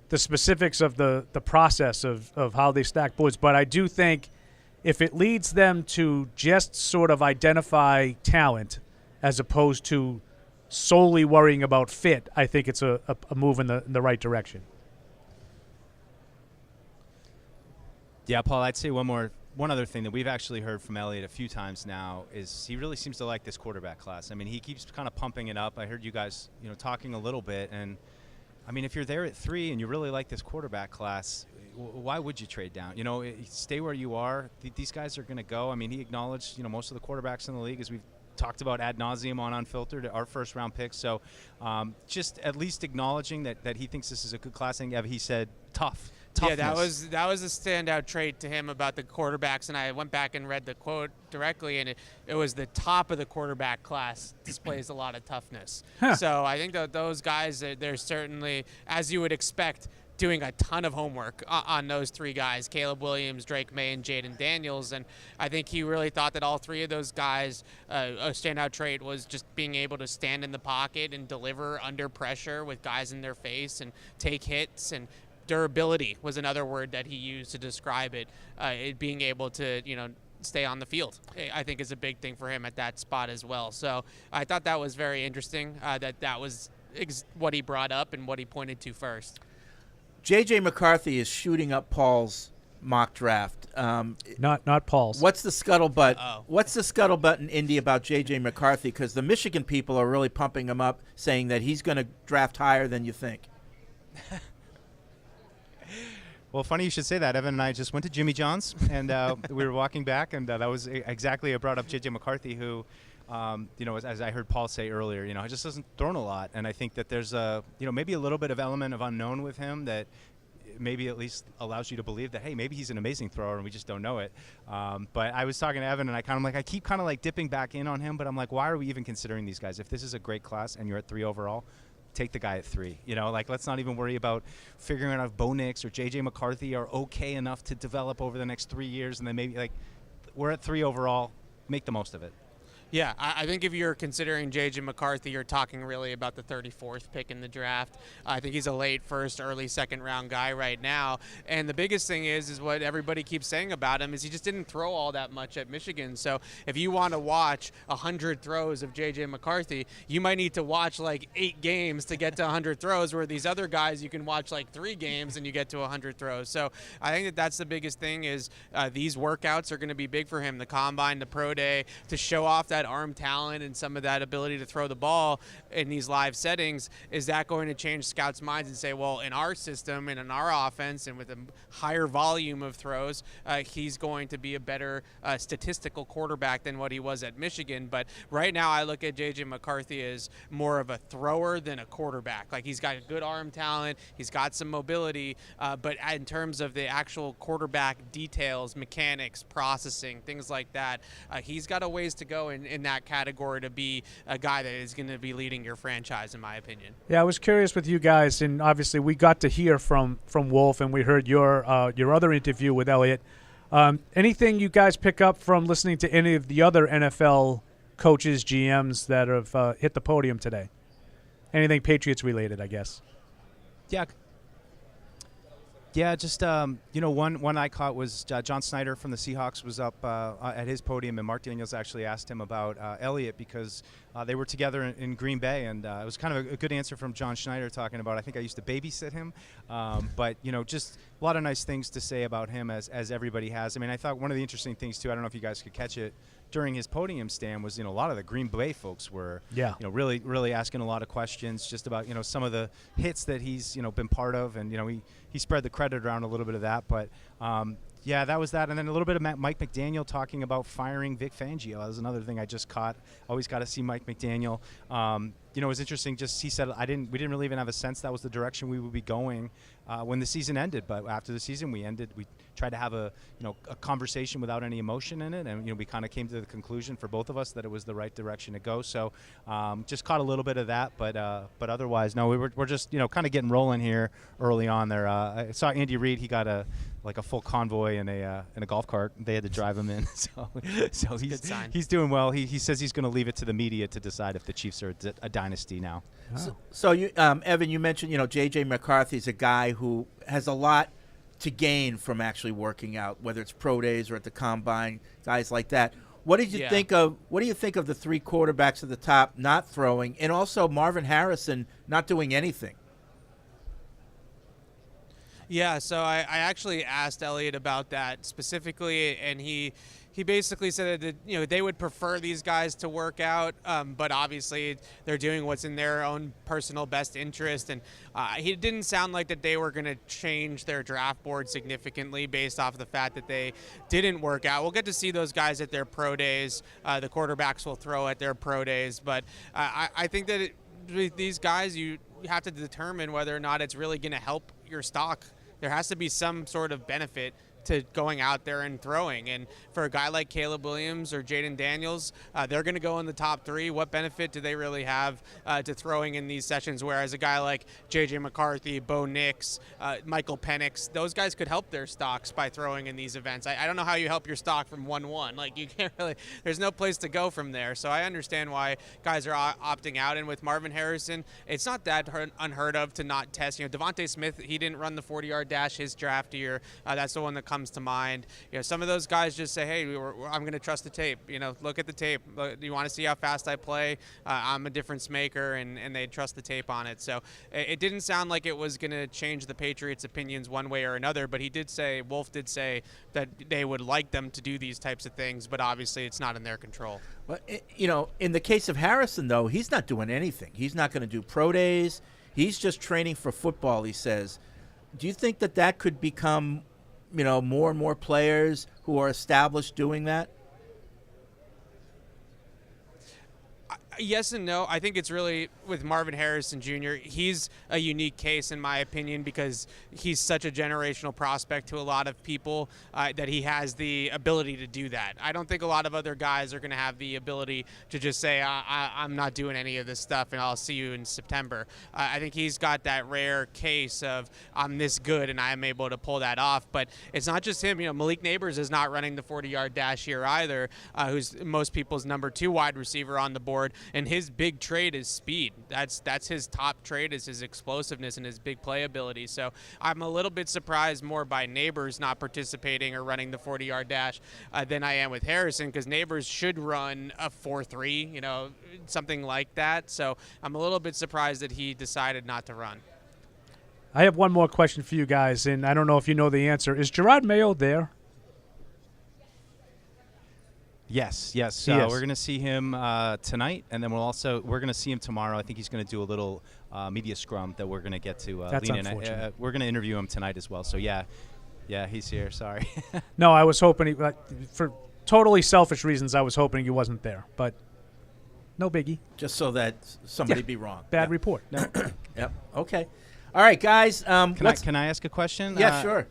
I: the specifics of the process of how they stack boards, but I do think if it leads them to just sort of identify talent as opposed to solely worrying about fit, I think it's a move in the right direction.
D: Yeah, Paul, I'd say one other thing that we've actually heard from Elliot a few times now is he really seems to like this quarterback class. I mean, he keeps kind of pumping it up. I heard you guys, talking a little bit, and I mean, if you're there at 3 and you really like this quarterback class, why would you trade down? Stay where you are. These guys are going to go. I mean, he acknowledged, most of the quarterbacks in the league, as we've talked about ad nauseum on Unfiltered, our first-round picks. So just at least acknowledging that he thinks this is a good class. And he said toughness.
P: Yeah, that was a standout trait to him about the quarterbacks, and I went back and read the quote directly, and it was the top of the quarterback class displays a lot of toughness.
I: Huh.
P: So I think that those guys, they're certainly, as you would expect, doing a ton of homework on those 3 guys, Caleb Williams, Drake May, and Jaden Daniels. And I think he really thought that all 3 of those guys, a standout trait was just being able to stand in the pocket and deliver under pressure with guys in their face and take hits. And durability was another word that he used to describe it, being able to,
L: stay on the field, I think is a big thing for him at that spot as well. So I thought that was very interesting that was what he brought up and what he pointed to first.
A: J.J. McCarthy is shooting up Paul's mock draft.
I: Not Paul's.
A: What's the scuttlebutt? What's the scuttlebutt in Indy about J.J. McCarthy? Because the Michigan people are really pumping him up, saying that he's going to draft higher than you think.
D: Well, funny you should say that. Evan and I just went to Jimmy John's, and we were walking back, and that was exactly, I brought up J.J. McCarthy, who, as I heard Paul say earlier, he just doesn't throw a lot. And I think that there's maybe a little bit of element of unknown with him that maybe at least allows you to believe that, hey, maybe he's an amazing thrower and we just don't know it. But I was talking to Evan, and I keep kind of dipping back in on him, but I'm like, why are we even considering these guys? If this is a great class and you're at 3 overall, take the guy at 3. Let's not even worry about figuring out if Bo Nix or J.J. McCarthy are okay enough to develop over the next 3 years, and then maybe we're at 3 overall, make the most of it.
L: Yeah, I think if you're considering J.J. McCarthy, you're talking really about the 34th pick in the draft. I think he's a late first, early second round guy right now. And the biggest thing is what everybody keeps saying about him is he just didn't throw all that much at Michigan. So if you want to watch 100 throws of J.J. McCarthy, you might need to watch 8 games to get to 100 throws, where these other guys you can watch 3 games and you get to 100 throws. So I think that's the biggest thing is these workouts are going to be big for him. The combine, the pro day, to show off that arm talent and some of that ability to throw the ball in these live settings. Is that going to change scouts' minds and say, well, in our system and in our offense and with a higher volume of throws, he's going to be a better statistical quarterback than what he was at Michigan? But right now I look at J.J. McCarthy as more of a thrower than a quarterback. He's got good arm talent, he's got some mobility, but in terms of the actual quarterback details, mechanics, processing, things like that, he's got a ways to go in that category to be a guy that is going to be leading your franchise, in my opinion.
I: Yeah, I was curious with you guys, and obviously we got to hear from Wolf, and we heard your other interview with Elliot. Anything you guys pick up from listening to any of the other NFL coaches, GMs that have hit the podium today? Anything Patriots related, I guess?
D: Yeah, just one I caught was John Snyder from the Seahawks was up at his podium, and Mark Daniels actually asked him about Elliot because they were together in Green Bay, and it was kind of a good answer from John Schneider talking about, I think I used to babysit him, but just a lot of nice things to say about him as everybody has. I mean, I thought one of the interesting things too, I don't know if you guys could catch it during his podium stand, was a lot of the Green Bay folks were really asking a lot of questions just about some of the hits that he's been part of, and he spread the credit around a little bit of that, but yeah, that was that. And then a little bit of Mike McDaniel talking about firing Vic Fangio. That was another thing I just caught. Always got to see Mike McDaniel. It was interesting. Just he said we didn't really even have a sense that was the direction we would be going when the season ended. But after the season we tried to have a conversation without any emotion in it, and we kind of came to the conclusion for both of us that it was the right direction to go. So just caught a little bit of that, but otherwise, no, we're just kind of getting rolling here early on there. I saw Andy Reid. He got a full convoy in a golf cart. They had to drive him in, so he's doing well. He says he's going to leave it to the media to decide if the Chiefs are a dynasty now.
A: So you, Evan, you mentioned J.J. McCarthy's a guy who has a lot to gain from actually working out, whether it's pro days or at the combine, guys like that. What did you think of? What do you think of the 3 quarterbacks at the top not throwing, and also Marvin Harrison not doing anything?
L: Yeah, so I actually asked Elliot about that specifically, and he basically said that they would prefer these guys to work out, but obviously they're doing what's in their own personal best interest, and he didn't sound like that they were going to change their draft board significantly based off of the fact that they didn't work out. We'll get to see those guys at their pro days. The quarterbacks will throw at their pro days, but I think that these guys, you have to determine whether or not it's really going to help your stock. There has to be some sort of benefit to going out there and throwing. And for a guy like Caleb Williams or Jaden Daniels, they're going to go in the top 3. What benefit do they really have to throwing in these sessions? Whereas a guy like J.J. McCarthy, Bo Nix, Michael Penix, those guys could help their stocks by throwing in these events. I don't know how you help your stock from 1-1. You can't really, there's no place to go from there. So I understand why guys are opting out. And with Marvin Harrison, it's not that unheard of to not test. Devontae Smith, he didn't run the 40-yard dash his draft year. That's the one that comes to mind. Some of those guys just say, hey, I'm going to trust the tape. Look at the tape. Do you want to see how fast I play? I'm a difference maker, and they trust the tape on it. So it didn't sound like it was going to change the Patriots' opinions one way or another, but Wolf did say that they would like them to do these types of things, but obviously it's not in their control.
A: Well, in the case of Harrison, though, he's not doing anything. He's not going to do pro days. He's just training for football, he says. Do you think that could become, more and more players who are established doing that?
L: Yes and no. I think it's really with Marvin Harrison Jr. He's a unique case, in my opinion, because he's such a generational prospect to a lot of people that he has the ability to do that. I don't think a lot of other guys are going to have the ability to just say, I'm not doing any of this stuff and I'll see you in September. I think he's got that rare case of I'm this good and I'm able to pull that off. But it's not just him. Malik Neighbors is not running the 40-yard dash here either, who's most people's number 2 wide receiver on the board. And his big trait is speed. That's his top trait, is his explosiveness and his big playability. So I'm a little bit surprised more by Neighbors not participating or running the 40-yard dash than I am with Harrison, because Neighbors should run a 4.3, something like that. So I'm a little bit surprised that he decided not to run.
I: I have one more question for you guys, and I don't know if you know the answer. Is Gerard Mayo there?
R: Yes. We're going to see him tonight, and then we're going to see him tomorrow. I think he's going to do a little media scrum that we're going to get to.
I: That's unfortunate.
R: We're going to interview him tonight as well. So yeah, he's here. Sorry.
I: No, I was hoping for totally selfish reasons. I was hoping he wasn't there, but no biggie.
A: Just so that somebody be wrong.
I: Bad report.
A: No. Yep. Okay. All right, guys.
R: Can I ask a question?
A: Yeah, sure.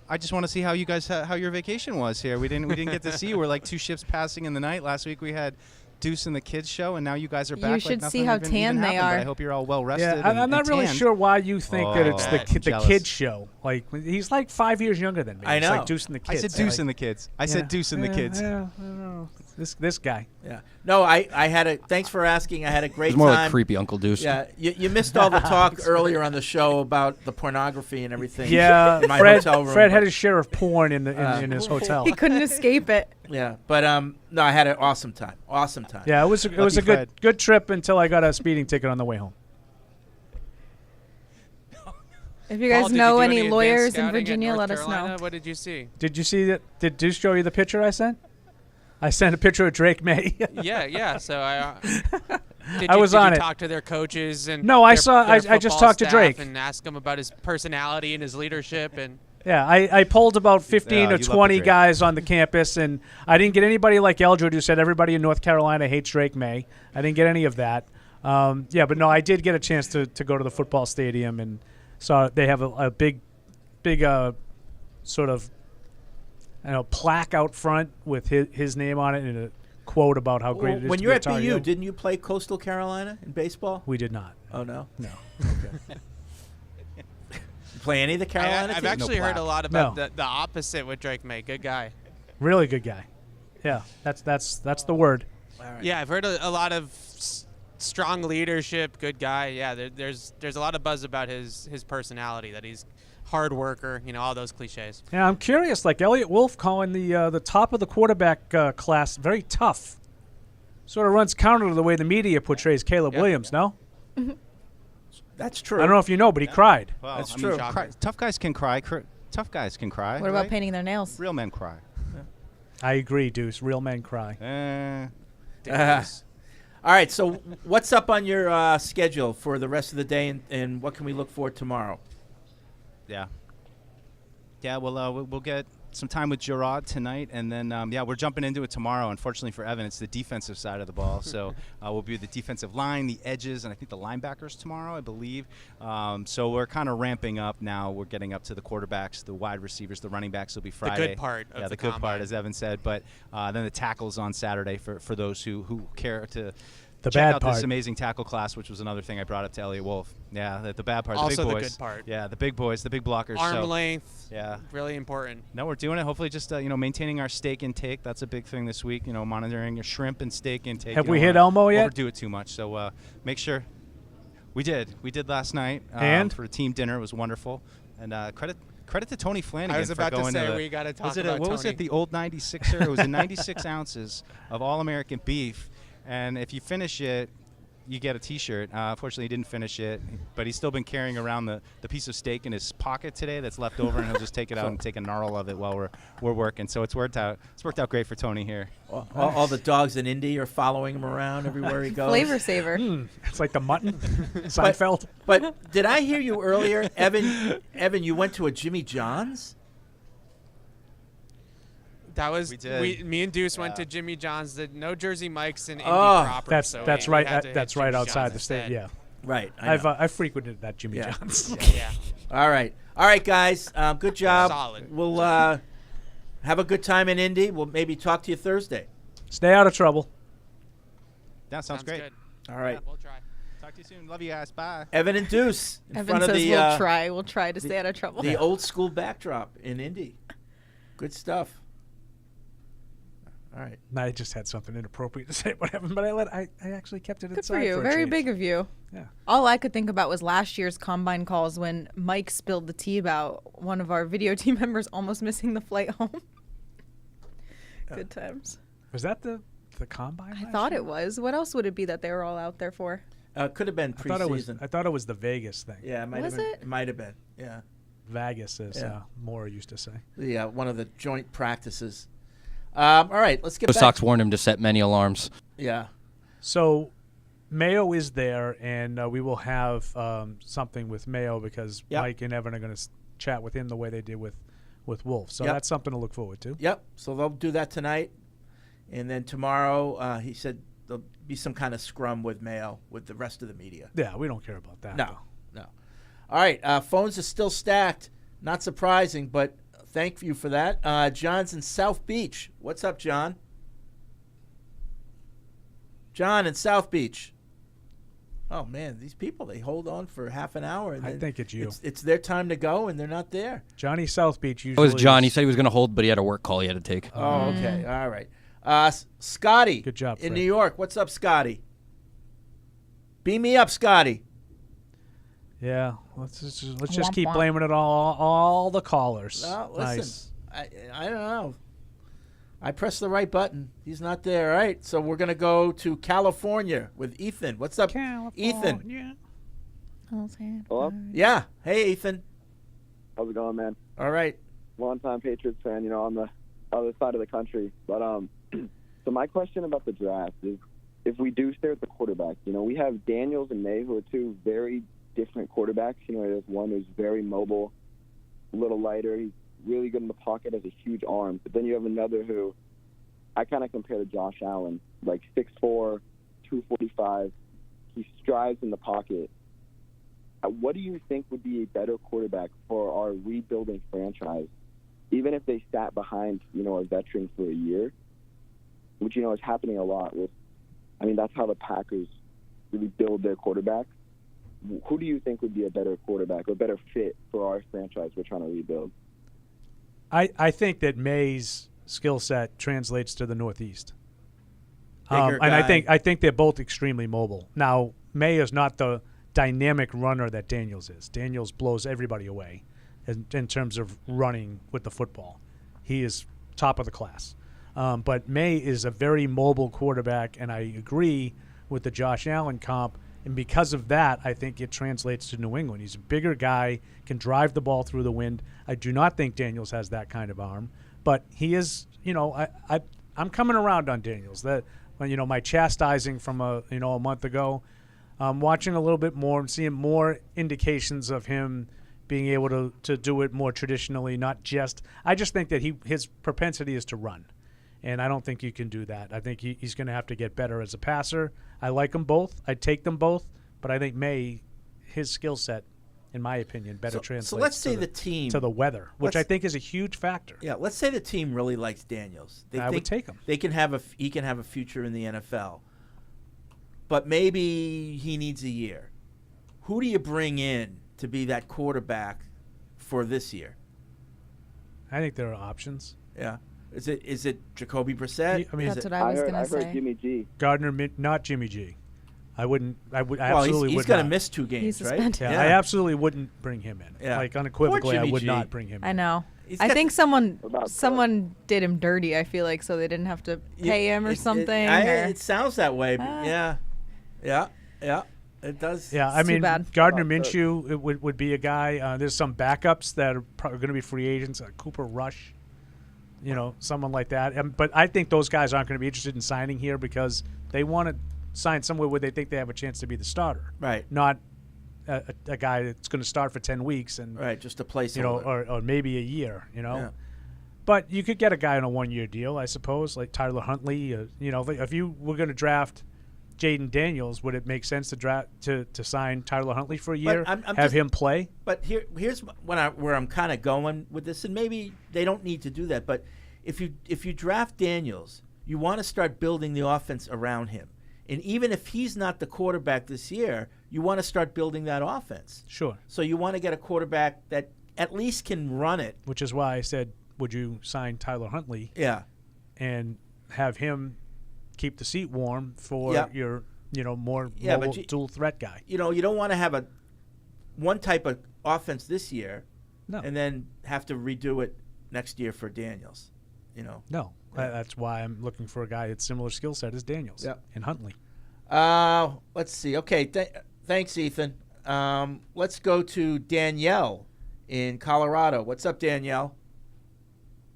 R: I just want to see how you guys how your vacation was here. We didn't get to see you. We're like 2 ships passing in the night. Last week we had Deuce and the Kids show, and now you guys are back.
F: You should
R: like
F: see how
R: even
F: tan they
R: happened,
F: are.
R: But I hope you're all well rested.
I: Yeah, I'm not really
R: tanned.
I: sure why you think that it's the
R: jealous.
I: Kids show. Like, he's like 5 years younger than me.
A: I know.
I: It's like Deuce and the Kids.
R: I said Deuce and the Kids. I said Deuce and the Kids.
I: Yeah, I don't know. This guy.
A: Yeah. No, I had thanks for asking. I had a great
U: It's more
A: time.
U: like creepy Uncle Deuce.
A: Yeah, you missed all the talk earlier on the show about the pornography and everything.
I: Yeah,
A: in my hotel room.
I: Fred had his share of porn in his hotel.
F: He couldn't escape it.
A: Yeah, but no, I had an awesome time. Awesome time.
I: Yeah, it was a good trip until I got a speeding ticket on the way home.
F: If you guys
L: Paul, did
F: know
L: you do
F: any lawyers
L: advanced
F: in
L: scouting at
F: Virginia,
L: North
F: let us
L: Carolina?
F: know.
L: What did you see?
I: Did you see that? Did Deuce show you the picture I sent? I sent a picture of Drake May.
L: Yeah. So
I: I was on it.
L: Did you talk to their coaches and?
I: No, I
L: their
I: saw. I just
L: football
I: talked to
L: staff
I: Drake
L: and asked him about his personality and his leadership and.
I: Yeah, I polled about 15 or 20 guys on the campus, and I didn't get anybody like Eldred who said everybody in North Carolina hates Drake May. I didn't get any of that. But no, I did get a chance to go to the football stadium and saw they have a big sort of plaque out front with his name on it and a quote about how great it is
A: When
I: to
A: you're
I: be a
A: at
I: Tar
A: BU,
I: Heel.
A: didn't you play Coastal Carolina in baseball?
I: We did not.
A: Oh, no?
I: No.
A: Okay. Play any of the Carolina
L: I've
A: teams?
L: actually
A: No
L: heard a
A: plaque.
L: lot about the opposite with Drake May. Good guy.
I: Really good guy. Yeah, that's the word.
A: Right.
L: Yeah, I've heard a lot of strong leadership. Good guy. Yeah, there's a lot of buzz about his personality, that he's hard worker. All those cliches.
I: Yeah, I'm curious. Like Elliot Wolf calling the top of the quarterback class very tough. Sort of runs counter to the way the media portrays Caleb Williams. No.
A: That's true.
I: I don't know if you know, but he cried.
R: Well,
A: That's true.
R: Tough guys can cry. Tough guys can cry.
F: What about
R: right?
F: painting their nails?
R: Real men cry.
I: I agree, Deuce. Real men cry.
A: All right, so what's up on your schedule for the rest of the day, and what can we look for tomorrow?
R: Yeah, well, we'll get some time with Gerard tonight, and then, we're jumping into it tomorrow. Unfortunately for Evan, it's the defensive side of the ball, so we'll be the defensive line, the edges, and I think the linebackers tomorrow, I believe. So we're kind of ramping up now. We're getting up to the quarterbacks, the wide receivers, the running backs will be Friday.
L: The good part of
R: the good part, as Evan said, but then the tackles on Saturday for those who care to check out this amazing tackle class, which was another thing I brought up to Elliot Wolf. Yeah, the bad part,
L: Also
R: the big boys.
L: the good part.
R: Yeah, the big boys, the big blockers.
L: Arm length.
R: Yeah.
L: Really important.
R: No, we're doing it. Hopefully just, maintaining our steak intake. That's a big thing this week, monitoring your shrimp and steak intake.
I: Have we hit Elmo yet?
R: Overdo it too much. So make sure. We did. We did last night.
I: And?
R: For a team dinner. It was wonderful. And Credit to Tony Flanagan.
L: I was about
R: for going
L: to say
R: the,
L: we got to talk
R: was it
L: about
R: what was
L: Tony.
R: it? The old 96er. It was a 96 ounces of All-American beef, and if you finish it, you get a T-shirt. Unfortunately, he didn't finish it, but he's still been carrying around the piece of steak in his pocket today that's left over, and he'll just take it out and take a gnarl of it while we're working. So it's worked out. It's worked out great for Tony here.
A: All the dogs in Indy are following him around everywhere he goes.
F: Flavor saver.
I: It's like the mutton. Seinfeld.
A: But did I hear you earlier, Evan? Evan, you went to a Jimmy John's?
L: That was
R: We did.
L: me and Deuce went to Jimmy John's. The No Jersey Mike's in Indy
A: Oh.
L: proper.
I: That's
L: so
I: that's
L: we
I: right.
L: had to
I: That's
L: hit
I: right
L: Jimmy
I: outside
L: John's
I: the state.
L: instead.
I: Yeah.
A: Right. I know.
I: I've frequented that Jimmy
A: Yeah.
I: John's.
L: Yeah.
A: All right, guys. Good job.
L: Solid.
A: We'll have a good time in Indy. We'll maybe talk to you Thursday.
I: Stay out of trouble.
R: That sounds great.
L: Good.
A: All right.
L: We'll try.
R: Talk to you soon. Love you guys. Bye.
A: Evan and Deuce in
F: Evan
A: front
F: says
A: of the
F: we'll try. We'll try to stay out of trouble.
A: the old school backdrop in Indy. Good stuff. All right.
I: I just had something inappropriate to say about Evan, but I actually kept it
F: Good
I: inside
F: for you.
I: a
F: Very
I: change.
F: big of you.
I: Yeah.
F: All I could think about was last year's combine calls when Mike spilled the tea about one of our video team members almost missing the flight home. Good times.
I: Was that the combine?
F: I thought it was. What else would it be that they were all out there for?
A: Could have been preseason.
I: I thought it was the Vegas thing.
A: Yeah, it might
F: Was
A: have been.
F: it?
A: It might have been. Yeah.
I: Vegas, as
A: Yeah.
I: Moore used to say.
A: The one of the joint practices. All right, let's get
U: The
A: back.
U: Sox warned him to set many alarms.
A: Yeah.
I: So Mayo is there, and we will have something with Mayo because
A: Yep.
I: Mike and Evan are going to chat with him the way they did with Wolf. So
A: Yep.
I: that's something to look forward to.
A: Yep. So they'll do that tonight, and then tomorrow he said there'll be some kind of scrum with Mayo with the rest of the media.
I: Yeah, we don't care about that.
A: No. All right. Phones are still stacked. Not surprising, but thank you for that. John's in South Beach. What's up, John? John in South Beach. Oh, man, these people, they hold on for half an hour. And
I: I
A: then
I: think it's you.
A: It's their time to go, and they're not there.
I: Johnny South Beach
U: It
I: usually
U: was John. He
I: is-
U: said he was going to hold, but he had a work call he had to take.
A: Oh, okay. All right. Scotty.
I: Good job,
A: in
I: Fred.
A: New York. What's up, Scotty? Beam me up, Scotty.
I: Yeah, let's just
F: Womp
I: keep
F: womp.
I: blaming it on all the callers.
A: No, listen.
I: Nice.
A: I don't know. I pressed the right button. He's not there. All right, so we're going to go to California with Ethan. What's up, Ethan?
M: Hello?
A: Yeah. Hey, Ethan.
M: How's it going, man?
A: All right.
M: Long-time Patriots fan, you know, on the other side of the country. But so my question about the draft is, if we do stare at the quarterback, you know, we have Daniels and May, who are two very different quarterbacks. You know, there's one who's very mobile, a little lighter. He's really good in the pocket, has a huge arm. But then you have another who I kind of compare to Josh Allen, like 6'4", 245. He strives in the pocket. What do you think would be a better quarterback for our rebuilding franchise, even if they sat behind, you know, a veteran for a year, which, you know, is happening a lot with, I mean, that's how the Packers really build their quarterbacks. Who do you think would be a better quarterback or better fit for our franchise we're trying to rebuild?
I: I think that May's skill set translates to the Northeast.
A: Bigger
I: And
A: guy.
I: I think they're both extremely mobile. Now, May is not the dynamic runner that Daniels is. Daniels blows everybody away in terms of running with the football. He is top of the class. But May is a very mobile quarterback, and I agree with the Josh Allen comp. And because of that, I think it translates to New England. He's a bigger guy, can drive the ball through the wind. I do not think Daniels has that kind of arm. But he is, you know, I'm coming around on Daniels. That, you know, my chastising from a month ago, I'm watching a little bit more and seeing more indications of him being able to do it more traditionally, not just – I just think that his propensity is to run. And I don't think you can do that. I think he's going to have to get better as a passer. I like them both. I take them both. But I think May, his skill set, in my opinion, better translates
A: So let's say
I: to
A: the team
I: to the weather, which I
A: let's-
I: think is a huge factor.
A: Yeah, let's say the team really likes Daniels. They
I: I would
A: think
I: take him.
A: He can have a future in the NFL. But maybe he needs a year. Who do you bring in to be that quarterback for this year?
I: I think there are options.
A: Yeah. Is it Jacoby Brissett?
I: I mean,
F: That's what I was going to
M: I've heard
F: say.
M: Jimmy G.
I: Gardner, not Jimmy G. I wouldn't. I
A: Well,
I: absolutely
A: he's
I: would
A: going to
I: not.
A: miss 2 games,
F: He's
A: right?
F: suspended.
I: Yeah, I absolutely wouldn't bring him in.
A: Yeah.
I: Like unequivocally,
A: Poor
I: I
A: Jimmy
I: would
A: G.
I: not bring him in.
F: I know.
A: He's
F: I
A: got-
F: think someone did him dirty. I feel like so they didn't have to pay him or something. or-
A: It sounds that way. But yeah. It does.
I: Yeah, I
F: too
I: mean,
F: bad.
I: Gardner Minshew would be a guy. There's some backups that are probably going to be free agents. Cooper Rush, someone like that. But I think those guys aren't going to be interested in signing here because they want to sign somewhere where they think they have a chance to be the starter.
A: Right.
I: Not a guy that's going to start for 10 weeks and
A: just a place.
I: or maybe a year.
A: Yeah.
I: But you could get a guy on a 1-year deal, I suppose, like Tyler Huntley. If you were going to draft Jaden Daniels, would it make sense to sign Tyler Huntley for a year, have him play?
A: But here's where I'm kind of going with this, and maybe they don't need to do that. But if you draft Daniels, you want to start building the offense around him, and even if he's not the quarterback this year, you want to start building that offense.
I: Sure.
A: So you want to get a quarterback that at least can run it.
I: Which is why I said, would you sign Tyler Huntley?
A: Yeah.
I: And have him keep the seat warm for your more mobile dual threat guy.
A: You don't want to have one type of offense this year, and then have to redo it next year for Daniels.
I: No, that's why I'm looking for a guy that's similar skill set as Daniels and Huntley.
A: Let's see. Okay, thanks, Ethan. Let's go to Danielle in Colorado. What's up, Danielle?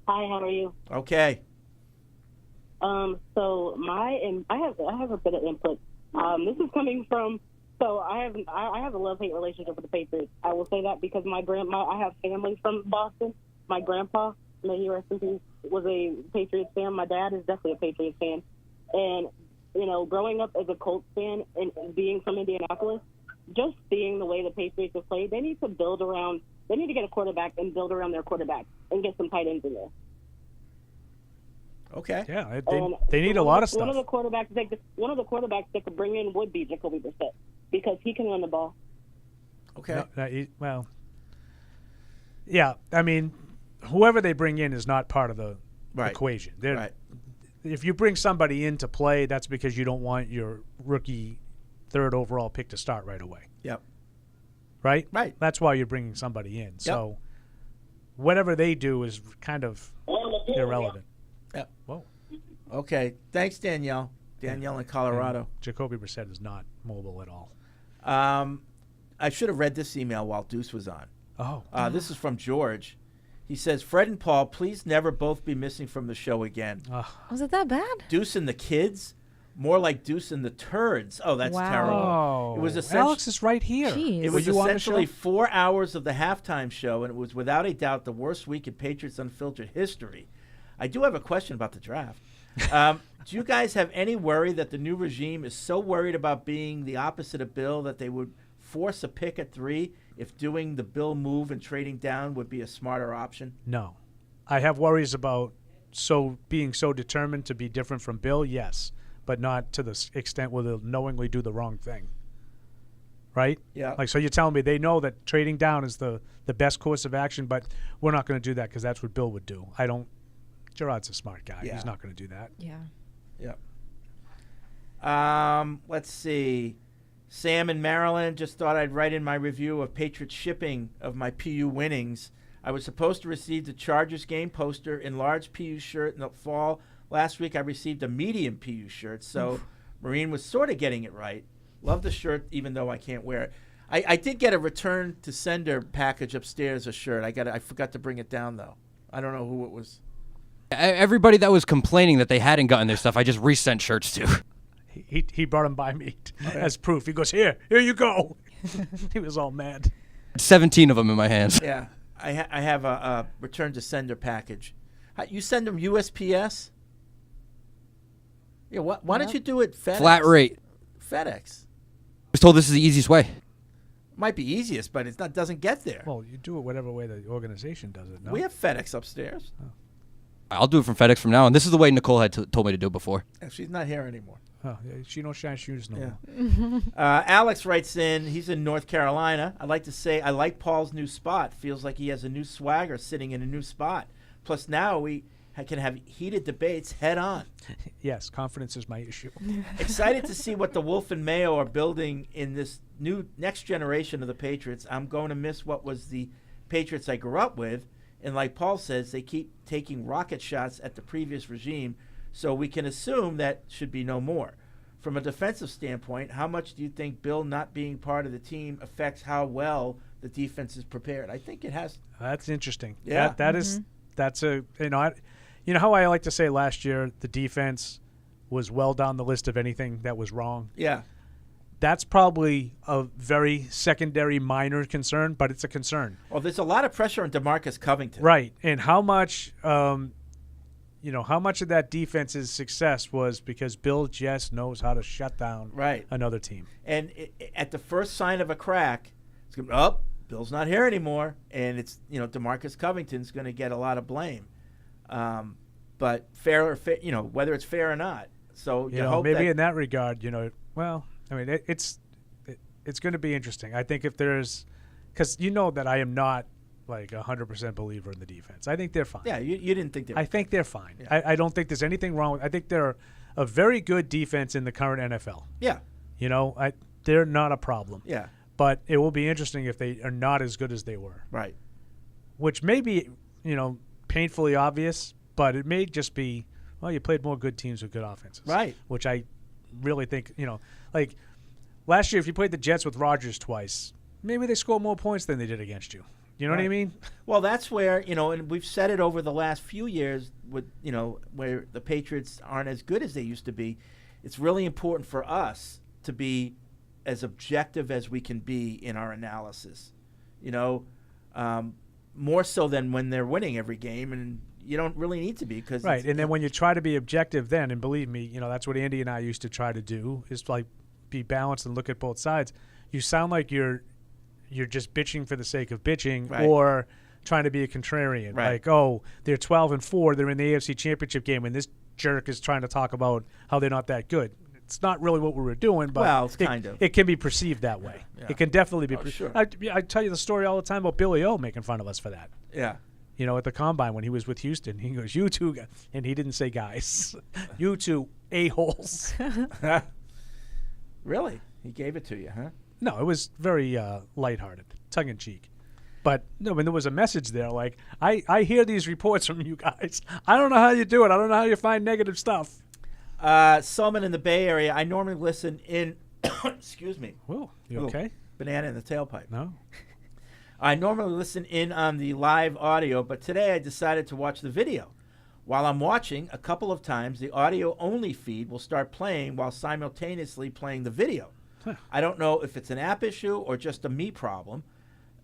N: Hi, how are you?
A: Okay.
N: So I have a bit of input. This is coming from. So I have a love-hate relationship with the Patriots. I will say that because I have family from Boston. My grandpa, may he rest in peace, was a Patriots fan. My dad is definitely a Patriots fan. And growing up as a Colts fan and being from Indianapolis, just seeing the way the Patriots have played, they need to get a quarterback and build around their quarterback and get some tight ends in there.
A: Okay.
I: Yeah, they need a lot of stuff.
N: One of the quarterbacks they could bring in would be Jacoby Brissett because he can run the ball.
A: Okay.
I: Yeah. I mean, whoever they bring in is not part of the equation.
A: Right.
I: If you bring somebody in to play, that's because you don't want your rookie 3rd overall pick to start right away.
A: Yep.
I: Right?
A: Right.
I: That's why you're bringing somebody in. Yep. So whatever they do is kind of irrelevant.
A: Yep.
I: Whoa.
A: Okay. Thanks, Danielle. Danielle in Colorado.
I: And Jacoby Brissett is not mobile at all.
A: I should have read this email while Deuce was on.
I: Oh.
A: This is from George. He says, Fred and Paul, please never both be missing from the show again.
F: Was it that bad?
A: Deuce and the kids? More like Deuce and the turds. Oh, that's terrible. It was
I: Alex is right here.
F: Jeez.
A: It was
I: Were you on the
A: essentially
I: show?
A: 4 hours of the halftime show, and it was without a doubt the worst week in Patriots Unfiltered history. I do have a question about the draft. Do you guys have any worry that the new regime is so worried about being the opposite of Bill that they would force a pick at 3 if doing the Bill move and trading down would be a smarter option?
I: No. I have worries about being so determined to be different from Bill, yes, but not to the extent where they'll knowingly do the wrong thing. Right?
A: Yeah.
I: So you're telling me they know that trading down is the best course of action, but we're not going to do that because that's what Bill would do. Gerard's a smart guy.
A: Yeah.
I: He's not going to do that.
F: Yeah.
A: Yep. Let's see. Sam in Maryland, just thought I'd write in my review of Patriots shipping of my PU winnings. I was supposed to receive the Chargers game poster, enlarged PU shirt in the fall. Last week I received a medium PU shirt, so Marine was sort of getting it right. Love the shirt, even though I can't wear it. I did get a return to sender package upstairs, a shirt. I forgot to bring it down, though. I don't know who it was.
U: Everybody that was complaining that they hadn't gotten their stuff, I just resent shirts to.
I: He brought them by me as proof. He goes, here you go. He was all mad.
U: 17 of them in my hands.
A: Yeah, I have a return to sender package. You send them USPS? Yeah, why don't you do it FedEx?
U: Flat rate.
A: FedEx.
U: I was told this is the easiest way.
A: Might be easiest, but doesn't get there.
I: Well, you do it whatever way the organization does it. No?
A: We have FedEx upstairs.
U: Oh. I'll do it from FedEx from now on. This is the way Nicole had told me to do it before.
A: She's not here anymore.
I: Oh, yeah, she don't shine shoes no more.
A: Alex writes in, he's in North Carolina. I'd like to say I like Paul's new spot. Feels like he has a new swagger sitting in a new spot. Plus now we can have heated debates head on.
I: Yes, confidence is my issue.
A: Excited to see what the Wolf and Mayo are building in this new next generation of the Patriots. I'm going to miss what was the Patriots I grew up with. And like Paul says, they keep taking rocket shots at the previous regime, so we can assume that should be no more. From a defensive standpoint, how much do you think Bill not being part of the team affects how well the defense is prepared? I think it has.
I: That's interesting.
A: Yeah.
I: That's a, you know how I like to say last year the defense was well down the list of anything that was wrong?
A: Yeah.
I: That's probably a very secondary minor concern, but it's a concern.
A: Well, there's a lot of pressure on DeMarcus Covington.
I: Right. And how much how much of that defense's success was because Bill just knows how to shut down another team.
A: And at the first sign of a crack, it's going to be, Bill's not here anymore, and it's, DeMarcus Covington's going to get a lot of blame. But whether it's fair or not. So you hope
I: maybe
A: that
I: in that regard, it's going to be interesting. I think if there's, because that I am not like 100% believer in the defense. I think they're fine.
A: Yeah, you didn't think they were.
I: I think they're fine.
A: Yeah.
I: I don't think there's anything wrong with. I think they're a very good defense in the current NFL.
A: Yeah.
I: They're not a problem.
A: Yeah.
I: But it will be interesting if they are not as good as they were.
A: Right.
I: Which may be, painfully obvious, but it may just be, you played more good teams with good offenses.
A: Right.
I: Which I really think, like last year, if you played the Jets with Rodgers twice, maybe they score more points than they did against you. You know what I mean?
A: Well, that's where, and we've said it over the last few years with, where the Patriots aren't as good as they used to be. It's really important for us to be as objective as we can be in our analysis, more so than when they're winning every game. And you don't really need to be because
I: right. And then when you try to be objective then, and believe me, that's what Andy and I used to try to do, is like be balanced and look at both sides. You sound like you're just bitching for the sake of bitching, or trying to be a contrarian.
A: Right.
I: Like, they're 12-4, they're in the AFC Championship game, and this jerk is trying to talk about how they're not that good. It's not really what we were doing, but
A: it's kind of.
I: It can be perceived that way.
A: Yeah.
I: It can definitely be.
A: Sure.
I: I tell you the story all the time about Billy O making fun of us for that.
A: Yeah.
I: At the Combine when he was with Houston, he goes, "You two," and he didn't say guys. "You two a-holes."
A: Really? He gave it to you, huh?
I: No, it was very lighthearted, tongue-in-cheek. But, there was a message there. Like, I hear these reports from you guys. I don't know how you do it. I don't know how you find negative stuff.
A: Someone in the Bay Area, I normally listen in – excuse me.
I: Whoa, you okay?
A: Banana in the tailpipe.
I: No.
A: I normally listen in on the live audio, but today I decided to watch the video. While I'm watching, a couple of times the audio-only feed will start playing while simultaneously playing the video. I don't know if it's an app issue or just a me problem.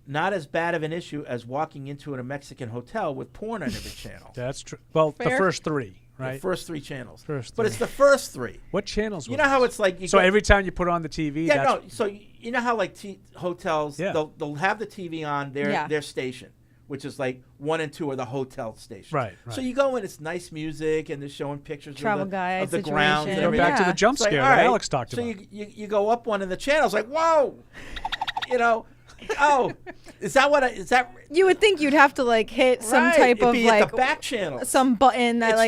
A: Not as bad of an issue as walking into a Mexican hotel with porn on every channel.
I: That's true. Well,
F: Fair.
I: the first three, right?
A: The first three channels.
I: But
A: it's the first three.
I: What channels?
A: You know how it's like.
I: So every time you put on the TV.
A: Yeah, no. So you know how like hotels, they'll have the TV on their station, which is like 1 and 2 are the hotel stations.
I: Right.
A: So you go in, it's nice music, and they're showing pictures
F: Travel
A: of
F: guide
A: the grounds. And
I: back to the jump scare that Alex talked about.
A: So you go up one of the channels, like, whoa, is that?
F: You would think you'd have to like hit some type of like
A: the back channel,
F: some button that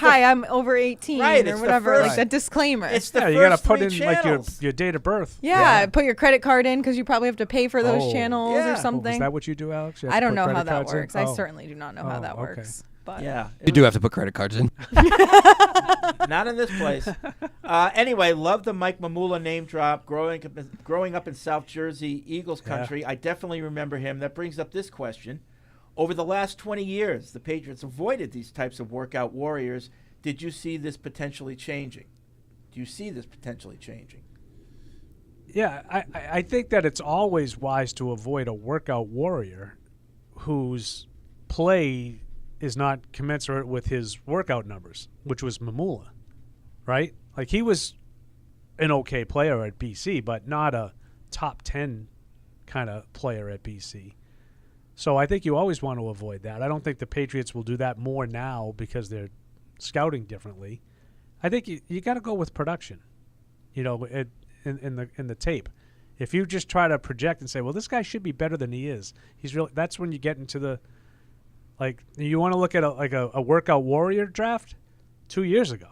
F: I'm over 18 or whatever, like that disclaimer.
A: It's the
I: you got to put in
A: channels.
I: like your date of birth.
F: Yeah, put your credit card in because you probably have to pay for those channels or something.
I: Is that what you do, Alex?
F: I don't know how that works. I certainly do not know how that works. But
A: yeah,
U: you do have to put credit cards in.
A: Not in this place. Anyway, love the Mike Mamula name drop. Growing up in South Jersey, Eagles country, I definitely remember him. That brings up this question. Over the last 20 years, the Patriots avoided these types of workout warriors. Did you see this potentially changing? Do you see this potentially changing?
I: Yeah, I think that it's always wise to avoid a workout warrior whose play is not commensurate with his workout numbers, which was Mamula, right? Like he was an okay player at BC, but not a top 10 kind of player at BC. So I think you always want to avoid that. I don't think the Patriots will do that more now because they're scouting differently. I think you got to go with production, in the tape. If you just try to project and say, well, this guy should be better than he is, that's when you get into the Like, you want to look at a workout warrior draft 2 years ago.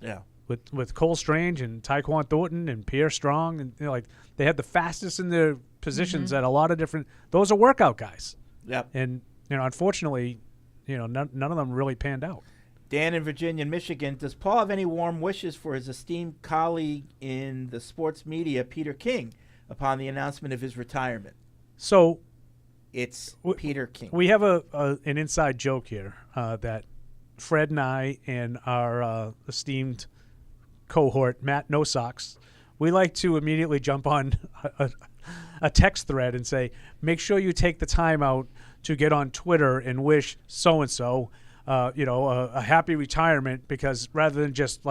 A: Yeah.
I: With Cole Strange and Tyquan Thornton and Pierre Strong, and like they had the fastest in their positions at a lot of different. Those are workout guys.
A: Yep.
I: And unfortunately, none of them really panned out.
A: Dan in Virginia and Michigan, does Paul have any warm wishes for his esteemed colleague in the sports media, Peter King, upon the announcement of his retirement?
I: So,
A: it's Peter King.
I: We have an inside joke here that Fred and I and our esteemed cohort, Matt No Socks, we like to immediately jump on a text thread and say, make sure you take the time out to get on Twitter and wish so-and-so a happy retirement, because rather than just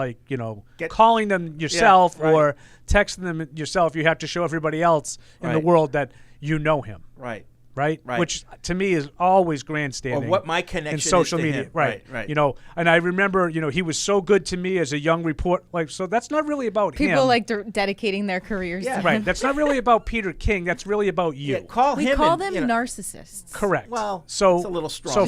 I: calling them yourself or texting them yourself, you have to show everybody else in the world that you know him.
A: Right.
I: Right? Which to me is always grandstanding.
A: Or what my connection
I: in social
A: is to
I: media.
A: him.
I: Right.
A: Right.
I: And I remember, he was so good to me as a young reporter. so that's not really about him.
F: People dedicating their careers to him.
I: Right. That's not really about Peter King. That's really about you.
F: We call them narcissists.
I: Correct.
A: Well,
I: so
A: it's a little strong.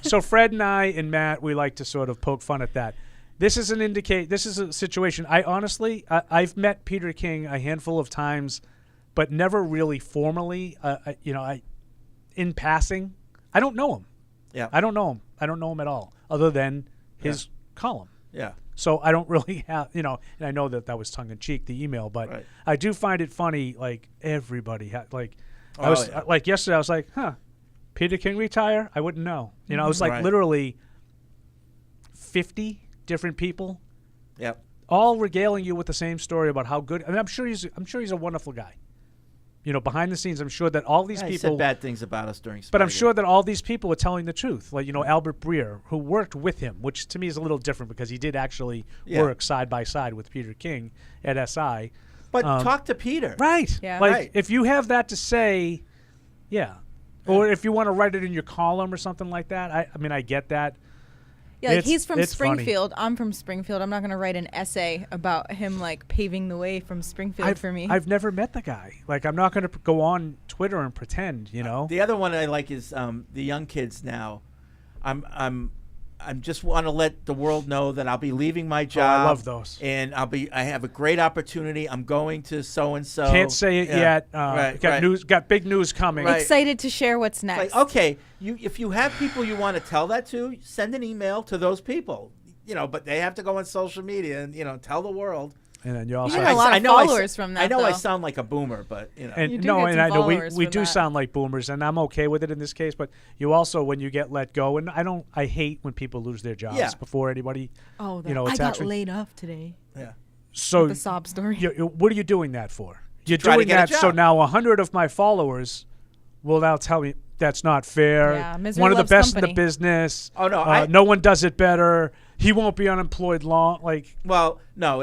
I: So Fred and I and Matt, we like to sort of poke fun at that. This is a situation. I honestly, I've met Peter King a handful of times, but never really formally. In passing, I don't know him.
A: Yeah.
I: I don't know him. I don't know him at all, other than his column.
A: Yeah.
I: So I don't really have, and I know that was tongue in cheek, the email, but I do find it funny. Like everybody I was like yesterday. I was like, Peter King retire? I wouldn't know. It was like literally 50 different people.
A: Yep.
I: All regaling you with the same story about how good. I mean, I'm sure he's a wonderful guy. Behind the scenes, I'm sure that all these people.
A: He said bad things about us during.
I: But I'm sure that all these people are telling the truth. Like Albert Breer, who worked with him, which to me is a little different because he did actually work side by side with Peter King at SI.
A: But talk to Peter.
I: Right.
F: Yeah.
I: If you have that to say, or if you want to write it in your column or something like that, I get that.
F: Yeah, he's from Springfield.
I: Funny.
F: I'm from Springfield. I'm not going to write an essay about him paving the way from Springfield for me.
I: I've never met the guy. I'm not going to go on Twitter and pretend,
A: The other one I like is the young kids now. I'm just want to let the world know that I'll be leaving my job.
I: I love those.
A: And I have a great opportunity. I'm going to so and so.
I: Can't say it yet. Got big news coming.
F: Excited to share what's next.
A: Okay, if you have people you want to tell that to, send an email to those people. But they have to go on social media and tell the world.
I: And then you also
F: have a lot of followers from that.
A: I know
F: though.
A: I sound like a boomer, but
I: And I know we do sound like boomers, and I'm okay with it in this case. But you also, when you get let go, and I hate when people lose their jobs before anybody.
F: Oh,
I: it's
F: I got laid off today.
A: Yeah.
I: So
F: the sob story.
I: What are you doing that for? You're
A: try to
I: doing
A: get a
I: that
A: job.
I: so now 100 of my followers will now tell me that's not fair.
F: Yeah, misery
I: one of the
F: loves
I: best
F: company.
I: in the business.
A: Oh no,
I: no one does it better. He won't be unemployed long.
A: Well, no,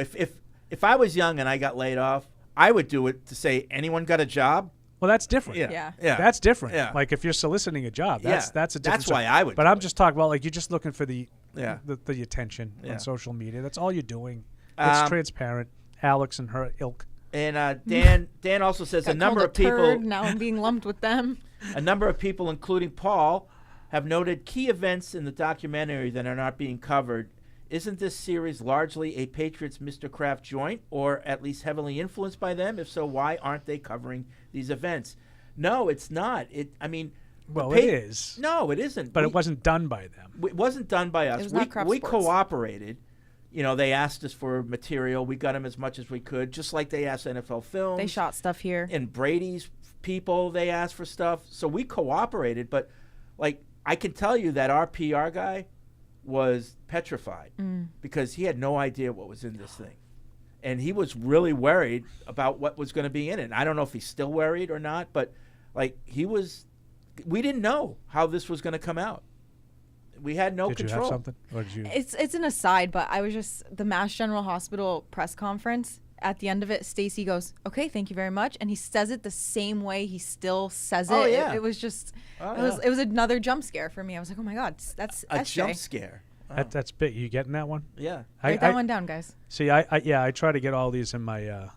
A: if I was young and I got laid off, I would do it to say, anyone got a job?
I: Well, that's different.
A: Yeah.
I: That's different.
A: Yeah.
I: If you're soliciting a job, that's a different.
A: That's why I would.
I: But I'm just talking about you're just looking for the attention
A: Yeah.
I: on social media. That's all you're doing. It's transparent. Alex and her ilk.
A: And Dan also says
F: Got
A: a number
F: called
A: of people.
F: turd, now I'm being lumped with them.
A: A number of people, including Paul, have noted key events in the documentary that are not being covered. Isn't this series largely a Patriots Mr. Kraft joint, or at least heavily influenced by them? If so, why aren't they covering these events? No, it's not. It is. No, it isn't.
I: But it wasn't done by them.
A: It wasn't done by us.
F: It was not Kraft
A: we
F: Sports.
A: cooperated. They asked us for material. We got them as much as we could, just like they asked NFL Films.
F: They shot stuff here.
A: And Brady's people, they asked for stuff. So we cooperated. But, I can tell you that our PR guy was petrified because he had no idea what was in this thing. And he was really worried about what was going to be in it. I don't know if he's still worried or not, but we didn't know how this was going to come out. We had no
I: Did
A: control.
I: you have something? Or did you?
F: It's an aside, but I was just the Mass General Hospital press conference. At the end of it, Stacy goes, "Okay, thank you very much," and he says it the same way he still says it.
A: Oh, yeah.
F: It was just, it was another jump scare for me. I was like, "Oh my god, that's
A: a
F: SJ.
A: jump scare." Oh.
I: That's big. You getting that one?
A: Yeah.
F: Write that one down, guys.
I: See, I try to get all these in my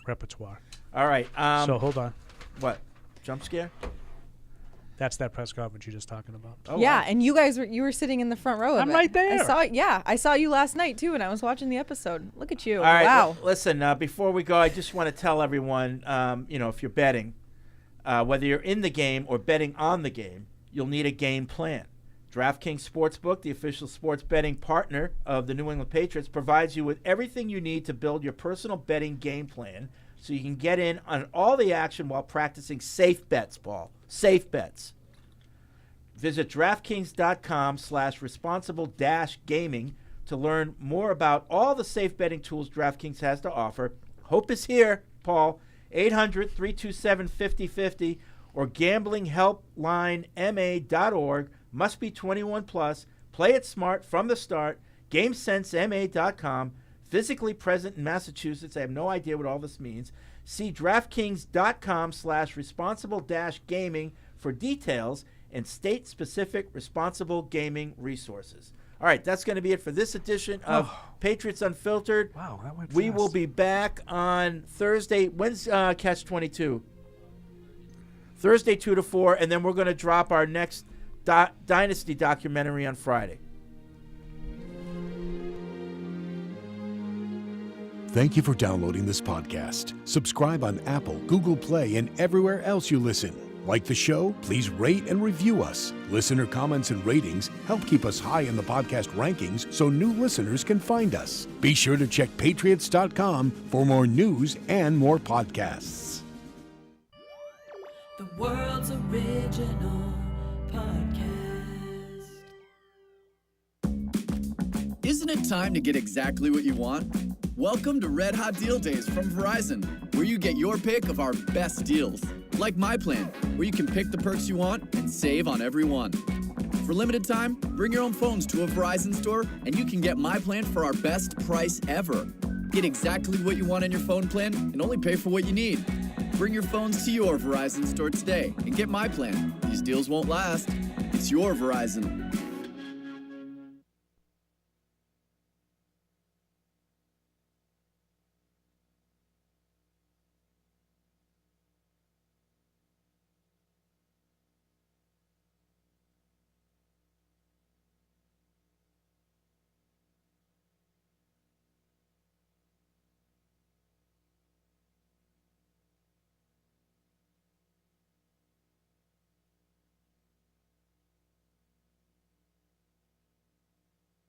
I: repertoire.
A: All right.
I: So hold on.
A: What? Jump scare?
I: That's that press conference you're just talking about.
F: Yeah, and you were sitting in the front row of
I: I'm
F: it.
I: right there.
F: I saw it. Yeah, I saw you last night too, and I was watching the episode. Look at you!
A: All right,
F: Wow.
A: listen. Before we go, I just want to tell everyone, if you're betting, whether you're in the game or betting on the game, you'll need a game plan. DraftKings Sportsbook, the official sports betting partner of the New England Patriots, provides you with everything you need to build your personal betting game plan so you can get in on all the action while practicing safe bets, Paul. Safe bets. Visit DraftKings.com/responsible-gaming to learn more about all the safe betting tools DraftKings has to offer. Hope is here, Paul. 800-327-5050 or gamblinghelplinema.org. Must be 21 plus. Play it smart from the start. GameSenseMA.com. Physically present in Massachusetts. I have no idea what all this means. See DraftKings.com/responsible-gaming for details and state-specific responsible gaming resources. All right, that's going to be it for this edition of Patriots Unfiltered.
I: Wow, that went
A: We
I: fast.
A: will be back on Thursday. When's Catch 22? Thursday 2 to 4, and then we're going to drop our next Dynasty documentary on Friday.
B: Thank you for downloading this podcast. Subscribe on Apple, Google Play, and everywhere else you listen. Like the show? Please rate and review us. Listener comments and ratings help keep us high in the podcast rankings so new listeners can find us. Be sure to check Patriots.com for more news and more podcasts.
C: The world's original podcast.
H: Isn't it time to get exactly what you want? Welcome to Red Hot Deal Days from Verizon, where you get your pick of our best deals. Like My Plan, where you can pick the perks you want and save on every one. For limited time, bring your own phones to a Verizon store and you can get My Plan for our best price ever. Get exactly what you want in your phone plan and only pay for what you need. Bring your phones to your Verizon store today and get My Plan. These deals won't last. It's your Verizon.